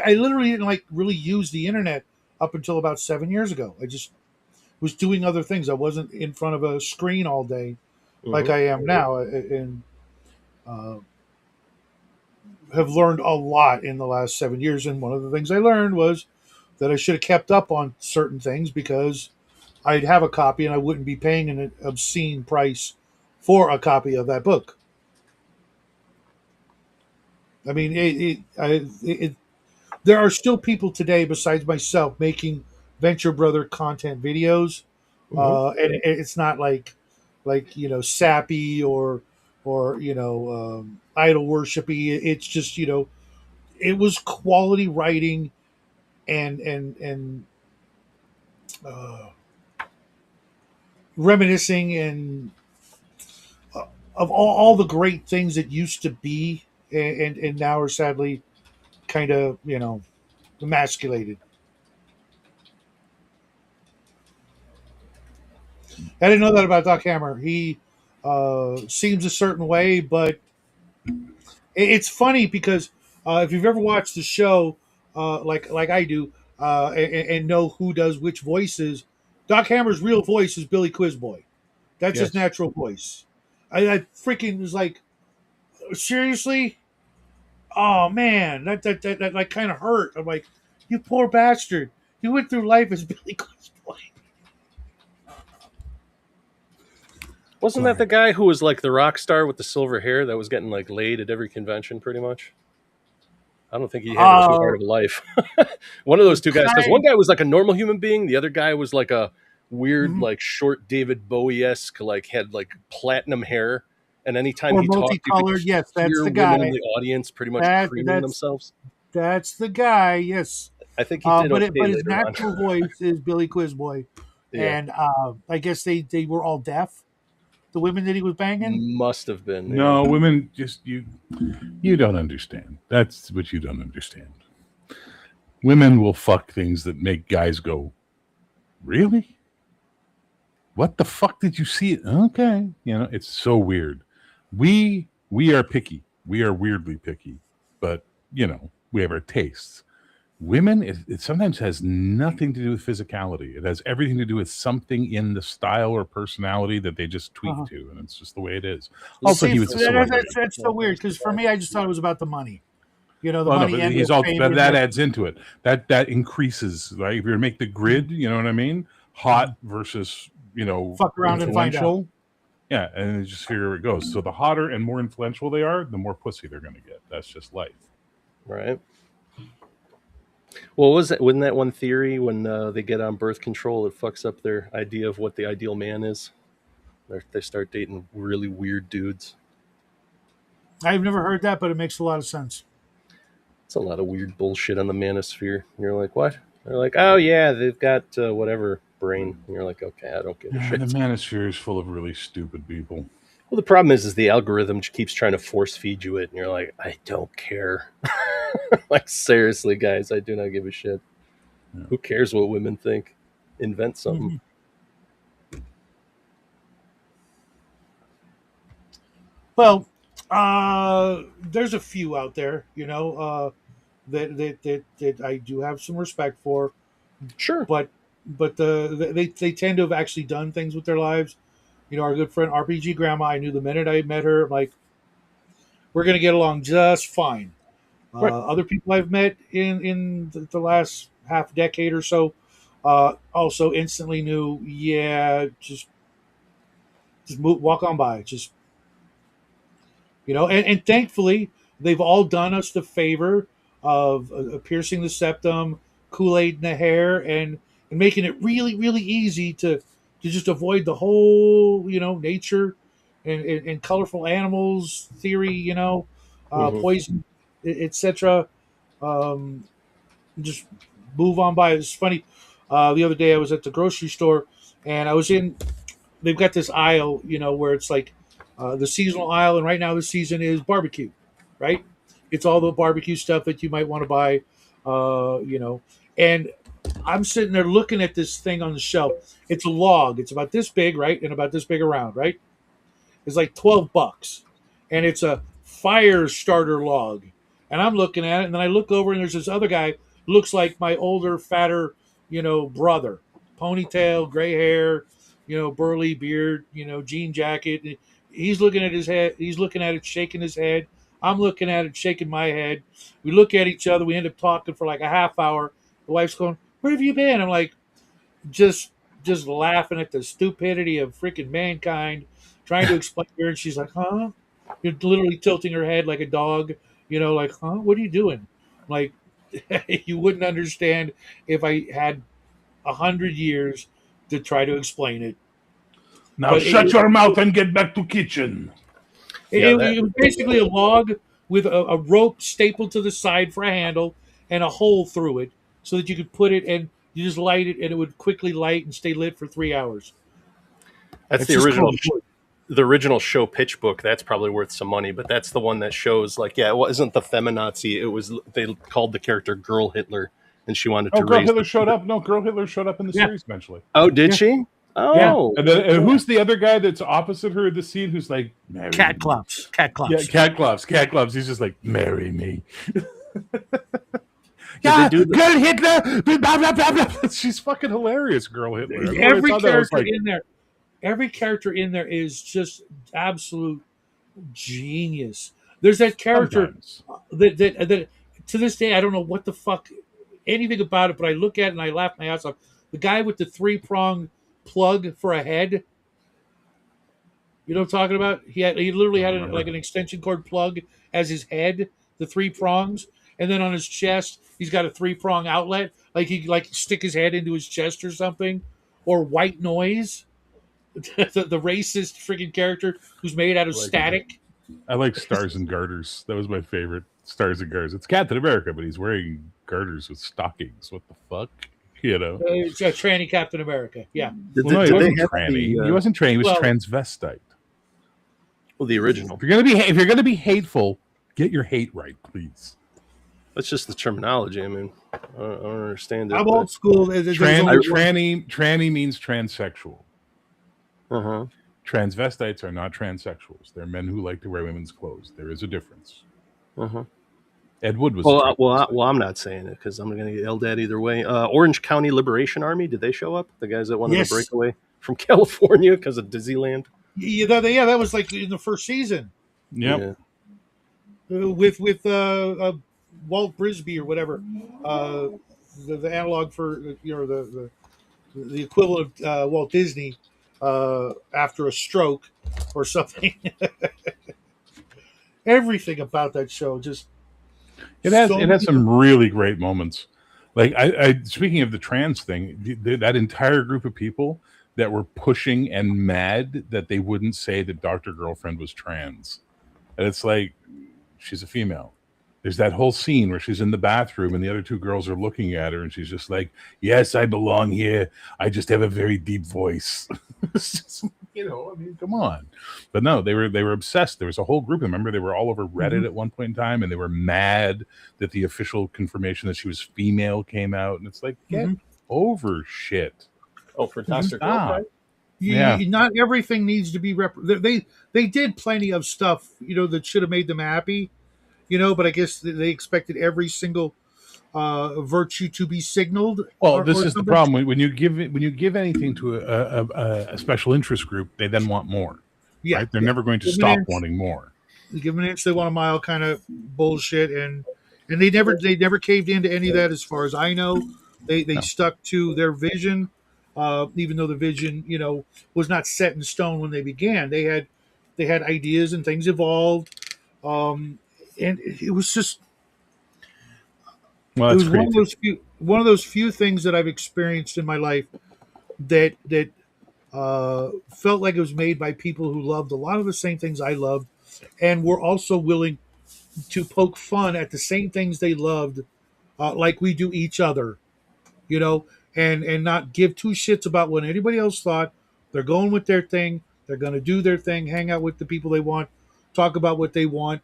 A: I literally didn't like really use the internet up until about 7 years ago. I just was doing other things. I wasn't in front of a screen all day like
C: Mhm.
A: I am now, and uh, have learned a lot in the last 7 years. And one of the things I learned was that I should have kept up on certain things because I'd have a copy and I wouldn't be paying an obscene price for a copy of that book. I mean, there are still people today besides myself making Venture Brother content videos,
C: Mhm.
A: and it's not like sappy or idol worshipy. It's just it was quality writing and uh, reminiscing and of all the great things that used to be and now are sadly kind of emasculated. I didn't know that about Doc Hammer. He seems a certain way, but it's funny because if you've ever watched the show, like I do, and know who does which voices, Doc Hammer's real voice is Billy Quizboy. That's his
B: Yes.
A: natural voice. I freaking was like, seriously? Oh man, that like kind of hurt. I'm like, you poor bastard. He went through life as Billy Quizboy.
C: Wasn't that
A: Sorry.
C: the guy who was like the rock star with the silver hair that was getting like laid at every convention, pretty much? I don't think he had it too
A: Uh,
C: hard of a life. One of those two guys, because one
A: kind.
C: guy was like a normal human being, the other guy was like a weird,
A: Mhm.
C: like short David Bowie esque, like had like platinum hair, and anytime
A: Or
C: he talked, you could
A: multicolored. Yes, that's
C: hear
A: the
C: women in
A: guy.
C: the audience pretty much
A: That
C: preening
A: that's
C: themselves.
A: that's the guy. Yes.
C: I think he did okay
A: But his
C: later on.
A: natural voice is Billy Quizboy,
C: Yeah,
A: and I guess they were all deaf. The women that he was banging.
C: must have been. Yeah,
B: No, women just you don't understand. That's what you don't understand. Women will fuck things that make guys go, really? What the fuck did you see? Okay, it's so weird. We are picky. We are weirdly picky, but we have our tastes. Women, it sometimes has nothing to do with physicality. It has everything to do with something in the style or personality that they just tweak
A: Uh-huh.
B: to, and it's just the way it is. Also,
A: See,
B: he
C: listen
B: was a
C: to the
B: celebrity.
A: that's so weird because for me, I just thought it was about the money. The
B: Well, no,
A: money
B: but
A: and
B: he's
A: the
B: all
A: fame.
B: but
A: And
B: that
A: that.
B: adds into it. That increases. Like if you're to make the grid, you know what I mean? Hot versus
A: Fuck around and find out.
B: influential. Yeah, and you just figure where it goes. So the hotter and more influential they are, the more pussy they're going to get. That's just life.
C: right. Well, was it? Wasn't that one theory when they get on birth control, it fucks up their idea of what the ideal man is? They start dating really weird dudes.
A: I've never heard that, but it makes a lot of sense.
C: It's a lot of weird bullshit on the manosphere. And you're like, what? They're like, oh yeah, they've got whatever brain. And you're like, okay, I don't give a
B: The
C: shit.
B: manosphere is full of really stupid people.
C: Well, the problem is the algorithm keeps trying to force feed you it, and you're like, I don't care. Like seriously, guys, I do not give a shit.
B: Yeah.
C: Who cares what women think? Invent something.
A: Mhm. Well, there's a few out there, that I do have some respect for,
C: Sure.
A: but they tend to have actually done things with their lives. Our good friend RPG Grandma, I knew the minute I met her, like we're gonna get along just fine.
C: Right.
A: Other people I've met in the last half decade or so, also instantly knew, yeah, just move, walk on by, just and thankfully they've all done us the favor of piercing the septum, Kool-Aid in the hair, and making it really really easy to just avoid the whole nature and colorful animals theory,
C: Mm-hmm.
A: poison, etc. um, just move on by. It's funny, the other day I was at the grocery store and I was in they've got this aisle, where it's like the seasonal aisle, and right now the season is barbecue, right? It's all the barbecue stuff that you might want to buy, and I'm sitting there looking at this thing on the shelf. It's a log. It's about this big, right, and about this big around, right? It's like $12, and it's a fire starter log. And I'm looking at it, and then I look over, and there's this other guy who looks like my older, fatter, brother, ponytail, gray hair, burly beard, jean jacket. And he's looking at his head. He's looking at it, shaking his head. I'm looking at it, shaking my head. We look at each other. We end up talking for like a half hour. The wife's going, "Where have you been?" I'm like, just just laughing at the stupidity of freaking mankind, trying to explain to her, and she's like, "Huh?" You're literally tilting her head like a dog, like, "Huh? What are you doing?" Like, you wouldn't understand if I had 100 years to try to explain it.
B: Now
A: But
B: shut your mouth and get back to kitchen.
C: Yeah,
A: it was basically a log with a rope stapled to the side for a handle and a hole through it, so that you could put it and you just light it, and it would quickly light and stay lit for 3 hours.
C: that's
A: It's just called wood.
C: the original show pitch book. That's probably worth some money, but that's the one that shows like, yeah, it wasn't the feminazi. It was, they called the character Girl Hitler, and she wanted
B: Oh,
C: to
B: Girl
C: raise.
B: Hitler showed up. No, Girl Hitler showed up in the
A: Yeah.
B: series eventually.
C: Oh, did
A: Yeah.
C: she?
A: Yeah.
C: Oh,
B: And then and who's the other guy that's opposite her in the scene? Who's like, marry
A: Cat
B: me?
A: Klops. Cat Klops.
B: Yeah, Cat Gloves. Cat Gloves. He's just like, marry me.
C: Did they do the-
B: Girl Hitler. Blah, blah, blah, blah. She's fucking hilarious, Girl Hitler. I mean, when I
A: Every
B: saw that, I was
A: character
B: like,
A: in there, every character in there is just absolute genius. There's that character
B: sometimes.
A: that to this day I don't know what the fuck anything about it, but I look at it and I laugh my ass off. The guy with the 3-prong plug for a head. You know what I'm talking about? He literally had like an extension cord plug as his head, the 3 prongs, and then on his chest he's got a 3-prong outlet, like he like stick his head into his chest or something. Or White Noise, the racist freaking character who's made out of
B: Like
A: static.
B: I like Stars and Garters. That was my favorite. Stars and Garters. It's Captain America, but he's wearing garters with stockings. What the fuck?
A: It's a tranny Captain America. Yeah.
C: did,
B: Well, no,
C: they,
B: he
C: did they
B: wasn't
C: have
B: tranny.
C: the,
B: He wasn't tranny. He was
A: well-
B: transvestite.
C: the original?
B: If you're gonna be hateful, get your hate right, please.
C: That's just the terminology. I mean, I don't understand it.
A: I'm old school. There's only one-
B: Tranny means transsexual.
C: Uh-huh.
B: Transvestites are not transsexuals. They're men who like to wear women's clothes. There is a difference.
C: Uh-huh.
B: Ed Wood was.
C: Well, I'm not saying it because I'm going to get yelled at either way. Orange County Liberation Army, did they show up? The guys that wanted
A: Yes.
C: to break away from California because of Disneyland?
A: yeah, that was like in the first season
B: Yep.
C: Yeah.
A: with Walt Brisby or whatever, the analog for the equivalent of Walt Disney after a stroke or something. Everything about that show just
B: It has
A: so
B: it has some really great moments. Like I speaking of the trans thing, that entire group of people that were pushing and mad that they wouldn't say that Dr. Girlfriend was trans. And it's like, she's a female. There's that whole scene where she's in the bathroom and the other two girls are looking at her and she's just like, yes, I belong here. I just have a very deep voice. It's just, I mean, come on. But no, they were obsessed. There was a whole group. Remember, they were all over Reddit at one point in time and they were mad that the official confirmation that she was female came out. And it's like, get over shit.
C: Oh, for Dr.
B: Stop.
C: Girlfriend?
A: Not everything needs to be they did plenty of stuff that should have made them happy, but I guess they expected every single virtue to be signaled.
B: Well,
A: or
B: this is the
A: something.
B: problem when you give anything to a special interest group, they then want more.
A: Yeah,
B: Right? They're never going to
A: Give
B: stop
A: an inch.
B: wanting more.
A: They give them an inch, they want a mile kind of bullshit, and they never caved into any of that as far as I know. They stuck to their vision, even though the vision was not set in stone when they began. They had ideas and things evolved, and it was just
B: Well,
A: it
B: that's
A: was
B: great.
A: one of those few things that I've experienced in my life that felt like it was made by people who loved a lot of the same things I loved, and were also willing to poke fun at the same things they loved, like we do each other, and not give two shits about what anybody else thought, They're going with their thing. They're going to do their thing, hang out with the people they want, talk about what they want,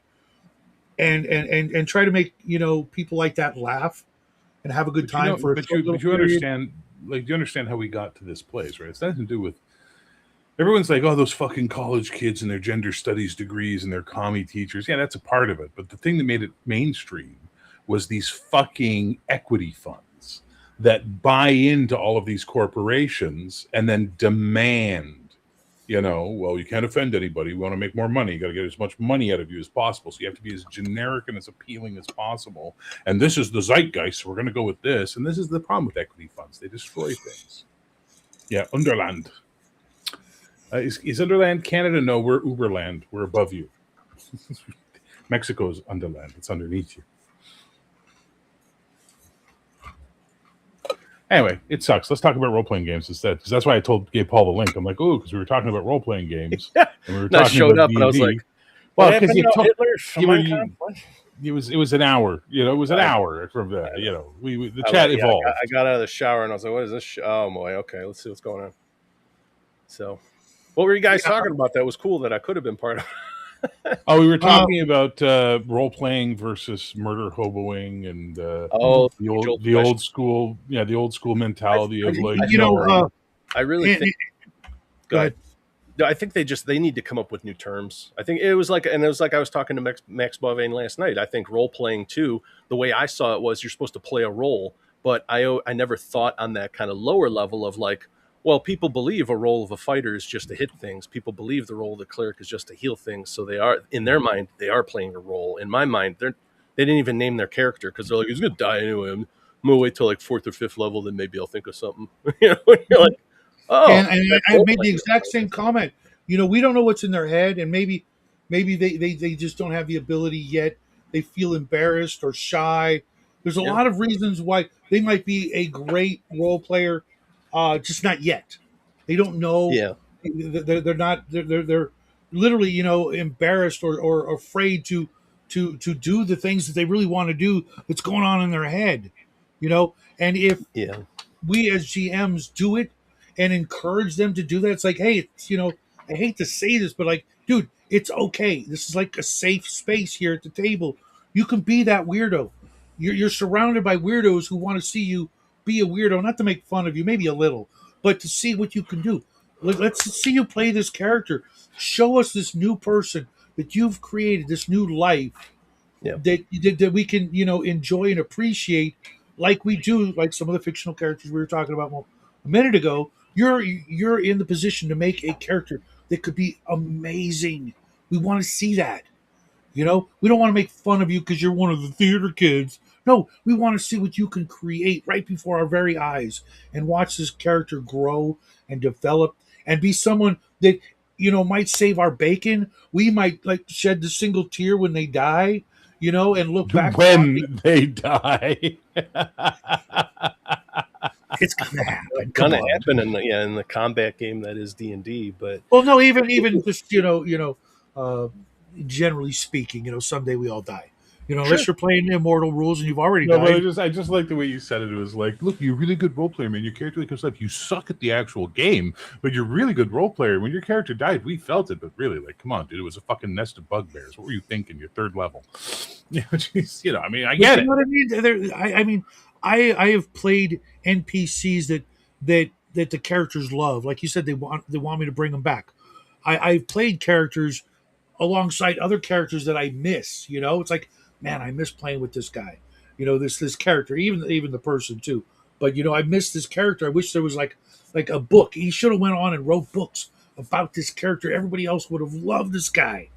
A: and try to make people like that laugh and have a good
B: But you
A: time
B: know,
A: for a short little
B: but you
A: period.
B: understand, like, do you understand how we got to this place, right? It's nothing to do with. Everyone's like, oh, those fucking college kids and their gender studies degrees and their commie teachers. Yeah, that's a part of it. But the thing that made it mainstream was these fucking equity funds that buy into all of these corporations and then demand, well, you can't offend anybody. We want to make more money. You got to get as much money out of you as possible. So you have to be as generic and as appealing as possible. And this is the zeitgeist. So we're going to go with this. And this is the problem with equity funds. They destroy things. Yeah, Underland. Is Underland Canada? No, we're Uberland. We're above you. Mexico's Underland. It's underneath you. Anyway, it sucks. Let's talk about role-playing games instead, because that's why I gave Paul the link. I'm like, oh, because we were talking about role-playing games.
C: Yeah.
B: And we were
C: And I
B: talking
C: showed
B: about
C: up and I was
B: D&D.
C: like,
B: well, because
C: it
B: it was an hour. It was an hour from there. The chat evolved.
C: I got out of the shower and I was like, what is this? Oh boy, okay, let's see what's going on. So, what were you guys talking about that was cool that I could have been part of?
B: Oh, we were talking about role-playing versus murder hoboing and the old school, the old school mentality of like,
C: I really think. Go ahead. I think they need to come up with new terms. I think it was like I was talking to Max Bovane last night. I think role playing too, the way I saw it was you're supposed to play a role, but I never thought on that kind of lower level of like, well, people believe a role of a fighter is just to hit things. People believe the role of the cleric is just to heal things. So they are, in their mind, they are playing a role. In my mind, they didn't even name their character because they're like, he's gonna die anyway. I'm gonna wait till like 4th or 5th level, then maybe I'll think of something. You're like, oh,
A: and I made the exact same comment. We don't know what's in their head, and maybe they just don't have the ability yet. They feel embarrassed or shy. There's a lot of reasons why they might be a great role player, just not yet. They don't know.
C: Yeah,
A: they're not. They're literally embarrassed or afraid to do the things that they really want to do. That's going on in their head. And if we as GMs do it and encourage them to do that, it's like, hey, I hate to say this, but like, dude, it's okay. This is like a safe space here at the table. You can be that weirdo. You're surrounded by weirdos who want to see you be a weirdo, not to make fun of you, maybe a little, but to see what you can do. Let's see you play this character. Show us this new person that you've created, this new life that we can, enjoy and appreciate, like we do, like some of the fictional characters we were talking about a minute ago. You're in the position to make a character that could be amazing. We want to see that. We don't want to make fun of you because you're one of the theater kids. No, we want to see what you can create right before our very eyes and watch this character grow and develop and be someone that might save our bacon. We might like shed the single tear when they die, and look back
B: when they die.
A: It's gonna happen.
C: It's gonna happen in the combat game that is D&D. But
A: well, no, even just generally speaking, someday we all die. Unless you're playing Immortal Rules and you've already died.
B: But I just like the way you said it. It was like, look, you're a really good role player, man. Your character comes up. You suck at the actual game, but you're a really good role player. When your character died, we felt it, but really, like, come on, dude, it was a fucking nest of bugbears. What were you thinking? Your 3rd level. I mean, I get it.
A: What I mean? I have played NPCs that the characters love. Like you said, they want me to bring them back. I've played characters alongside other characters that I miss. It's like, man, I miss playing with this guy. This character, even the person too. But I miss this character. I wish there was like a book. He should have went on and wrote books about this character. Everybody else would have loved this guy.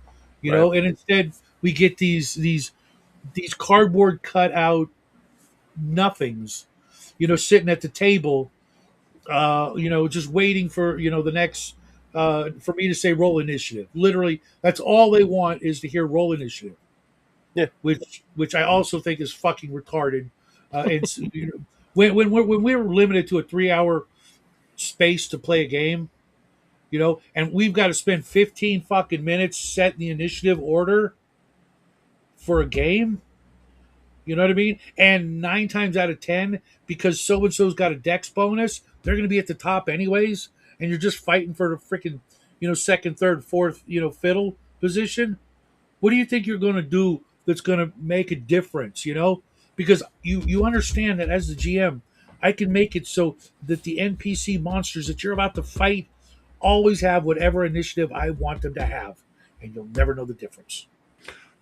A: And instead we get these cardboard cut out nothings, sitting at the table, just waiting for the next for me to say roll initiative. Literally, that's all they want is to hear roll initiative.
C: Yeah,
A: which I also think is fucking retarded. And when we were limited to a 3-hour space to play a game, and we've got to spend 15 fucking minutes setting the initiative order for a game. You know what I mean? And 9 times out of 10, because so and so's got a dex bonus, they're going to be at the top anyways. and you're just fighting for the freaking, second, third, fourth, fiddle position, what do you think you're going to do that's going to make a difference? Because you understand that as the GM, I can make it so that the NPC monsters that you're about to fight always have whatever initiative I want them to have, and you'll never know the difference.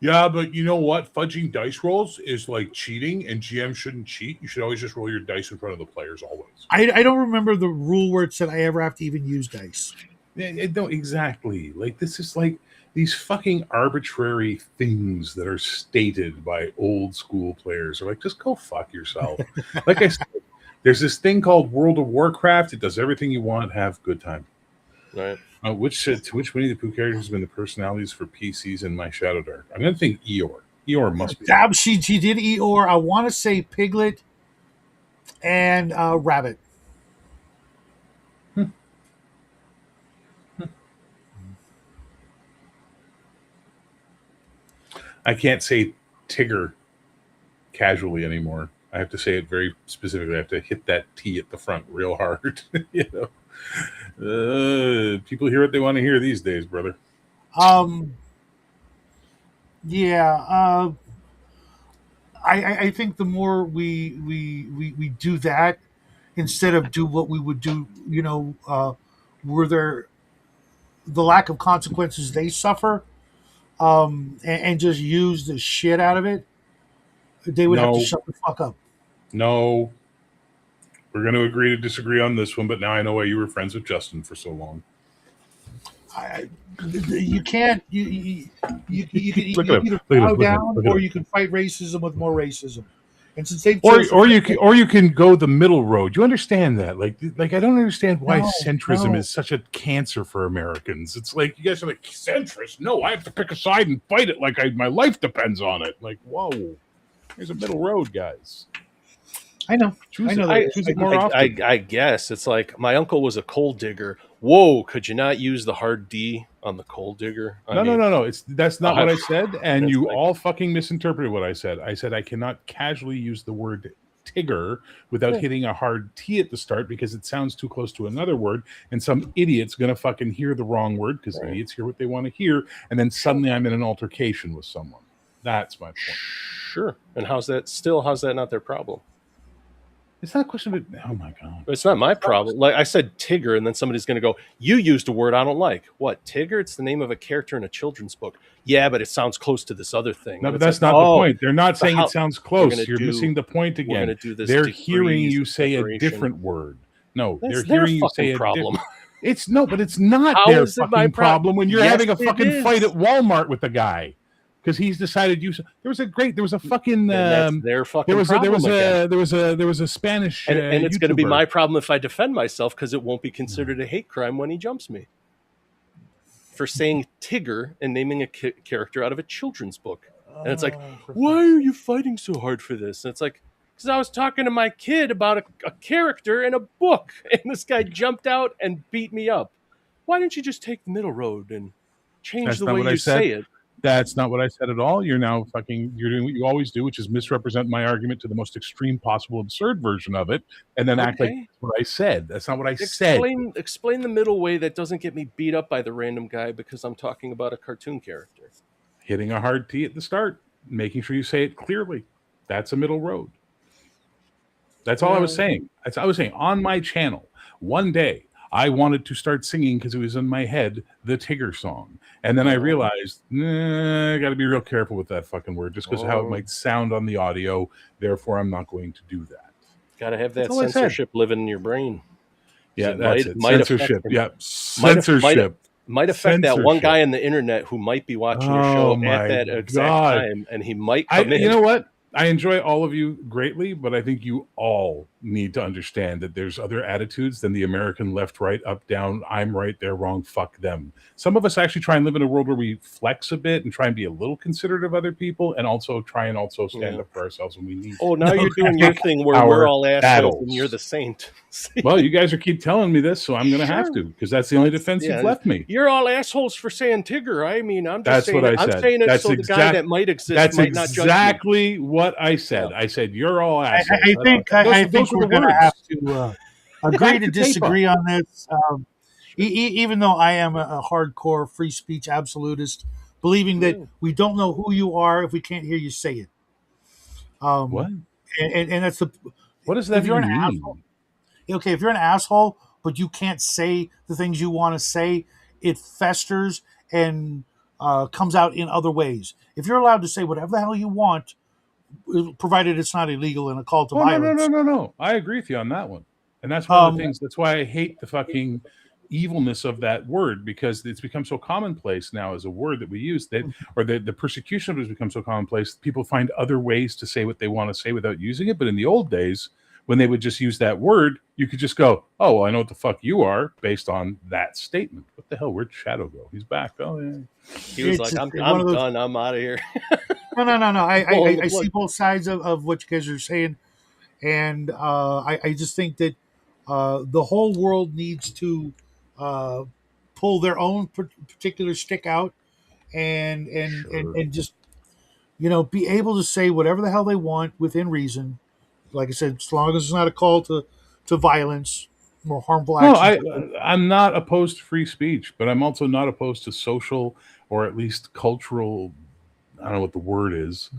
B: Yeah, but you know what? Fudging dice rolls is like cheating, and GM shouldn't cheat. You should always just roll your dice in front of the players, always.
A: I don't remember the rule where it said I ever have to even use dice.
B: No, exactly. Like, this is like these fucking arbitrary things that are stated by old school players. Are like, just go fuck yourself. Like I said, there's this thing called World of Warcraft. It does everything you want. Have a good time.
C: Right.
B: Which Winnie the Pooh character has been the personalities for PCs in my Shadow Dark? I'm going to think Eeyore. Eeyore must be.
A: She did Eeyore. I want to say Piglet and Rabbit.
B: I can't say Tigger casually anymore. I have to say it very specifically. I have to hit that T at the front real hard. People hear what they want to hear these days, brother.
A: Yeah. I think the more we do that instead of do what we would do, were there the lack of consequences they suffer, and just use the shit out of it, they would have to shut the fuck up.
B: No. We're going to agree to disagree on this one, but now I know why you were friends with Justin for so long.
A: You can't. You can either bow down, or you can fight racism with more racism. And since they
B: or you can go the middle road. You understand that? Like I don't understand why centrism is such a cancer for Americans. It's like, you guys are like, centrist? No, I have to pick a side and fight it like my life depends on it. Like, whoa, there's a middle road, guys.
A: I know.
B: Choose it more often.
C: I guess it's like, my uncle was a coal digger. Whoa, could you not use the hard D on the coal digger?
B: No. That's not what I said, and you all fucking misinterpreted what I said. I said I cannot casually use the word Tigger without hitting a hard T at the start, because it sounds too close to another word, and some idiot's going to fucking hear the wrong word, because idiots hear what they want to hear, and then suddenly I'm in an altercation with someone. That's my point.
C: Sure. And how's that not their problem?
B: It's not a question of, oh my God.
C: It's not my problem. Like I said, Tigger, and then somebody's going to go, you used a word I don't like. What, Tigger? It's the name of a character in a children's book. Yeah, but it sounds close to this other thing.
B: No, but that's not the point. They're not saying it sounds close. You're missing the point again. They're hearing you say a different word. No, they're hearing you say a problem. It's but it's not their fucking problem when you're having a fucking fight at Walmart with a guy. Because he's decided there was a fucking
C: their fucking problem
B: there was a Spanish
C: and it's going to be
B: YouTuber.
C: my problem if I defend myself, because it won't be considered a hate crime when he jumps me for saying Tigger and naming a character out of a children's book. And it's like, why are you fighting so hard for this? And it's like, because I was talking to my kid about a character in a book, and this guy jumped out and beat me up. Why didn't you just take the middle road and change the way you say it?
B: That's not what I said at all. You're now you're doing what you always do, which is misrepresent my argument to the most extreme possible absurd version of it, and then act like that's what I said. That's not what I said.
C: Explain the middle way that doesn't get me beat up by the random guy because I'm talking about a cartoon character.
B: Hitting a hard T at the start, making sure you say it clearly. That's a middle road. That's all I was saying. I was saying on my channel, one day, I wanted to start singing, because it was in my head, the Tigger song. And then I realized, I got to be real careful with that fucking word, just because of how it might sound on the audio. Therefore, I'm not going to do that.
C: Got to have that censorship living in your brain.
B: Yeah, that's it. Censorship. Censorship.
C: Might affect that one guy on the internet who might be watching your show at that exact time, and he might come in.
B: You know what? I enjoy all of you greatly, but I think you all need to understand that there's other attitudes than the American left, right, up, down, I'm right, they're wrong, fuck them. Some of us actually try and live in a world where we flex a bit and try and be a little considerate of other people, and also stand up for ourselves when we need to.
C: Oh, now you're doing your thing where we're all assholes and you're the saint.
B: Well, you guys keep telling me this, so I'm going to have to, because that's the only defense you've left me.
C: You're all assholes for saying Tigger. I mean, I'm just
B: that's
C: saying
B: what I said.
C: I'm saying it so the guy that might exist might not judge me.
B: That's exactly what I said. Yeah. I said, you're all assholes.
A: I think we're going to have to agree to disagree on this. Even though I am a hardcore free speech absolutist, believing that
C: Yeah.
A: we don't know who you are if we can't hear you say it.
B: What?
A: And that's the
B: What does that
A: if you're an
B: even
A: asshole.
B: mean?
A: Okay, if you're an asshole, but you can't say the things you want to say, it festers and comes out in other ways. If you're allowed to say whatever the hell you want, provided it's not illegal and a call to
B: Oh, no, no, no,
A: violence.
B: no, no. I agree with you on that one. And that's one of the
A: Um,
B: things. That's why I hate the fucking evilness of that word, because it's become so commonplace now as a word that we use, that, or the persecution of it has become so commonplace. People find other ways to say what they want to say without using it. But in the old days, when they would just use that word, you could just go, "Oh, well, I know what the fuck you are," based on that statement. What the hell? Where'd Shadow go? He's back. Oh yeah.
C: He was
A: it's
C: like,
A: just
C: I'm
A: one of those.
C: done. I'm out of here.
A: No.
C: Pulling the
A: I see
C: plug.
A: both sides of what you guys are saying, and I just think that the whole world needs to uh, pull their own particular stick out
B: Sure.
A: and just be able to say whatever the hell they want within reason. Like I said, as long as it's not a call to violence, more harmful
B: No,
A: actions.
B: I'm not opposed to free speech, but I'm also not opposed to social, or at least cultural. I don't know what the word is.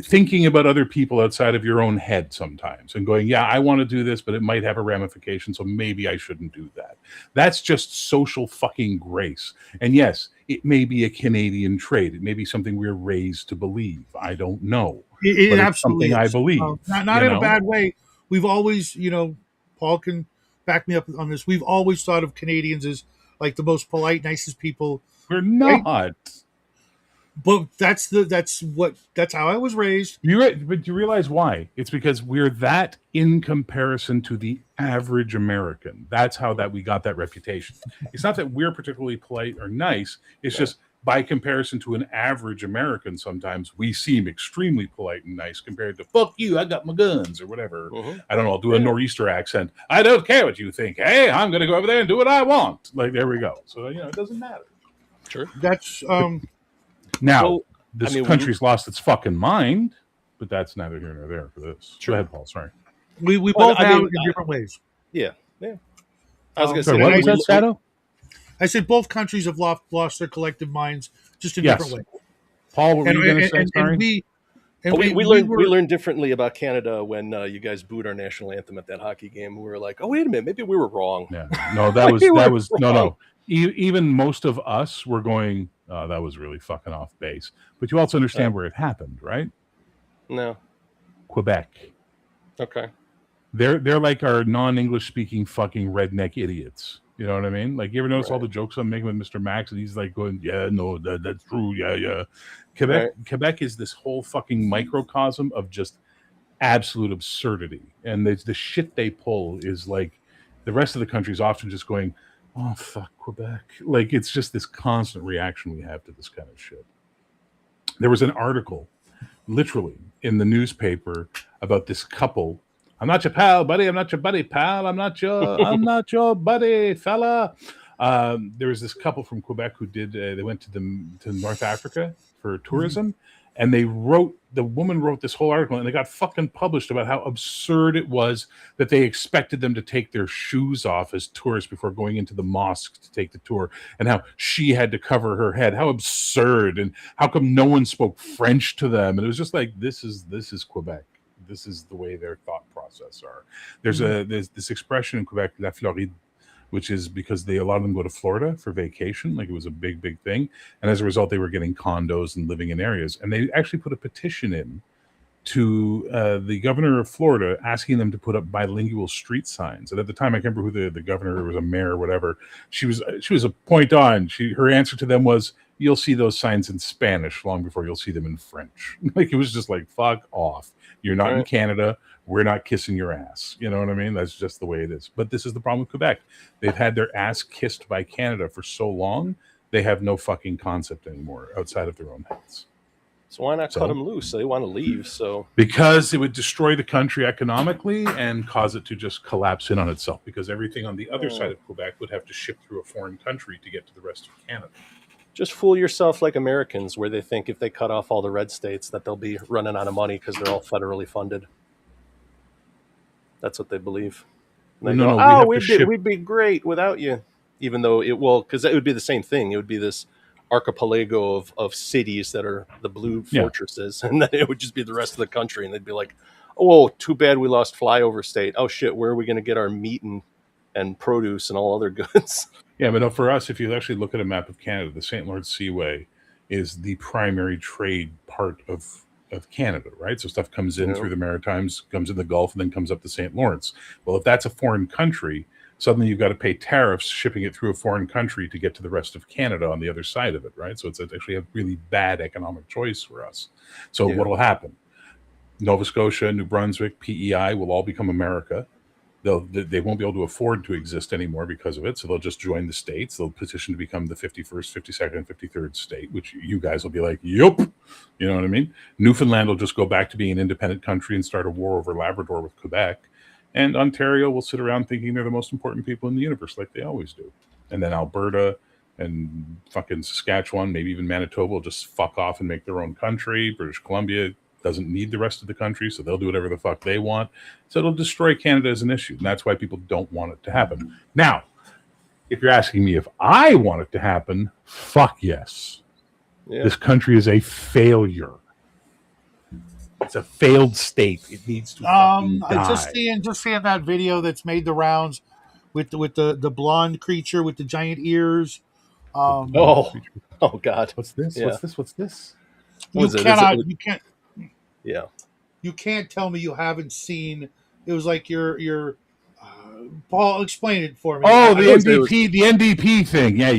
B: Thinking about other people outside of your own head sometimes, and going, "Yeah, I want to do this, but it might have a ramification, so maybe I shouldn't do that." That's just social fucking grace. And yes, it may be a Canadian trait. It may be something we're raised to believe. I don't know,
A: It
B: but it's
A: absolutely
B: something I
A: is.
B: believe.
A: Not
B: You
A: in a
B: know,
A: bad way. We've always, Paul can back me up on this. We've always thought of Canadians as like the most polite, nicest people,
B: we're
A: right?
B: not.
A: But that's how I was raised.
B: But you realize why? It's because we're that in comparison to the average American. That's how that we got that reputation. It's not that we're particularly polite or nice. It's
C: Yeah.
B: just by comparison to an average American, sometimes we seem extremely polite and nice compared to "fuck you, I got my guns" or whatever.
C: Mhm.
B: I don't know. I'll do a
C: Yeah.
B: nor'easter accent. "I don't care what you think. Hey, I'm going to go over there and do what I want." Like, there we go. So it doesn't matter.
C: Sure.
A: That's
B: Now,
C: Well, I
B: this
C: mean,
B: country's lost its fucking mind, but that's neither here nor there for this. Go
C: sure.
B: ahead, Paul. Sorry.
A: we
C: Well,
A: both
C: I
A: have
C: mean,
A: it in different ways.
C: yeah, yeah. I was gonna
B: Sorry,
C: say,
B: what
A: And
C: maybe
B: was that, Shadow?
A: I said both countries have lost their collective minds just in different
B: Yes.
A: ways.
B: Paul, what were
A: And
B: you going to say?
A: and
B: Sorry.
C: we
A: we
C: learned
A: were
C: differently about Canada when you guys booed our national anthem at that hockey game. We were like, oh wait a minute, maybe we were wrong.
B: Yeah. No,
C: We
B: that
C: were
B: was no,
C: wrong.
B: no. Even most of us were going, "Oh, that was really fucking off base." But you also understand where it happened, right?
C: No.
B: Quebec.
C: Okay.
B: They're like our non-English speaking fucking redneck idiots. You know what I mean? Like, you ever notice all
C: Right.
B: the jokes I'm making with Mr. Max, and he's like going, "Yeah, no, that's true. Yeah, yeah."
C: Right.
B: Quebec is this whole fucking microcosm of just absolute absurdity, and the shit they pull is like the rest of the country is often just going, "Oh fuck Quebec." Like, it's just this constant reaction we have to this kind of shit. There was an article literally in the newspaper about this couple. "I'm not your pal, buddy. I'm not your buddy, pal. I'm not your buddy, fella." There was this couple from Quebec who did. They went to North Africa for
A: Mhm.
B: tourism, and the woman wrote this whole article, and it got fucking published about how absurd it was that they expected them to take their shoes off as tourists before going into the mosque to take the tour, and how she had to cover her head. How absurd, and how come no one spoke French to them? And it was just like, this is Quebec. This is the way their thought process are. There's this expression in Quebec, la Floride, which is because a lot of them go to Florida for vacation. Like, it was a big, big thing. And as a result, they were getting condos and living in areas. And they actually put a petition in to the governor of Florida, asking them to put up bilingual street signs. And at the time, I can't remember who the governor was, a mayor or whatever. She was a point on. Her answer to them was, "You'll see those signs in Spanish long before you'll see them in French." Like, it was just like, fuck off. You're not in
C: Right.
B: Canada. We're not kissing your ass. You know what I mean? That's just the way it is. But this is the problem with Quebec. They've had their ass kissed by Canada for so long, they have no fucking concept anymore outside of their own heads.
C: So why not cut
B: So,
C: them loose? They want to leave. So
B: because it would destroy the country economically and cause it to just collapse in on itself, because everything on the other side of Quebec would have to ship through a foreign country to get to the rest of Canada.
C: just fool yourself like Americans, where they think if they cut off all the red states that they'll be running out of money because they're all federally funded. That's what they believe. And they
B: No,
C: go,
B: no, we
C: "Oh,
B: have to ship.
C: we'd be great without you." even though it will, because it would be the same thing. It would be this archipelago of cities that are the blue
B: Yeah.
C: fortresses, and then it would just be the rest of the country, and they'd be like, oh, too bad we lost flyover state. Oh shit, where are we going to get our meat and produce and all other goods?
B: Yeah, but for us, if you actually look at a map of Canada, the St. Lawrence Seaway is the primary trade part of Canada, right? So stuff comes in through the Maritimes, comes in the Gulf, and then comes up to St. Lawrence. Well, if that's a foreign country, suddenly you've got to pay tariffs shipping it through a foreign country to get to the rest of Canada on the other side of it, right? So it's actually a really bad economic choice for us. So what will happen? Nova Scotia, New Brunswick, PEI will all become America. They won't be able to afford to exist anymore because of it, so they'll just join the states. They'll petition to become the 51st, 52nd, and 53rd state, which you guys will be like, yup. You know what I mean? Newfoundland will just go back to being an independent country and start a war over Labrador with Quebec. And Ontario will sit around thinking they're the most important people in the universe, like they always do. And then Alberta and fucking Saskatchewan, maybe even Manitoba, will just fuck off and make their own country. British Columbia doesn't need the rest of the country, so they'll do whatever the fuck they want. So it'll destroy Canada as an issue, and that's why people don't want it to happen. Now, if you're asking me if I want it to happen, fuck yes. Yeah. This country is a failure. It's a failed state. It needs to fucking die.
A: Just seeing that video that's made the rounds with the blonde creature with the giant ears.
C: Oh God!
B: What's this?
C: Yeah.
B: What's this?
A: You can't.
C: Yeah.
A: You can't tell me you haven't seen. It was like your Paul, explain it for me.
B: Oh, the NDP thing. Yeah.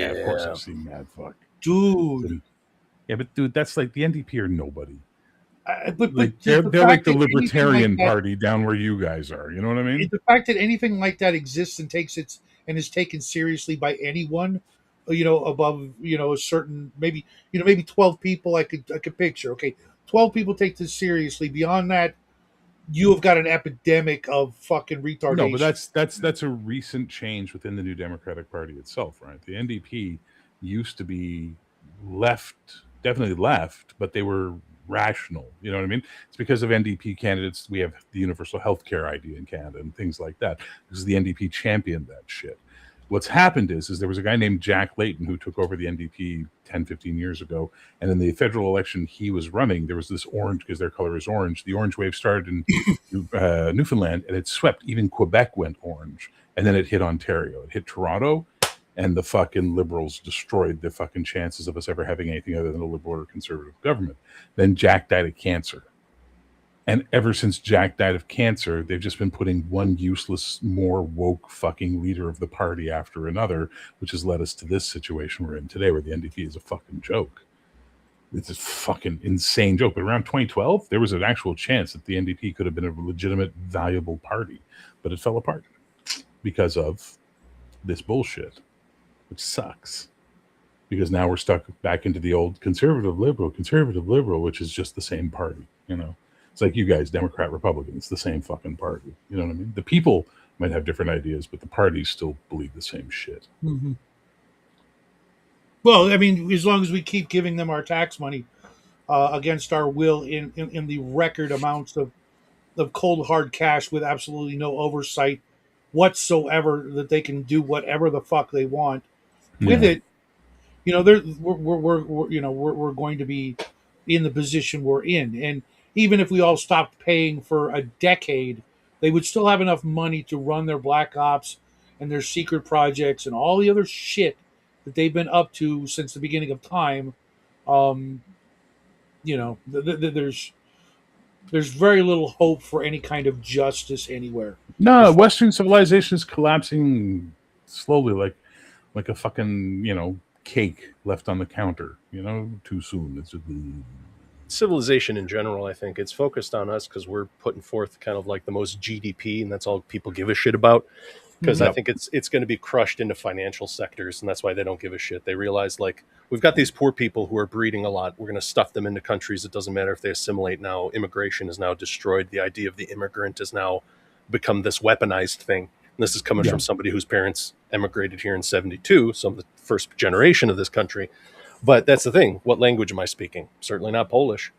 B: Of course I've seen that. Fuck,
A: dude.
B: Yeah, but dude, that's like the NDP are nobody.
A: But
B: they're like the Libertarian Party down where you guys are. You know what I mean?
A: The fact that anything like that exists and is taken seriously by anyone, above a certain maybe 12 people I could picture. Okay, 12 people take this seriously. Beyond that, you have got an epidemic of fucking retardation.
B: No, but that's a recent change within the New Democratic Party itself, right? The NDP used to be definitely left, but they were rational. You know what I mean? It's because of NDP candidates we have the universal health care idea in Canada and things like that, because the NDP championed that shit. What's happened is there was a guy named Jack Layton who took over the NDP 10, 15 years ago. And in the federal election he was running, there was this orange, because their color is orange. The orange wave started in Newfoundland, and it swept. Even Quebec went orange. And then it hit Ontario. It hit Toronto. And the fucking Liberals destroyed the fucking chances of us ever having anything other than a liberal or conservative government. Then Jack died of cancer. And ever since Jack died of cancer, they've just been putting one useless, more woke fucking leader of the party after another, which has led us to this situation we're in today, where the NDP is a fucking joke. It's a fucking insane joke. But around 2012, there was an actual chance that the NDP could have been a legitimate, valuable party. But it fell apart because of this bullshit, which sucks. Because now we're stuck back into the old conservative liberal, which is just the same party, you know? It's like you guys, Democrat, Republican, it's the same fucking party. You know what I mean? The people might have different ideas, but the parties still believe the same shit.
A: Mm-hmm. Well, I mean, as long as we keep giving them our tax money against our will in the record amounts of cold, hard cash with absolutely no oversight whatsoever, that they can do whatever the fuck they want with it, we're going to be in the position we're in. And even if we all stopped paying for a decade, they would still have enough money to run their black ops and their secret projects and all the other shit that they've been up to since the beginning of time. There's very little hope for any kind of justice anywhere.
B: No, Western civilization is collapsing slowly, like a fucking, cake left on the counter, too soon. It's
C: civilization in general, I think it's focused on us because we're putting forth kind of like the most GDP, and that's all people give a shit about. Because I think it's going to be crushed into financial sectors, and that's why they don't give a shit. They realize, like, we've got these poor people who are breeding a lot. We're going to stuff them into countries. It doesn't matter if they assimilate now. Immigration is now destroyed. The idea of the immigrant has now become this weaponized thing. And this is coming from somebody whose parents emigrated here in 1972, so I'm the first generation of this country. But that's the thing. What language am I speaking? Certainly not Polish.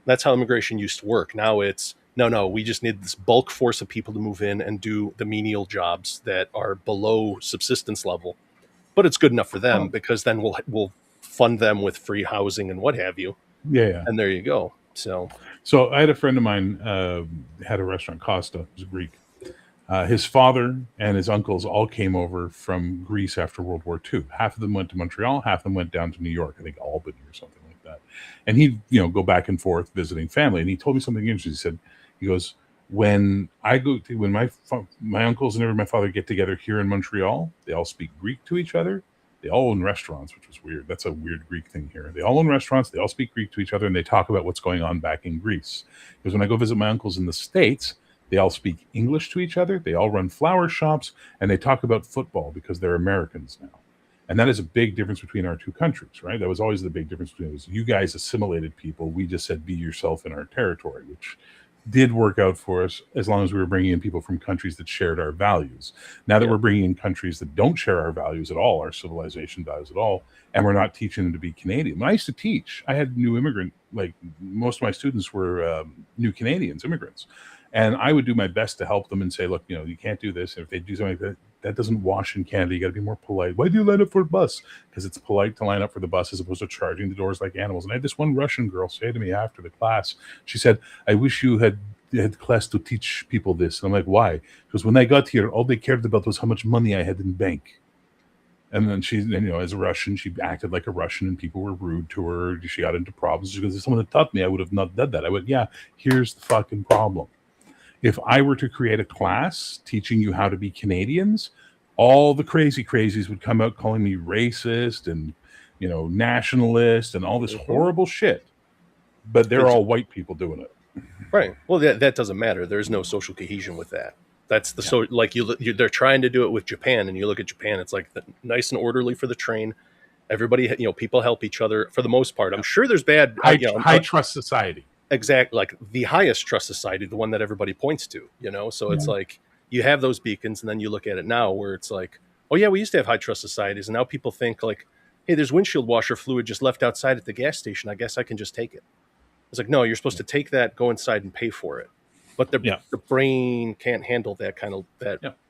C: That's how immigration used to work. Now it's no, we just need this bulk force of people to move in and do the menial jobs that are below subsistence level. But it's good enough for them because then we'll fund them with free housing and what have you.
B: Yeah.
C: And there you go. So
B: I had a friend of mine had a restaurant, Costa. It was Greek. His father and his uncles all came over from Greece after World War II. Half of them went to Montreal, half of them went down to New York, I think Albany or something like that. And he'd, go back and forth visiting family. And he told me something interesting. He goes, when my uncles and my father get together here in Montreal, they all speak Greek to each other. They all own restaurants, which was weird. That's a weird Greek thing here. They all own restaurants. They all speak Greek to each other, and they talk about what's going on back in Greece. Because when I go visit my uncles in the States, they all speak English to each other. They all run flower shops, and they talk about football because they're Americans now. And that is a big difference between our two countries, right? That was always the big difference between us. You guys assimilated people. We just said, be yourself in our territory, which did work out for us as long as we were bringing in people from countries that shared our values. Now that we're bringing in countries that don't share our values at all, our civilization values at all, and we're not teaching them to be Canadian. When I used to teach, I had new immigrant, like most of my students were new Canadians, immigrants. And I would do my best to help them and say, look, you can't do this. And if they do something like that doesn't wash in Canada. You got to be more polite. Why do you line up for a bus? Because it's polite to line up for the bus as opposed to charging the doors like animals. And I had this one Russian girl say to me after the class, she said, I wish you had class to teach people this. And I'm like, why? Because when I got here, all they cared about was how much money I had in bank. And then she, as a Russian, she acted like a Russian and people were rude to her. She got into problems. She goes, if someone had taught me, I would have not done that. I went, yeah, here's the fucking problem. If I were to create a class teaching you how to be Canadians, all the crazies would come out calling me racist and, nationalist and all this horrible shit. But they're all white people doing it.
C: Right. Well, that doesn't matter. There's no social cohesion with that. That's the they're trying to do it with Japan, and you look at Japan, it's like nice and orderly for the train. Everybody, people help each other for the most part. I'm sure there's bad
B: high trust society.
C: Exactly, like the highest trust society, the one that everybody points to. So it's like you have those beacons, and then you look at it now, where it's like, oh yeah, we used to have high trust societies, and now people think like, hey, there's windshield washer fluid just left outside at the gas station. I guess I can just take it. It's like, no, you're supposed to take that, go inside and pay for it. But the brain can't handle that kind of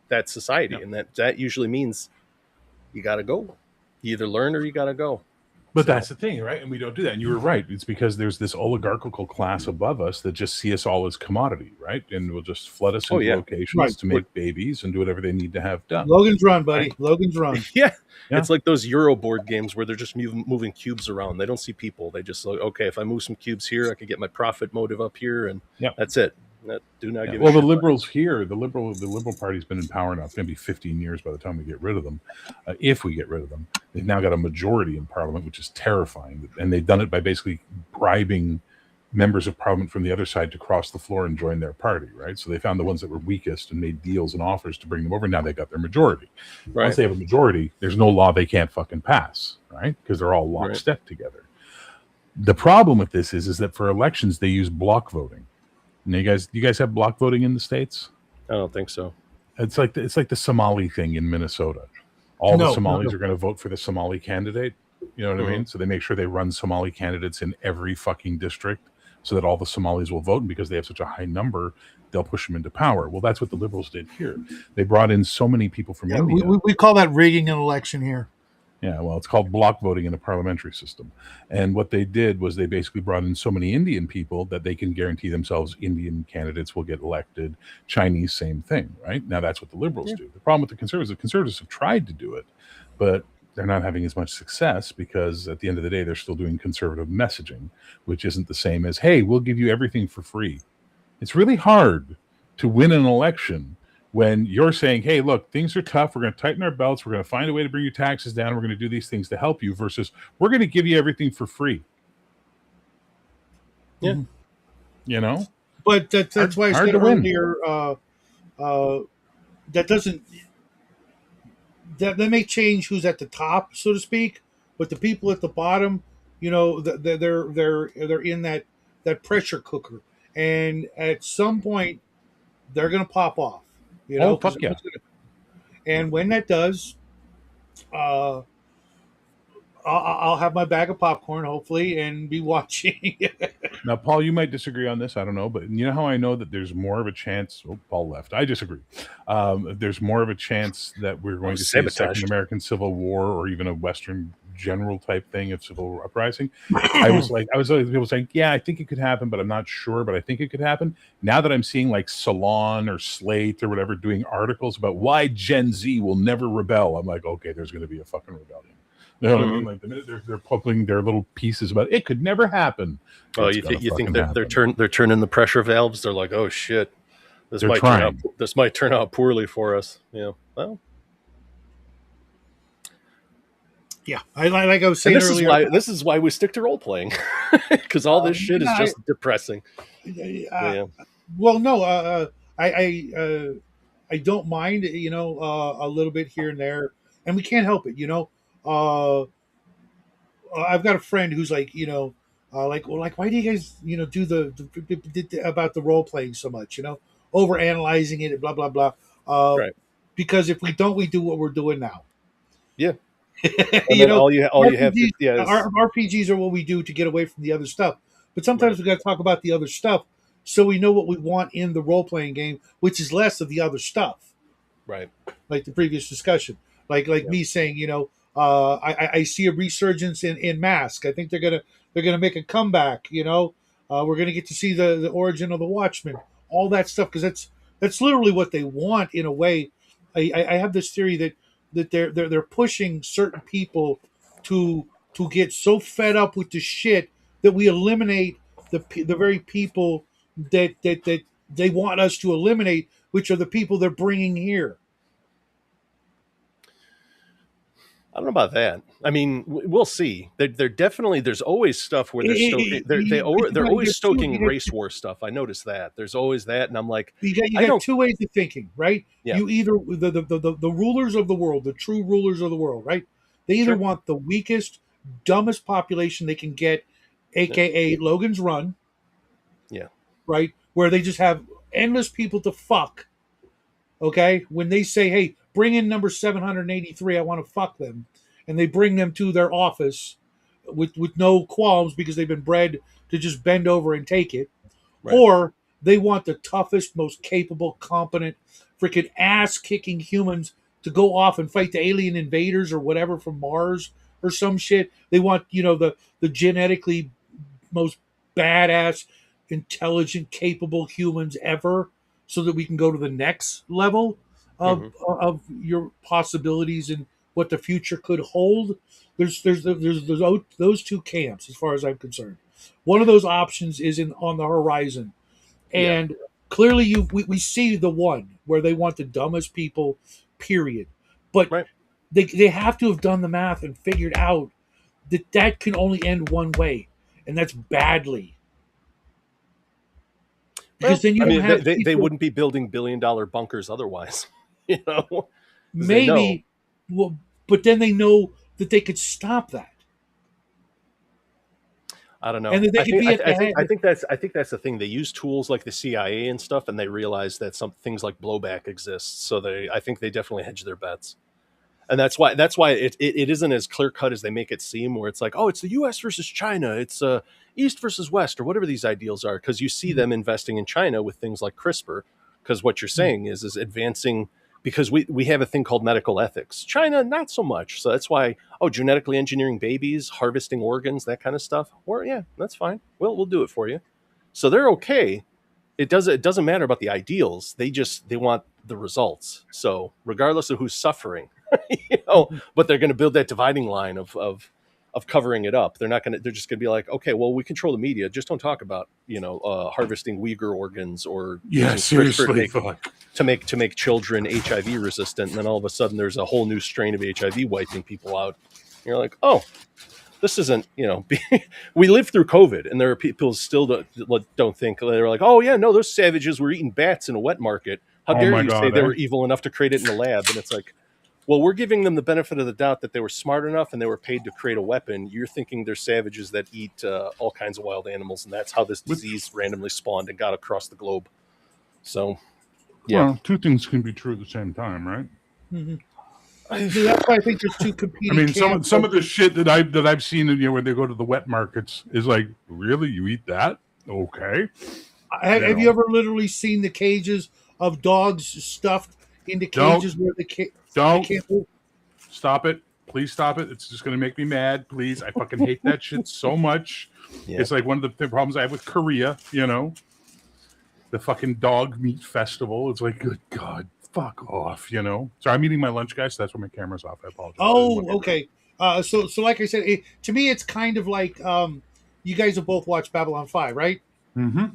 C: that society. And that usually means you got to go. You either learn or you got to go.
B: But that's the thing, right? And we don't do that. And you were right. It's because there's this oligarchical class above us that just see us all as commodity, right? And will just flood us into locations to make babies and do whatever they need to have done.
A: Logan's Run, buddy. Right? Logan's Run.
C: Yeah. It's like those Euro board games where they're just moving cubes around. They don't see people. They just like, okay, if I move some cubes here, I could get my profit motive up here, and that's it. Do not give.
B: Well, the liberals here, the liberal party's been in power now. It's going to be 15 years by the time we get rid of them. If we get rid of them, they've now got a majority in parliament, which is terrifying. And they've done it by basically bribing members of parliament from the other side to cross the floor and join their party, right? So they found the ones that were weakest and made deals and offers to bring them over. Now they got their majority. Right. Once they have a majority, there's no law they can't fucking pass, right? Because they're all lockstep together. The problem with this is that for elections they use block voting. Now, you guys have block voting in the States?
C: I don't think so.
B: It's like the Somali thing in Minnesota. All the Somalis are going to vote for the Somali candidate. You know what I mean? So they make sure they run Somali candidates in every fucking district so that all the Somalis will vote. And because they have such a high number, they'll push them into power. Well, that's what the liberals did here. They brought in so many people from India.
A: We call that rigging an election here.
B: Yeah, well, it's called block voting in a parliamentary system. And what they did was they basically brought in so many Indian people that they can guarantee themselves Indian candidates will get elected. Chinese, same thing, right? Now that's what the liberals do. The problem with the conservatives have tried to do it, but they're not having as much success because at the end of the day, they're still doing conservative messaging, which isn't the same as, hey, we'll give you everything for free. It's really hard to win an election when you're saying, hey, look, things are tough. We're going to tighten our belts. We're going to find a way to bring your taxes down. We're going to do these things to help you versus we're going to give you everything for free.
C: Yeah.
A: But that's why I said earlier, that may change who's at the top, so to speak, but the people at the bottom, they're in that pressure cooker. And at some point, they're going to pop off.
B: Fuck yeah.
A: And when that does, I'll have my bag of popcorn, hopefully, and be watching.
B: Now, Paul, you might disagree on this. I don't know, but you know how I know that there's more of a chance. Oh, Paul left. I disagree. There's more of a chance that we're going to see a second
C: Sabotaged.
B: American Civil War or even a Western general type thing of civil uprising. I was people saying, yeah, I think it could happen, but I'm not sure, but I think it could happen. Now that I'm seeing like Salon or Slate or whatever doing articles about why Gen Z will never rebel, I'm like, okay, there's going to be a fucking rebellion. You know what I mean? Like the minute they're publishing their little pieces about it could never happen.
C: Oh,
B: It's
C: you
B: gonna
C: think
B: fucking
C: they're turning the pressure valves? They're like, oh shit,
B: They're trying.
C: this might turn out poorly for us. Yeah. Well,
A: Yeah, like I was saying
C: and
A: earlier.
C: this is why we stick to role playing, because all this shit is
A: Yeah,
C: just depressing.
A: uh,
C: Yeah.
A: well, no, I don't mind, a little bit here and there, and we can't help it, Uh, I've got a friend who's like, like, why do you guys, do about the role playing so much, over analyzing it and blah blah blah. Uh,
C: Right.
A: because if we don't, we do what we're doing now.
C: Yeah. And
A: you
C: then
A: know,
C: all you have to
A: RPGs are what we do to get away from the other stuff. But sometimes
C: right.
A: we got to talk about the other stuff so we know what we want in the role playing game, which is less of the other stuff,
C: Right.
A: like the previous discussion. Like
C: Yeah.
A: me saying, I see a resurgence in Mask. I think they're gonna make a comeback. We're gonna get to see the origin of the Watchmen, all that stuff, because that's literally what they want in a way. I have this theory that they're pushing certain people to get so fed up with the shit that we eliminate the very people that they want us to eliminate, which are the people they're bringing here.
C: I don't know about that. I mean, we'll see. They're definitely there's always stuff where they're
A: You
C: always
A: got two,
C: stoking race war stuff. I noticed that there's always that, and I'm like,
A: you
C: I
A: got
C: don't.
A: two ways of thinking, right?
C: Yeah.
A: You either the rulers of the world, the true rulers of the world, right? They either
C: Sure.
A: want the weakest, dumbest population they can get,
C: Yeah.
A: aka Logan's Run,
C: Yeah.
A: right? Where they just have endless people to fuck. Okay, when they say, "Hey, bring in number 783, I want to fuck them," and they bring them to their office with no qualms because they've been bred to just bend over and take it,
C: Right.
A: or they want the toughest, most capable, competent, freaking ass kicking humans to go off and fight the alien invaders or whatever from Mars or some shit. They want, the genetically most badass, intelligent, capable humans ever, so that we can go to the next level of
C: Hmm.
A: of your possibilities and what the future could hold. There's those two camps as far as I'm concerned. One of those options is on the horizon,
C: Yeah.
A: and clearly we see the one where they want the dumbest people, period. But
C: Right.
A: they have to have done the math and figured out that can only end one way, and that's badly. Because
C: Well,
A: then you
C: I
A: don't
C: mean,
A: have
C: they
A: people,
C: wouldn't be building $1 billion bunkers otherwise, because they know.
A: maybe, well, but then they know that they could stop that,
C: I don't
A: and
C: know.
A: that they could be at the head.
C: I think that's the thing. They use tools like the CIA and stuff, and they realize that some things like blowback exists. So I think they definitely hedge their bets, and that's why it isn't as clear cut as they make it seem. Where it's like, oh, it's the U.S. versus China, it's East versus West, or whatever these ideals are. Because you see them investing in China with things like CRISPR. Because what you're saying is advancing. Because we have a thing called medical ethics. China, not so much. So that's why, genetically engineering babies, harvesting organs, that kind of stuff. Or yeah, that's fine. We'll do it for you. So they're okay. It doesn't matter about the ideals. They want the results. So regardless of who's suffering, but they're going to build that dividing line of covering it up. They're just going to be like, okay, well, we control the media. Just don't talk about, harvesting Uyghur organs or
B: Yeah,
C: using
B: seriously.
C: CRISPR to make children HIV resistant. And then all of a sudden there's a whole new strain of HIV wiping people out. And you're like, oh, this isn't, we lived through COVID, and there are people still don't think. They're like, oh yeah, no, those savages were eating bats in a wet market. How
B: Oh
C: dare
B: my
C: you say
B: God,
C: they
B: eh?
C: were evil enough to create it in a lab? And it's like, well, we're giving them the benefit of the doubt that they were smart enough and they were paid to create a weapon. You're thinking they're savages that eat all kinds of wild animals, and that's how this disease randomly spawned and got across the globe. So, yeah.
B: Well, two things can be true at the same time, right?
A: Mhm. That's why I think there's two
B: I
A: competing
B: mean,
A: camps.
B: some of the shit that I've seen, where they go to the wet markets is like, really, you eat that? Okay,
A: Have you ever literally seen the cages of dogs stuffed into
B: don't
A: cages where they
B: don't
A: can't move?
B: stop it. Please stop it. It's just going to make me mad. Please. I fucking hate that shit so much.
C: Yeah.
B: It's like one of the problems I have with Korea, the fucking dog meat festival. It's like, good God, fuck off, Sorry, I'm eating my lunch, guys. So that's why my camera's off. I apologize.
A: Oh, okay. So like I said, to me, it's kind of like you guys have both watched Babylon 5, right?
B: Mm-hmm.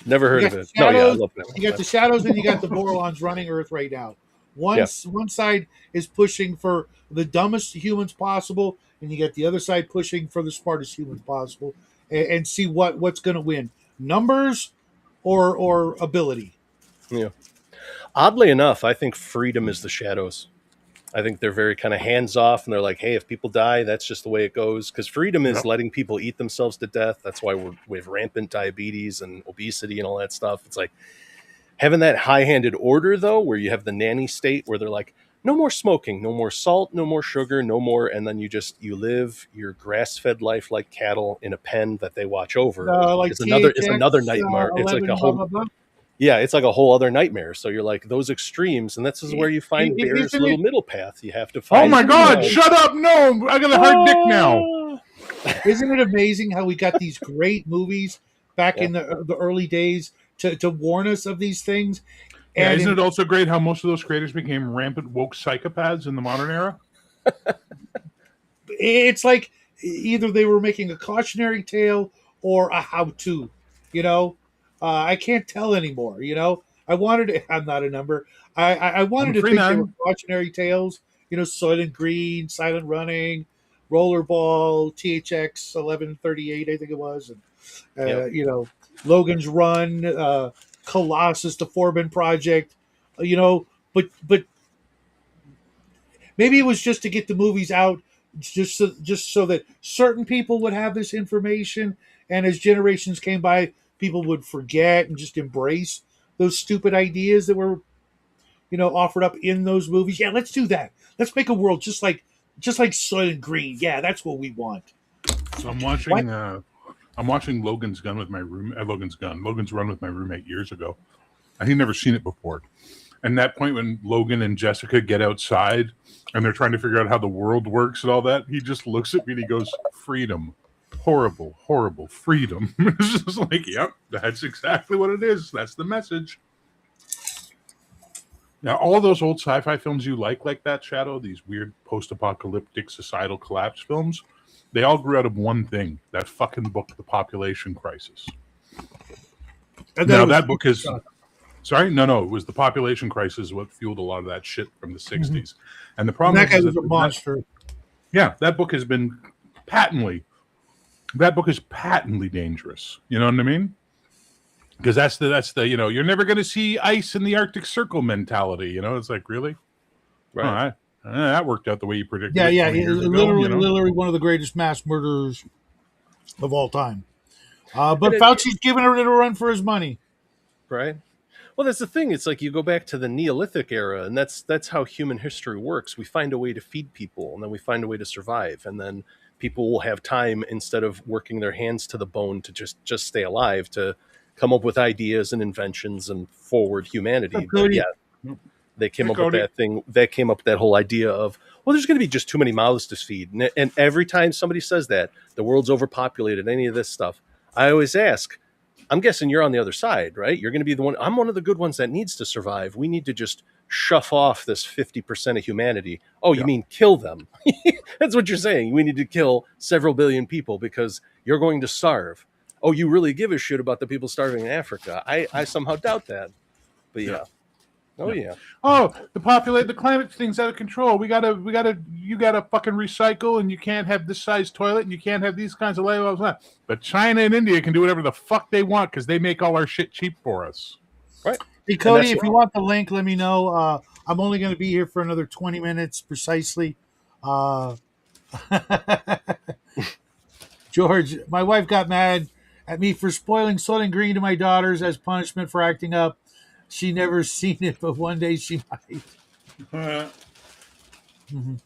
C: Never
A: You
C: heard
A: got
C: of
A: the
C: it. No, yeah, I
A: shadows,
C: love that.
A: you got the shadows, and you got the Borlons running Earth right now. One side is pushing for the dumbest humans possible, and you got the other side pushing for the smartest humans possible, and see what's going to win: numbers or ability.
C: Yeah. Oddly enough, I think freedom is the shadows. I think they're very kind of hands off, and they're like, "Hey, if people die, that's just the way it goes." Because freedom is letting people eat themselves to death. That's why we have rampant diabetes and obesity and all that stuff. It's like having that high-handed order, though, where you have the nanny state, where they're like, "No more smoking, no more salt, no more sugar, no more," and then you live your grass-fed life like cattle in a pen that they watch over.
A: Like
C: It's another
A: THX
C: nightmare. It's like
A: 11,
C: a
A: blah
C: whole
A: blah blah.
C: yeah, it's like a whole other nightmare. So you're like those extremes, and this is where you find Bear's
A: Isn't
C: little
A: it?
C: middle path. You have to
B: Oh
C: find.
B: my
A: Isn't
B: God,
A: it?
B: shut up. No, I got a hard dick now.
A: Isn't it amazing how we got these great movies back
C: Yeah.
A: in the early days to warn us of these things?
B: Yeah,
A: And
B: isn't it also great how most of those creators became rampant woke psychopaths in the modern era?
A: it's like either they were making a cautionary tale or a how-to. You know, I can't tell anymore. I wanted to, I'm not a number. I
B: I'm
A: wanted
B: a
A: to
B: free
A: think they were
B: man.
A: cautionary tales. Soylent Green, Silent Running, Rollerball, THX 1138, I think it was, and
C: Yep.
A: Logan's Run, Colossus, the Forbin Project. But maybe it was just to get the movies out, just so that certain people would have this information, and as generations came by, people would forget and just embrace those stupid ideas that were offered up in those movies. Yeah, let's do that. Let's make a world just like Soylent Green. Yeah, that's what we want.
B: So I'm
A: What?
B: watching Logan's Run with my roommate years ago. And he'd never seen it before. And that point when Logan and Jessica get outside and they're trying to figure out how the world works and all that, he just looks at me and he goes, "Freedom. Horrible, horrible freedom." It's just like, yep, that's exactly what it is. That's the message. Now, all those old sci-fi films you like that, Shadow, these weird post-apocalyptic societal collapse films, they all grew out of one thing: that fucking book, The Population Crisis. Now, that book is... Sorry? No. It was The Population Crisis what fueled a lot of that shit from the 60s. Mm-hmm. And the problem
A: that guy
B: is
A: was a monster.
B: That book has been patently dangerous. You know what I mean? Because that's the you're never going to see ice in the Arctic Circle mentality. It's like, really?
C: Right.
B: That worked out the way you predicted.
A: Yeah. Literally one of the greatest mass murderers of all time. But Fauci's giving it a run for his money.
C: Right. Well, that's the thing. It's like you go back to the Neolithic era, and that's how human history works. We find a way to feed people, and then we find a way to survive, and then people will have time, instead of working their hands to the bone to just stay alive, to come up with ideas and inventions and forward humanity. But yeah, they came up with that thing. That came up with that whole idea of, well, there's going to be just too many mouths to feed, and every time somebody says that the world's overpopulated, any of this stuff, I always ask, I'm guessing you're on the other side, right? You're going to be the one. I'm one of the good ones that needs to survive. We need to just shove off this 50% of humanity. Oh, you mean kill them? That's what you're saying. We need to kill several billion people because you're going to starve. Oh, you really give a shit about the people starving in Africa? I somehow doubt that. But yeah. Oh yeah.
B: Oh, the climate thing's out of control. You gotta fucking recycle, and you can't have this size toilet, and you can't have these kinds of labels. But China and India can do whatever the fuck they want because they make all our shit cheap for us.
C: Right.
A: Hey Cody, if you want the link, let me know. I'm only going to be here for another 20 minutes precisely. George, my wife got mad at me for spoiling Soylent Green to my daughters as punishment for acting up. She never seen it, but one day she might. Mhm.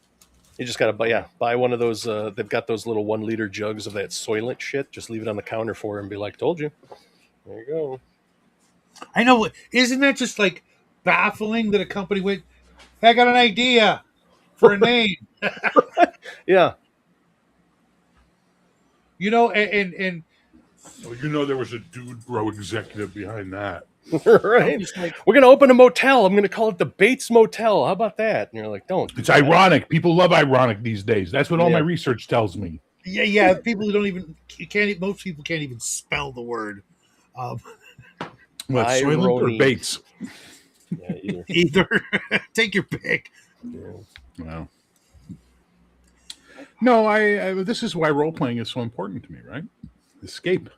C: You just gotta buy one of those. They've got those little 1 liter jugs of that Soylent shit. Just leave it on the counter for her and be like, "Told you." There you go.
A: I know. Isn't that just like baffling that a company went, "Hey, I got an idea for a name,"
C: Yeah,
A: you know, and
B: So there was a dude bro executive behind that.
A: I'm
C: right.
A: just like,
C: We're gonna open a motel. I'm gonna call it the Bates Motel. How about that? And you're like, "Don't do
B: It's
C: that."
B: ironic. People love ironic these days. That's what all my
C: Yeah.
B: research tells me.
A: yeah. People who don't even you can't. Most people can't even spell the word. Um,
B: What, Soylent or
C: Irony.
B: Bates?
C: Yeah, either.
A: either take your pick.
C: Yeah.
B: Well, no, I this is why role playing is so important to me, right? Escape.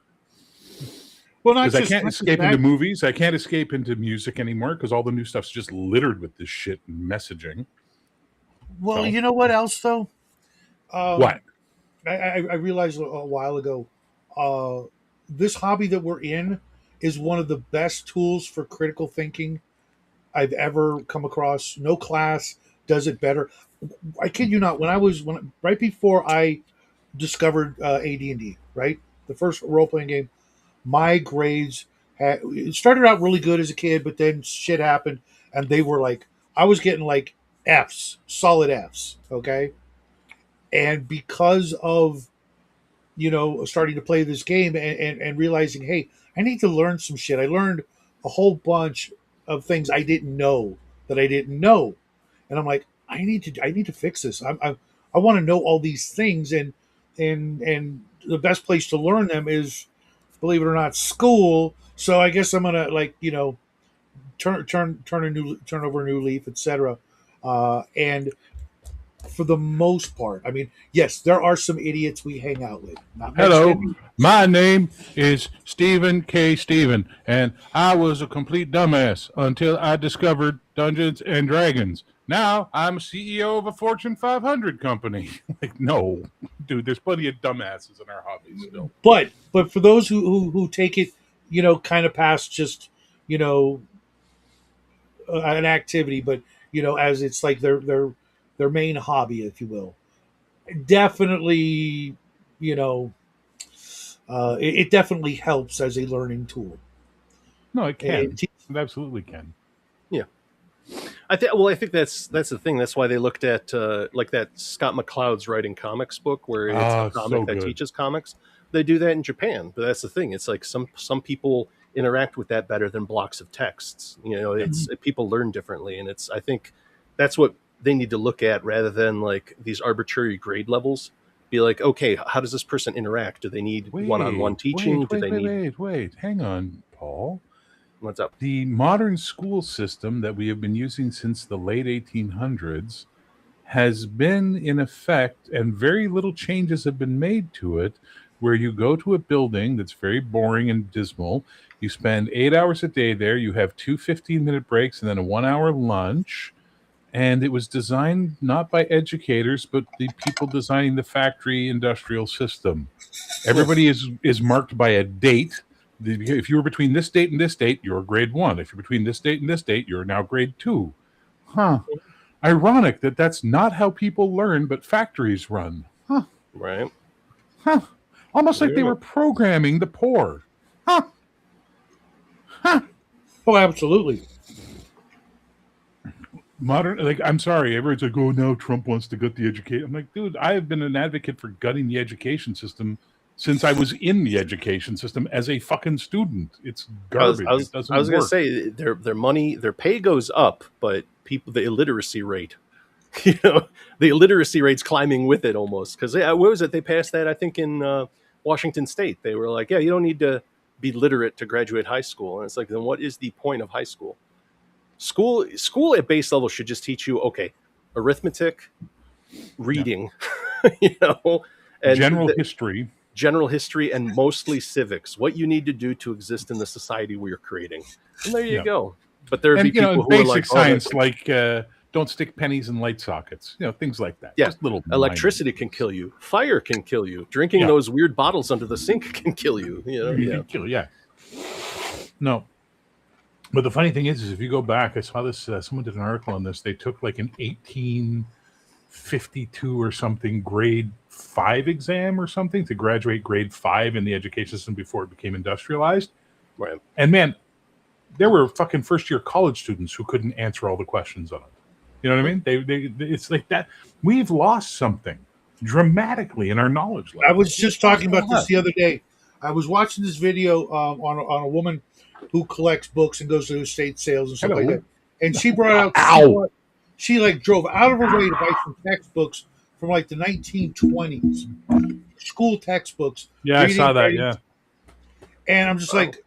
A: Well,
B: Because I can't
A: not just
B: escape into
A: that.
B: movies. I can't escape into music anymore because all the new stuff's just littered with this shit and messaging.
A: Well,
B: So,
A: you know what else though?
B: what?
A: I realized a while ago, uh, this hobby that we're in is one of the best tools for critical thinking I've ever come across. No class does it better. I kid you not. When right before I discovered AD&D, right, the first role playing game, my grades it started out really good as a kid, but then shit happened, and they were like I was getting like Fs, solid Fs. Okay, and because of starting to play this game and realizing, hey, I need to learn some shit. I learned a whole bunch of things I didn't know that I didn't know, and I'm like, I need to fix this. I want to know all these things, and the best place to learn them is, believe it or not, school. So I guess I'm gonna turn over a new leaf, etc. And for the most part, I mean, yes, there are some idiots we hang out with. Not
B: Hello,
A: mentioning
B: my name is Stephen K. Stephen, and I was a complete dumbass until I discovered Dungeons and Dragons. Now I'm CEO of a Fortune 500 company. Like, no, dude, there's plenty of dumbasses in our hobby still.
A: but for those who take it, kind of past just you know an activity, but as it's like their main hobby, if you will, definitely, you know, it definitely helps as a learning tool.
B: No, it
A: It,
B: can. It absolutely can.
C: Yeah. I think that's the thing. That's why they looked at like that Scott McCloud's writing comics book, where it's a
B: Ah,
C: comic
B: so
C: that
B: good.
C: teaches comics. They do that in Japan, but that's the thing. It's like some people interact with that better than blocks of texts. It's people learn differently, and I think that's what they need to look at rather than like these arbitrary grade levels. Be like, okay, how does this person interact? Do they need one-on-one
B: Wait,
C: teaching?
B: wait,
C: Do
B: wait,
C: they
B: wait,
C: need
B: wait, wait. Hang on, Paul.
C: what's up?
B: The modern school system that we have been using since the late 1800s has been in effect, and very little changes have been made to it, where you go to a building that's very boring and dismal. You spend 8 hours a day there. You have two 15-minute breaks and then a 1 hour lunch. And it was designed not by educators, but the people designing the factory industrial system. Everybody is marked by a date. If you were between this date and this date, you're grade 1. If you're between this date and this date, you're now grade 2. Huh. Ironic that that's not how people learn, but factories run. Huh.
C: Right?
B: Huh. Almost like they
C: Yeah.
B: were programming the poor. Huh. Huh.
A: Oh, absolutely.
B: Modern, like, I'm sorry, everyone's like, oh, now Trump wants to gut the education. I'm like, dude, I have been an advocate for gutting the education system since I was in the education system as a fucking student. It's garbage. It
C: I
B: doesn't
C: was gonna
B: work.
C: say their pay goes up, but the illiteracy rate, the illiteracy rate's climbing with it almost. Because what was it? They passed that I think in Washington State. They were like, yeah, you don't need to be literate to graduate high school, and it's like, then what is the point of high school? School at base level should just teach you arithmetic, reading, you know, and
B: General history.
C: general history, and mostly civics, what you need to do to exist in the society we are creating. And there you
B: Yeah.
C: go. But there would be
B: And,
C: people who are like,
B: basic
C: oh, that's,
B: science, like don't stick pennies in light sockets, things like that.
C: yeah,
B: Just little
C: electricity
B: minor
C: can
B: things.
C: kill you. Fire can kill you. Drinking
B: Yeah.
C: those weird bottles under the sink can kill you.
B: You can kill, yeah. No. But the funny thing is if you go back, I saw this, someone did an article on this. They took like an 52 or something grade 5 exam or something to graduate grade 5 in the education system before it became industrialized.
C: Right.
B: And man, there were fucking first year college students who couldn't answer all the questions on it. You know what I mean? They it's like that. We've lost something dramatically in our knowledge level.
A: I was just talking about this the other day. I was watching this video on a woman who collects books and goes to estate sales and stuff like that. And she brought out, she like drove out of her way to buy some textbooks from like the 1920s, school textbooks.
B: Yeah, I saw that. Yeah,
A: and I'm just like,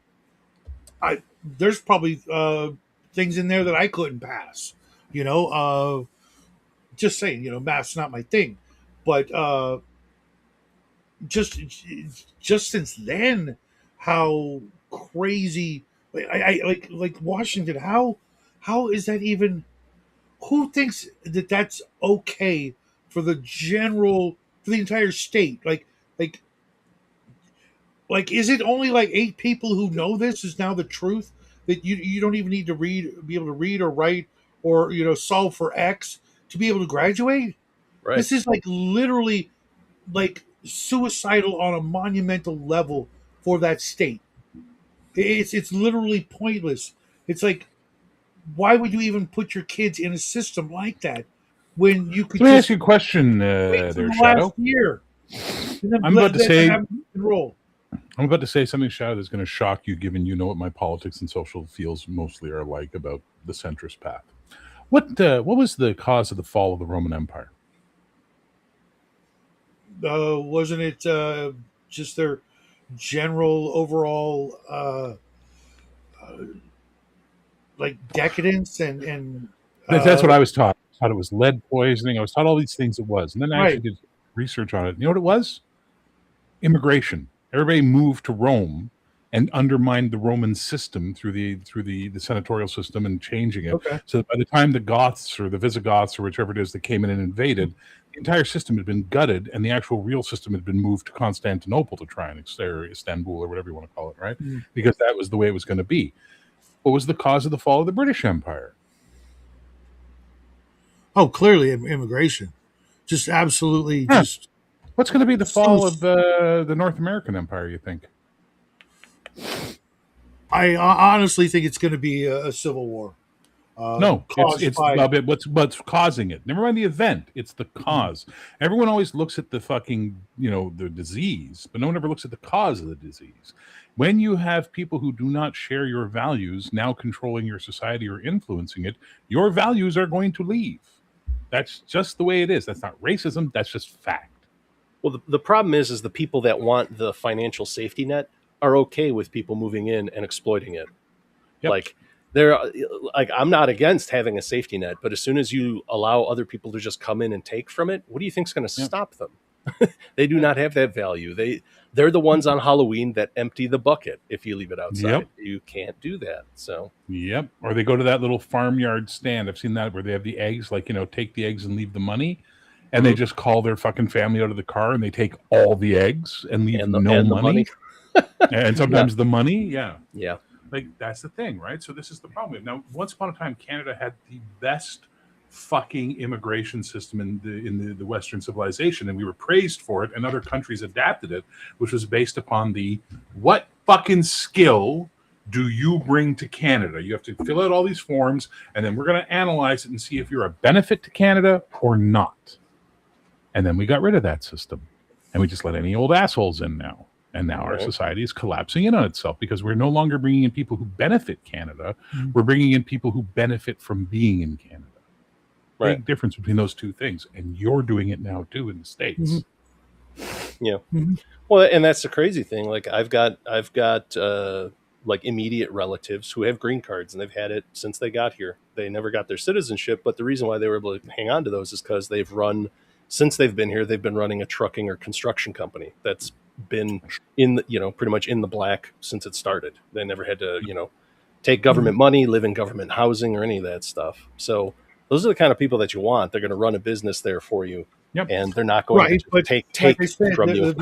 A: there's probably things in there that I couldn't pass. You know, just saying. You know, math's not my thing, but just since then, how crazy! I like Washington. How is that even? Who thinks that that's okay for the entire state? Like, is it only like 8 people who know this is now the truth that you don't even need to be able to read or write or solve for X to be able to graduate?
C: Right.
A: This is like literally like suicidal on a monumental level for that state. It's literally pointless. It's like, why would you even put your kids in a system like that when you could
B: Let me
A: just
B: ask you a question
A: wait
B: there,
A: till the
B: Shadow.
A: last year?
B: I'm about to say
A: enroll.
B: I'm about to say something, Shadow, that's going to shock you, given you know what my politics and social feels mostly are like about the centrist path. What was the cause of the fall of the Roman Empire?
A: Wasn't it just their general overall like decadence and
B: That's what I was taught. I thought it was lead poisoning. I was taught all these things it was. And then I
A: right.
B: actually did research on it. You know what it was? Immigration. Everybody moved to Rome and undermined the Roman system through the senatorial system and changing it.
A: Okay.
B: So by the time the Goths or the Visigoths or whichever it is that came in and invaded, the entire system had been gutted and the actual real system had been moved to Constantinople to try and Istanbul or whatever you want to call it, right?
A: Mm.
B: Because that was the way it was going to be. What was the cause of the fall of the British Empire?
A: Oh, clearly immigration. Just absolutely just.
B: What's going to be the fall of the North American Empire, you think?
A: I honestly think it's going to be a civil war.
B: No, it's what's causing it. Never mind the event; it's the cause. Everyone always looks at the fucking the disease, but no one ever looks at the cause of the disease. When you have people who do not share your values now controlling your society or influencing it, your values are going to leave. That's just the way it is. That's not racism. That's just fact.
C: Well, the problem is the people that want the financial safety net are okay with people moving in and exploiting it. Yep. Like I'm not against having a safety net, but as soon as you allow other people to just come in and take from it, what do you think is going to stop them? They do not have that value. They're the ones on Halloween that empty the bucket if you leave it outside. Yep. You can't do that. So
B: or they go to that little farmyard stand. I've seen that where they have the eggs, like take the eggs and leave the money. And they just call their fucking family out of the car and they take all the eggs and leave no money. And sometimes the money. Yeah.
C: Yeah.
B: Like, that's the thing, right? So this is the problem. Now, once upon a time, Canada had the best fucking immigration system in the Western civilization, and we were praised for it, and other countries adapted it, which was based upon what fucking skill do you bring to Canada? You have to fill out all these forms, and then we're going to analyze it and see if you're a benefit to Canada or not. And then we got rid of that system, and we just let any old assholes in now. And now our society is collapsing in on itself because we're no longer bringing in people who benefit Canada. Mm-hmm. We're bringing in people who benefit from being in Canada. Right. Big difference between those two things. And you're doing it now, too, in the States.
C: Mm-hmm. Yeah. Mm-hmm. Well, and that's the crazy thing. Like, I've got like immediate relatives who have green cards, and they've had it since they got here. They never got their citizenship. But the reason why they were able to hang on to those is because since they've been here, they've been running a trucking or construction company that's been pretty much in the black since it started. They never had to take government money, live in government housing, or any of that stuff. So those are the kind of people that you want. They're going to run a business there for you. Yep. And they're not going to take from you.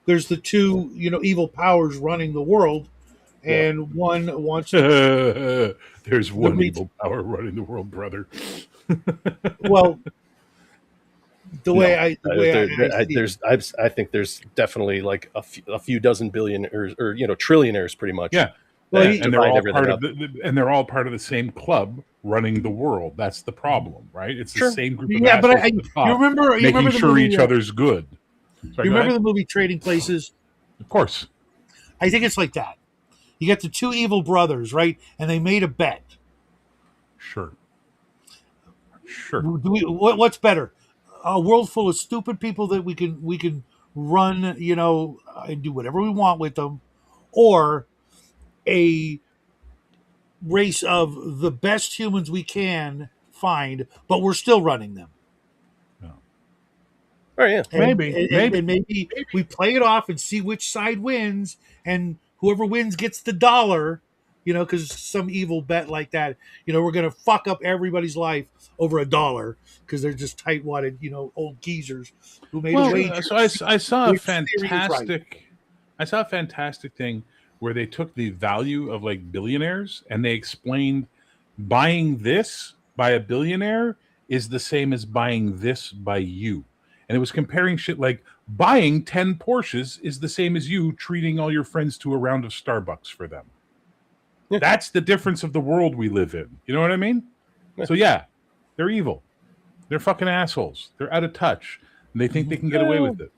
A: There's the two evil powers running the world, and one wants to
B: there's one evil power running the world, brother.
A: Well, The
C: No,
A: way I see it.
C: I think there's definitely like a few dozen billionaires or trillionaires pretty much
B: Yeah,
A: Well,
C: that
B: and they're
C: divide
B: all
C: everything
B: part of
C: up.
B: and they're all part of the same club running the world. That's the problem, right? It's the
C: Sure.
B: same group of
A: yeah, but
B: assholes at the top
A: you
B: making
A: remember the
B: sure
A: movie
B: each other's good. Sorry,
A: you
B: go
A: remember
B: ahead.
A: the movie Trading Places?
B: Of course,
A: I think it's like that. You got the two evil brothers, right? And they made a bet.
B: sure, sure.
A: What's better? A world full of stupid people that we can run, and do whatever we want with them, or a race of the best humans we can find, but we're still running them.
B: No.
C: Oh yeah.
A: And,
B: Maybe,
A: and,
B: maybe.
A: and maybe we play it off and see which side wins, and whoever wins gets the dollar, because some evil bet like that, we're going to fuck up everybody's life over a dollar because they're just tight-wadded, old geezers who made a
B: Well,
A: wager
B: so
A: to see
B: I saw a
A: which theory is right.
B: fantastic thing where they took the value of like billionaires and they explained buying this by a billionaire is the same as buying this by you. And it was comparing shit like buying 10 Porsches is the same as you treating all your friends to a round of Starbucks for them.
C: Yeah.
B: That's the difference of the world we live in. You know what I mean?
C: Yeah.
B: So yeah, they're evil. They're fucking assholes. They're out of touch. And they think they can get away with it.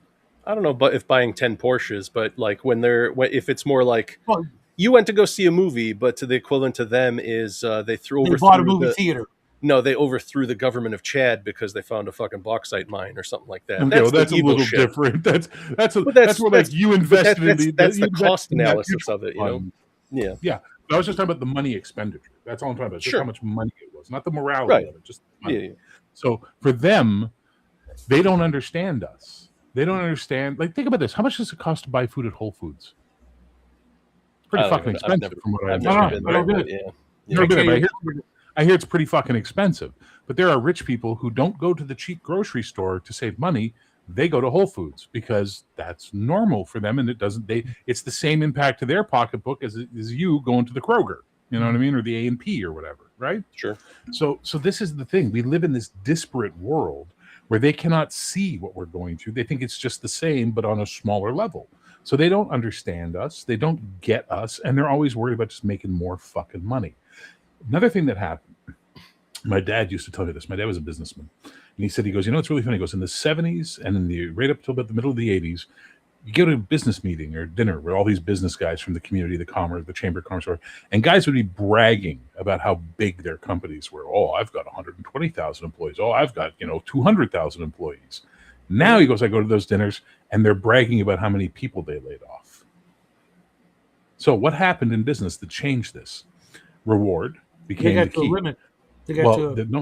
C: I don't know, but if buying 10 Porsches, but like if it's more like
A: Well,
C: you went to go see a movie, but to the equivalent to them is they
A: they bought a
C: overthrew
A: movie theater.
C: they overthrew the government of Chad because they found a fucking bauxite mine or something like that.
B: Okay, well,
C: That's
B: that's
C: the
B: a
C: evil
B: little
C: shit.
B: different. That's
C: But
B: where like you invested in
C: that's
B: you
C: the cost
B: invested in that
C: analysis
B: mutual
C: of it,
B: fund.
C: Yeah.
B: Yeah, I was just talking about the money expenditure. That's all I'm talking about. Just
C: Sure.
B: how much money it was, not the morality
C: Right.
B: of it. Just money.
C: Yeah.
B: So for them, they don't understand us. They don't understand. Like, think about this: how much does it cost to buy food at Whole Foods? It's pretty fucking expensive, from what I
C: I've never
B: understand.
C: been there,
A: I don't
C: but
A: do
C: yeah.
B: Never been there,
A: Actually,
B: but I hear it's pretty fucking expensive. But there are rich people who don't go to the cheap grocery store to save money. They go to Whole Foods because that's normal for them, and it's the same impact to their pocketbook as you going to the Kroger. You know what I mean, or the A&P or whatever, right?
C: Sure.
B: So this is the thing. We live in this disparate world where they cannot see what we're going through. They think it's just the same, but on a smaller level. So they don't understand us. They don't get us, and they're always worried about just making more fucking money. Another thing that happened, my dad used to tell me this. My dad was a businessman. And he said, it's really funny. He goes, in the 70s and right up till about the middle of the 80s, you go to a business meeting or dinner with all these business guys from the community, the commerce, the chamber of commerce, and guys would be bragging about how big their companies were. Oh, I've got 120,000 employees. Oh, I've got, 200,000 employees. Now he goes, I go to those dinners and they're bragging about how many people they laid off. So what happened in business that changed this? Reward became the key. The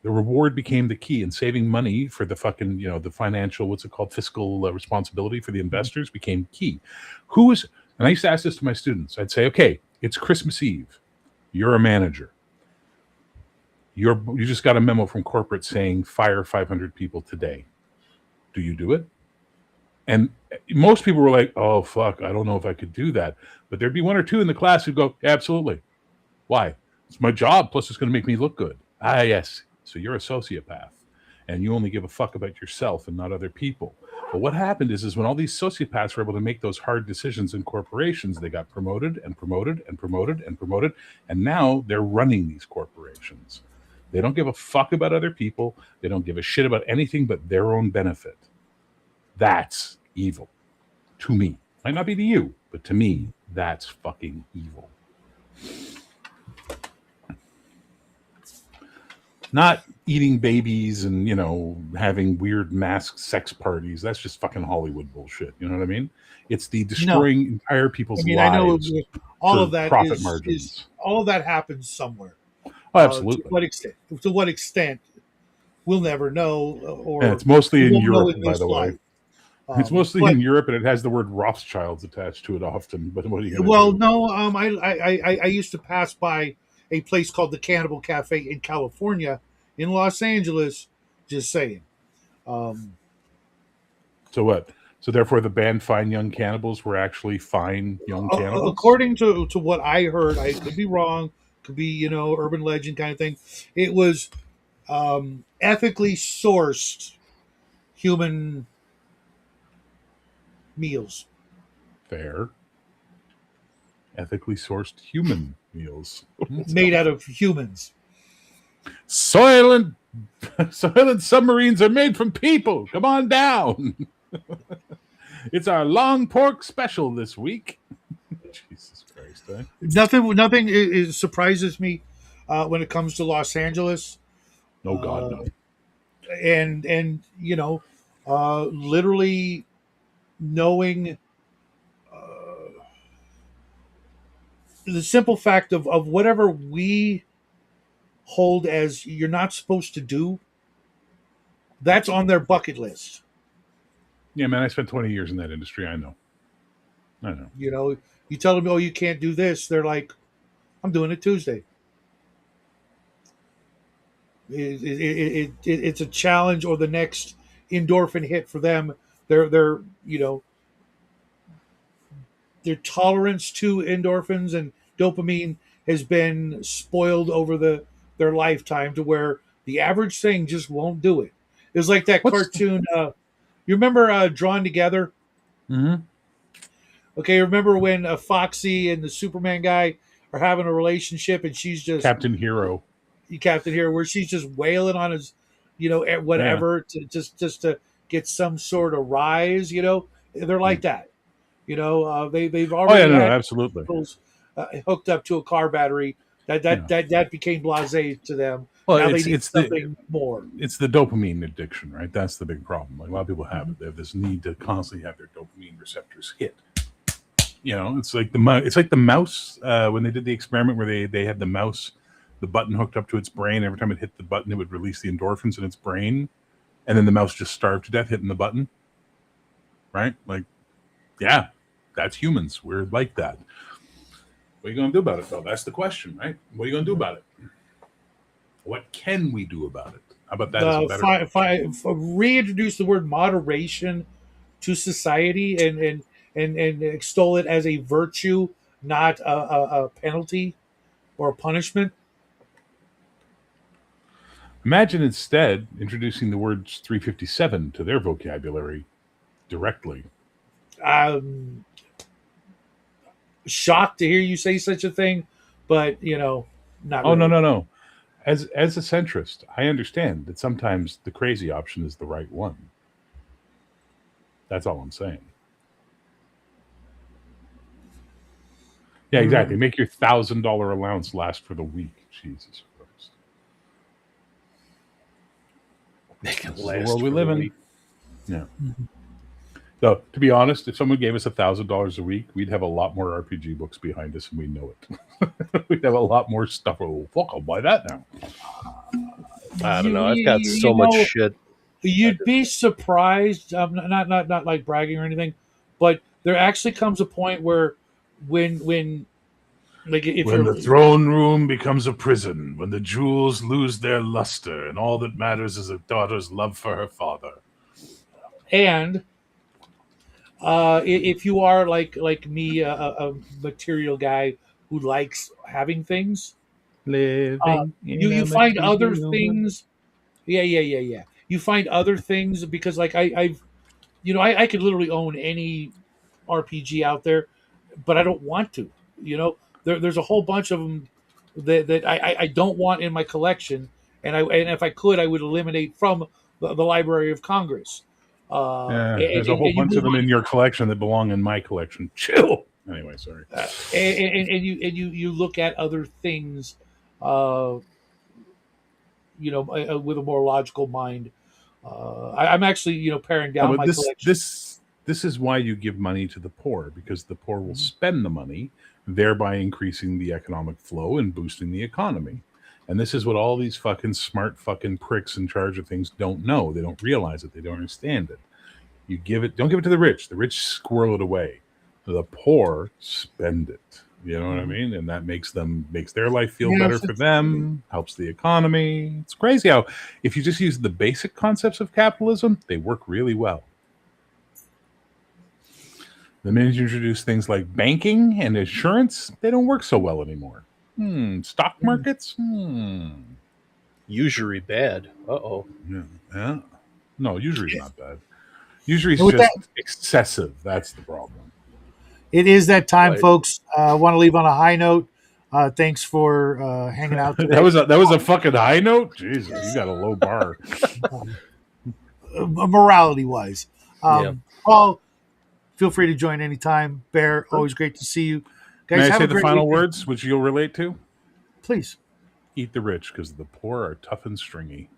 B: reward became the key, and saving money for the fucking, the financial, fiscal responsibility for the investors became key. And I used to ask this to my students. I'd say, okay, it's Christmas Eve. You're a manager. You just got a memo from corporate saying fire 500 people today. Do you do it? And most people were like, oh, fuck, I don't know if I could do that. But there'd be one or two in the class who'd go, absolutely. Why? It's my job, plus it's going to make me look good. Ah, yes. So you're a sociopath, and you only give a fuck about yourself and not other people. But what happened is when all these sociopaths were able to make those hard decisions in corporations, they got promoted and promoted and promoted and promoted, and now they're running these corporations. They don't give a fuck about other people. They don't give a shit about anything but their own benefit. That's evil. To me. Might not be to you, but to me, that's fucking evil. Not eating babies and, having weird masked sex parties. That's just fucking Hollywood bullshit. You know what I mean? It's the destroying entire people's lives.
A: I know all of that
B: profit margins.
A: All of that happens somewhere.
B: Oh, absolutely.
A: To what extent, we'll never know. Or
B: it's mostly in Europe, by the way. It's mostly in Europe, and it has the word Rothschilds attached to it often. But what are you going to do?
A: No. I used to pass by a place called the Cannibal Cafe in California, in Los Angeles. Just saying.
B: So what? So therefore, the band "Fine Young Cannibals" were actually fine young cannibals.
A: According to what I heard, I could be wrong. Could be urban legend kind of thing. It was ethically sourced human meals.
B: Fair. Ethically sourced human meals.
A: Made out of humans.
B: Soil and submarines are made from people. Come on down. It's our long pork special this week. Jesus Christ, eh?
A: Nothing surprises me when it comes to Los Angeles.
B: Oh God, no.
A: And literally knowing the simple fact of whatever we hold as you're not supposed to do, that's on their bucket list.
B: Yeah, man, I spent 20 years in that industry. I know.
A: You tell them, oh, you can't do this. They're like, I'm doing it Tuesday. It's a challenge or the next endorphin hit for them. Their their tolerance to endorphins and dopamine has been spoiled over their lifetime to where the average thing just won't do it. It's like that cartoon. You remember Drawn Together?
B: Mm-hmm.
A: Okay, remember when Foxy and the Superman guy are having a relationship and she's just
B: Captain Hero.
A: Captain Hero, where she's just wailing on his, whatever, to just to get some sort of rise. They're like that. They've already had
B: absolutely
A: vehicles, hooked up to a car battery. That became blasé to them.
B: Well,
A: now they need something more.
B: It's the dopamine addiction, right? That's the big problem. Like a lot of people have it. They have this need to constantly have their dopamine receptors hit. It's like the mouse when they did the experiment where they had the mouse, the button hooked up to its brain. Every time it hit the button, it would release the endorphins in its brain, and then the mouse just starved to death hitting the button. Right? Like, yeah, that's humans. We're like that. What are you going to do about it, though? That's the question, right? What are you going to do about it? What can we do about it? How about that? As a better
A: reintroduce the word moderation to society and extol it as a virtue, not a penalty or a punishment.
B: Imagine instead introducing the words 357 to their vocabulary directly.
A: Shocked to hear you say such a thing, but not.
B: Oh,
A: really.
B: No. As a centrist, I understand that sometimes the crazy option is the right one. That's all I'm saying. Yeah, exactly. Make your $1,000 allowance last for the week. Jesus Christ.
C: Make it
B: This
C: last
B: is the world we
C: for
B: live
C: the
B: in.
C: week.
B: Yeah. So, to be honest, if someone gave us $1,000 a week, we'd have a lot more RPG books behind us, and we know it. We'd have a lot more stuff. Oh, fuck! I'll buy that now.
C: I don't know. I've got so much shit.
A: You'd be surprised. Not like bragging or anything, but there actually comes a point where when
B: the throne room becomes a prison, when the jewels lose their luster, and all that matters is a daughter's love for her father.
A: And if you are like me, a material guy who likes having things, you find other things. Yeah. You find other things because, like, I could literally own any RPG out there, but I don't want to. There's a whole bunch of them that I don't want in my collection, and if I could, I would eliminate from the Library of Congress.
B: There's a whole bunch of them in your collection that belong in my collection. Chill. Anyway, sorry.
A: And you look at other things, with a more logical mind. I'm actually, paring down my collection.
B: This is why you give money to the poor, because the poor will spend the money, thereby increasing the economic flow and boosting the economy. And this is what all these fucking smart fucking pricks in charge of things don't know. They don't realize it. They don't understand it. Don't give it to the rich. The rich squirrel it away. The poor spend it. You know what I mean? And that makes their life feel better for them, helps the economy. It's crazy how if you just use the basic concepts of capitalism, they work really well. The minute you introduce things like banking and insurance, they don't work so well anymore. Stock markets?
C: Usury bad. Uh-oh.
B: Yeah. No, usury's not bad. Usury's
A: And with
B: just
A: that,
B: excessive. That's the problem.
A: it is that time,
C: Right.
A: folks. I want to leave on a high note. Thanks for hanging out today.
B: that was a fucking high note. Jesus, you got a low bar.
A: Morality wise.
C: Yeah.
A: Paul, feel free to join anytime. Bear, always great to see you. Guys,
B: May I
A: have
B: say
A: a
B: the
A: great
B: final
A: weekend.
B: words, which you'll relate to?
A: Please.
B: Eat the rich, because the poor are tough and stringy.